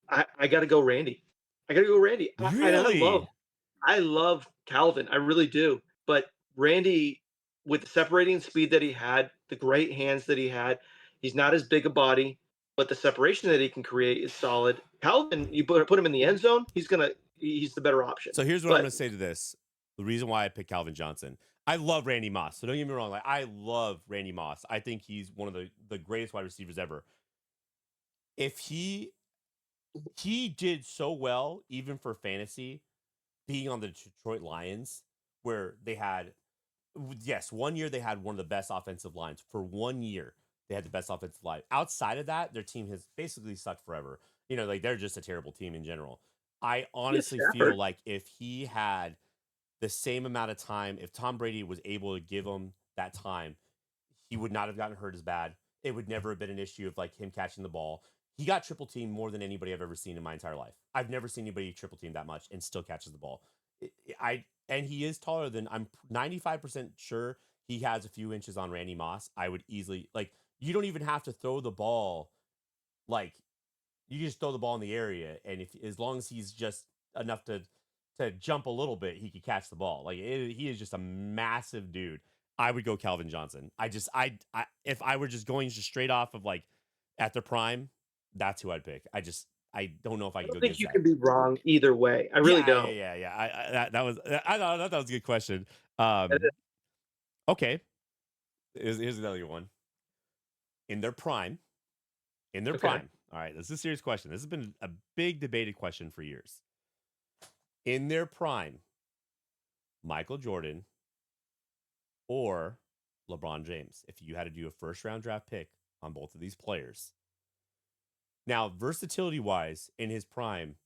I got to go Randy. I got to go Randy. Really? I love Calvin. I really do. But Randy, with the separating speed that he had, the great hands that he had, he's not as big a body, but the separation that he can create is solid. Calvin, you put him in the end zone, he's the better option. So here's what I'm But going to say to this. The reason why I picked Calvin Johnson. I love Randy Moss. So don't get me wrong. I love Randy Moss. I think he's one of the greatest wide receivers ever. If he did so well, even for fantasy, being on the Detroit Lions, where they had, yes, 1 year they had one of the best offensive lines. For 1 year, they had the best offensive line. Outside of that, their team has basically sucked forever. They're just a terrible team in general. I honestly feel like if he had the same amount of time, if Tom Brady was able to give him that time, he would not have gotten hurt as bad. It would never have been an issue of him catching the ball. He got triple teamed more than anybody I've ever seen in my entire life. I've never seen anybody triple team that much and still catches the ball. And he is taller than, I'm 95% sure he has a few inches on Randy Moss. I would easily you don't even have to throw the ball. You just throw the ball in the area, and as long as he's just enough to jump a little bit, he could catch the ball. He is just a massive dude. I would go Calvin Johnson. If I were just going straight off of at their prime, that's who I'd pick. I don't know if I I could go don't think against you that. can be wrong either way. I really don't. Yeah. I thought that was a good question. Okay, here's another one. In their prime, Okay. All right, this is a serious question. This has been a big debated question for years. In their prime, Michael Jordan or LeBron James, if you had to do a first round draft pick on both of these players. Now, versatility wise, in his prime,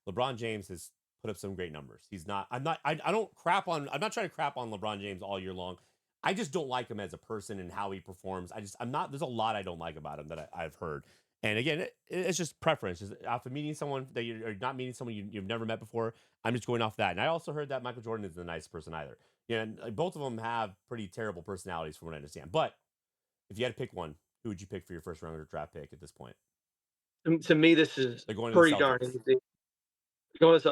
LeBron James has put up some great numbers. I don't crap on, I'm not trying to crap on LeBron James all year long. I just don't like him as a person and how he performs. There's a lot I don't like about him that I've heard. And again, it's just preference. Just after meeting someone that you're not meeting someone you've never met before, I'm just going off that. And I also heard that Michael Jordan isn't the nicest person either. Yeah, and both of them have pretty terrible personalities, from what I understand. But if you had to pick one, who would you pick for your first round draft pick at this point? To me, this is They're going to the pretty darn Celtics. easy.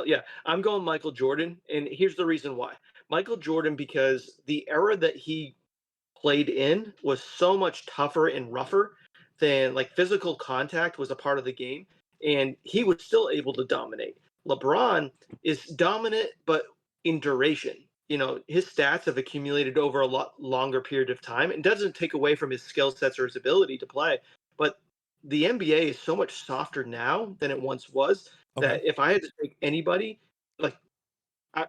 Yeah, I'm going Michael Jordan, and here's the reason why. Michael Jordan, because the era that he played in was so much tougher and rougher than like physical contact was a part of the game, and he was still able to dominate. LeBron is dominant, but in duration. His stats have accumulated over a lot longer period of time. It doesn't take away from his skill sets or his ability to play, but the NBA is so much softer now than it once was Okay. that if I had to take anybody, like I,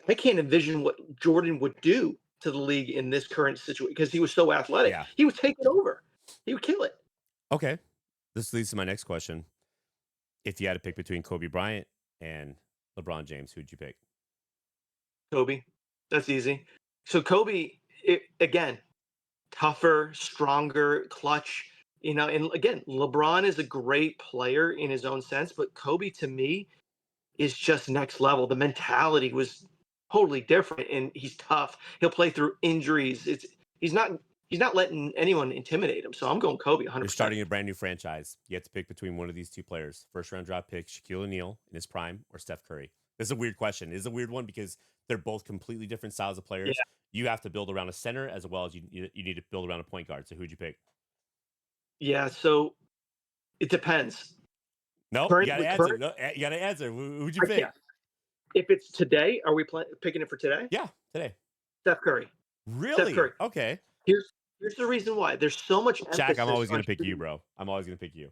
I can't envision what Jordan would do to the league in this current situation because he was so athletic. Yeah. He would take it over. He would kill it. Okay. This leads to my next question. If you had to pick between Kobe Bryant and LeBron James, who'd you pick? Kobe. That's easy. So Kobe, again, tougher, stronger, clutch. And again, LeBron is a great player in his own sense, but Kobe to me is just next level. The mentality was totally different, and he's tough. He'll play through injuries. He's not he's not letting anyone intimidate him. So I'm going Kobe 100. You're starting a brand new franchise. You have to pick between one of these two players. First round draft pick, Shaquille O'Neal in his prime, or Steph Curry. This is a weird question. It is a weird one because they're both completely different styles of Yeah, players. You have to build around a center as well as you need to build around a point guard. So who'd you pick? yeah. So it depends. Nope, you got to Current, answer. current. No, you got to answer. Who'd you I can't. pick? If it's today, are we picking it for today? Yeah, today. Steph Curry. Steph Really? Curry. Okay. Here's the reason why. There's so much Shaq, I'm emphasis always on gonna pick you, shooting. bro. I'm always gonna pick you.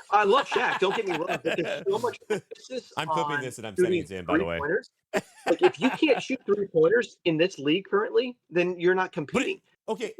I love Shaq. Don't get me wrong, but there's so much emphasis I'm clipping on this and I'm sending shooting it to him, by the three way. pointers. Like if you can't shoot 3-pointers in this league currently, then you're not But competing. okay,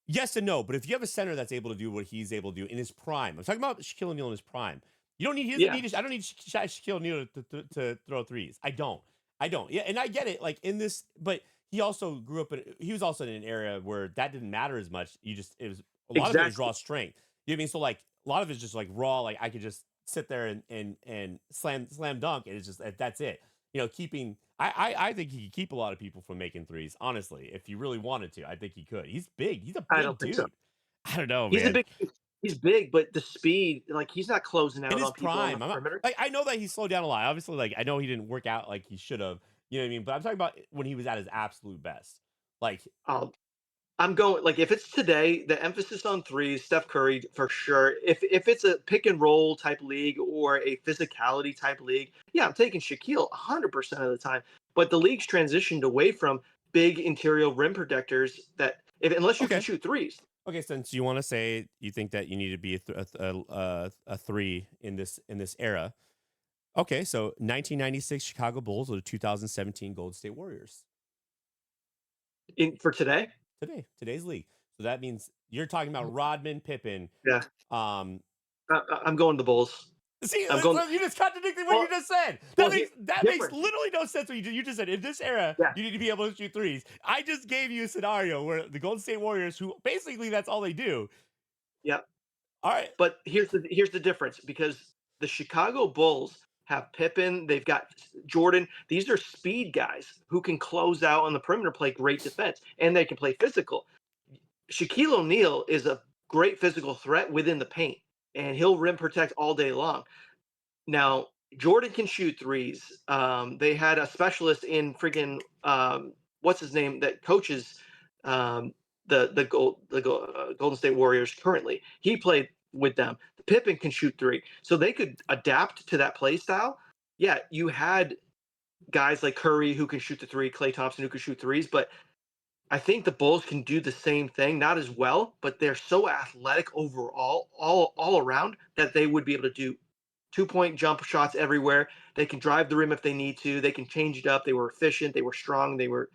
yes and no. But if you have a center that's able to do what he's able to do in his prime, I'm talking about Shaquille O'Neal in his prime. You don't need. He doesn't Yeah, need. I don't need Shaquille O'Neal to throw threes. I don't. I don't. Yeah, and I get it. Like in this, but he also grew up in. He was also in an area where that didn't matter as much. It was a lot of it was exactly. raw strength. You know what I mean? So like a lot of it's just like raw. Like I could just sit there and slam dunk, and it's just that's it. Keeping. I think he could keep a lot of people from making threes. Honestly, if he really wanted to, I think he could. He's big. He's a I big don't think so. dude. I don't know, He's a man. big. He's big, but the speed, like he's not closing In out his on people on the prime, I'm not, perimeter. like I know that he slowed down a lot. Obviously, like I know he didn't work out like he should have. You know what I mean? But I'm talking about when he was at his absolute best. Like, Um, I'm going like if it's today, the emphasis on threes, Steph Curry for sure. If it's a pick and roll type league or a physicality type league, yeah, I'm taking Shaquille 100% of the time. But the league's transitioned away from big interior rim protectors that unless you can okay, shoot threes. okay. Since you want to say you think that you need to be a three in this era, okay. So 1996 Chicago Bulls or the 2017 Golden State Warriors For today, today's league. So that means you're talking about Rodman, Pippen. yeah, Um, I'm going the Bulls. See, I'm going. you just contradicted what you Well, just said. well, here, That makes different. literally no sense. What you just said. In this era, Yeah, you need to be able to shoot threes. I just gave you a scenario where the Golden State Warriors, who basically that's all they do. yeah. All right, But here's the difference because the Chicago Bulls have Pippen, they've got Jordan. These are speed guys who can close out on the perimeter, play great defense, and they can play physical. Shaquille O'Neal is a great physical threat within the paint, and he'll rim protect all day long. Now, Jordan can shoot threes. They had a specialist in friggin' what's his name that coaches um, the Golden State Warriors currently. He played with them. Pippen can shoot three, so they could adapt to that play style. Yeah, you had guys like Curry who can shoot the three, Klay Thompson who can shoot threes, but I think the Bulls can do the same thing, not as well, but they're so athletic overall, all around, that they would be able to do 2-point jump shots everywhere. They can drive the rim if they need to. They can change it up. They were efficient. They were strong. They were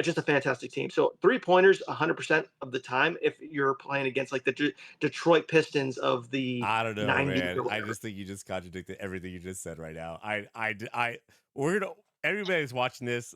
just a fantastic team. So 3-pointers 100% of the time if you're playing against like the Detroit Pistons of the I don't know, 90s man. or I whatever. just think you just contradicted everything you just said right now. We're gonna everybody's watching this.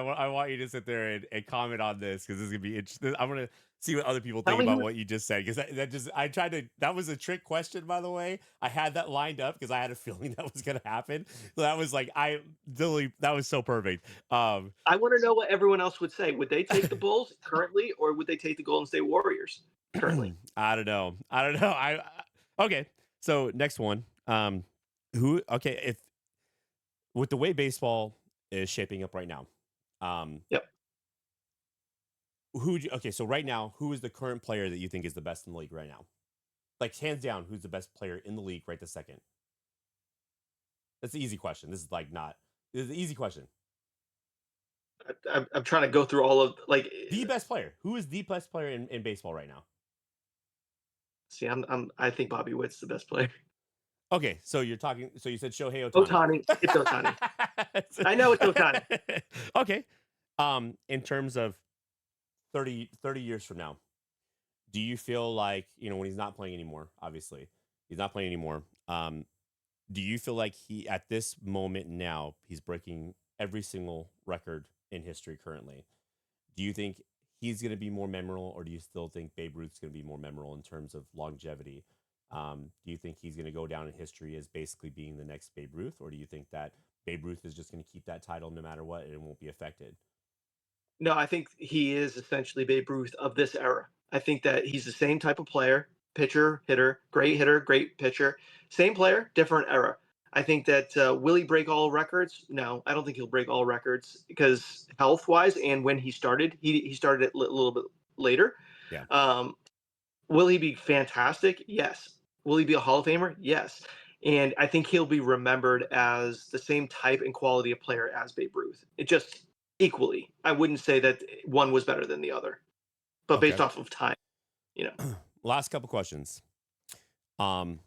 I want you to sit there and comment on this because this is gonna be interesting. I want to see what other people Tell think me about who. what you just said because that just I tried to that was a trick question by the way. I had that lined up because I had a feeling that was gonna happen. So that was like I literally that was so perfect. I want to know what everyone else would say. Would they take the Bulls currently, or would they take the Golden State Warriors currently? I don't know. I don't know. Okay. So next one. Who? Okay. If with the way baseball is shaping up right now, um, Yep. okay, so right now, who is the current player that you think is the best in the league right now? Like hands down, who's the best player in the league right this second? That's an easy question. This is like not. This is an easy question. I'm trying to go through all of like. The best player. Who is the best player in baseball right now? See, I think Bobby Witt's the best player. Okay, so you're talking. So you said Shohei Otani. Otani, it's Otani. I know it's Otani. Okay. In terms of 30 years from now, do you feel like when he's not playing anymore? Obviously, he's not playing anymore. Do you feel like he at this moment now he's breaking every single record in history currently? Do you think he's going to be more memorable, or do you still think Babe Ruth's going to be more memorable in terms of longevity? Do you think he's going to go down in history as basically being the next Babe Ruth, or do you think that Babe Ruth is just going to keep that title no matter what and it won't be affected? No, I think he is essentially Babe Ruth of this era. I think that he's the same type of player, pitcher, hitter, great pitcher. Same player, different era. I think that will he break all records? No, I don't think he'll break all records because health wise and when he started, he started it a little bit later. Yeah. Um, will he be fantastic? Yes. Will he be a Hall of Famer? Yes. And I think he'll be remembered as the same type and quality of player as Babe Ruth. It just equally. I wouldn't say that one was better than the other, but Okay. based off of time, you know. Last couple questions. Um,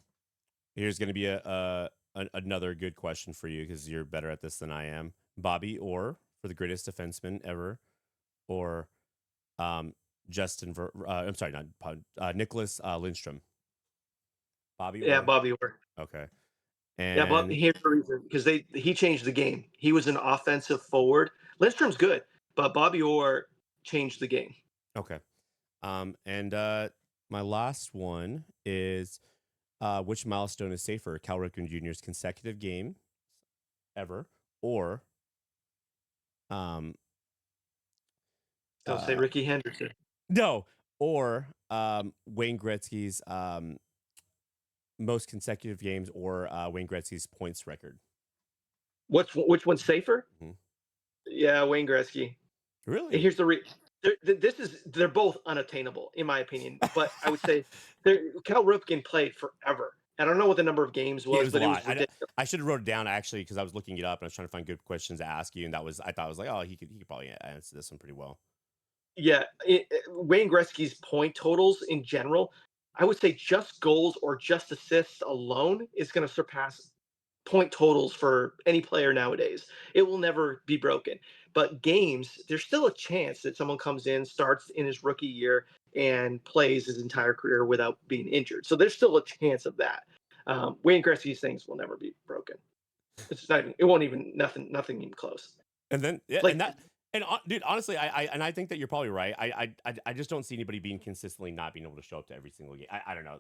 Here's going to be another good question for you because you're better at this than I am. Bobby Orr for the greatest defenseman ever, or um, I'm sorry, not Nicholas Lindstrom. Bobby Yeah, Orr. Bobby Orr. Okay. Yeah, but And here's the reason because he changed the game. He was an offensive forward. Lindstrom's good, but Bobby Orr changed the game. okay. And my last one is which milestone is safer, Cal Ripken Jr.'s consecutive game ever, or um Don't say uh Ricky Henderson. no, or Wayne Gretzky's most consecutive games, or Wayne Gretzky's points record. Which one's safer? Mhm. Yeah, Wayne Gretzky. Really? Here's the this is they're both unattainable in my opinion, but I would say Cal Ripken played forever. I don't know what the number of games It was, was a but it lot. was ridiculous. I should have wrote it down actually because I was looking it up and I was trying to find good questions to ask you, and I thought I was like, oh, he could probably answer this one pretty well. Yeah, Wayne Gretzky's point totals in general, I would say just goals or just assists alone is going to surpass point totals for any player nowadays. It will never be broken. But games, there's still a chance that someone comes in, starts in his rookie year, and plays his entire career without being injured. So there's still a chance of that. Wayne Gretzky's things will never be broken. It's not. It won't even nothing even close. And then yeah, Like and that and dude, honestly, I think that you're probably right. I just don't see anybody being consistently not being able to show up to every single game. I don't know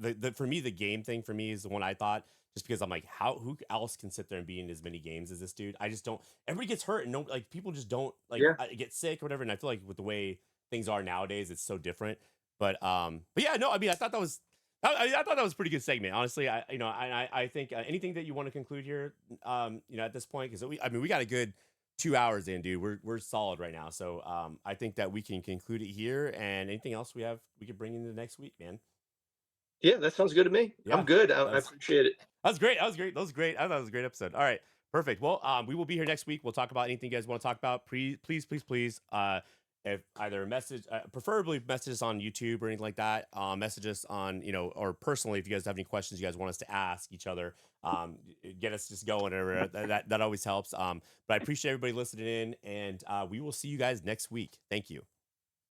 the for me the game thing for me is the one I thought just because I'm like who else can sit there and be in as many games as this dude? I just don't. Everybody gets hurt and no like people just don't like yeah, get sick or whatever. And I feel like with the way things are nowadays, it's so different. But yeah, no, I mean I thought that was. I thought that was a pretty good segment, honestly. I think anything that you want to conclude here, at this point, because we got a good 2 hours in, dude. We're solid right now, so I think that we can conclude it here. And anything else we could bring into next week, man. yeah, that sounds good to me. I'm Yeah, good. that I was appreciate it. that was great. That was great. That was great. I thought it was a great episode. All right, perfect. Well, we will be here next week. We'll talk about anything you guys want to talk about. Please, if either message, preferably messages on YouTube or anything like that, message us on, or personally, if you guys have any questions you guys want us to ask each other, get us just going. Or that always helps. But I appreciate everybody listening in, and we will see you guys next week. Thank you.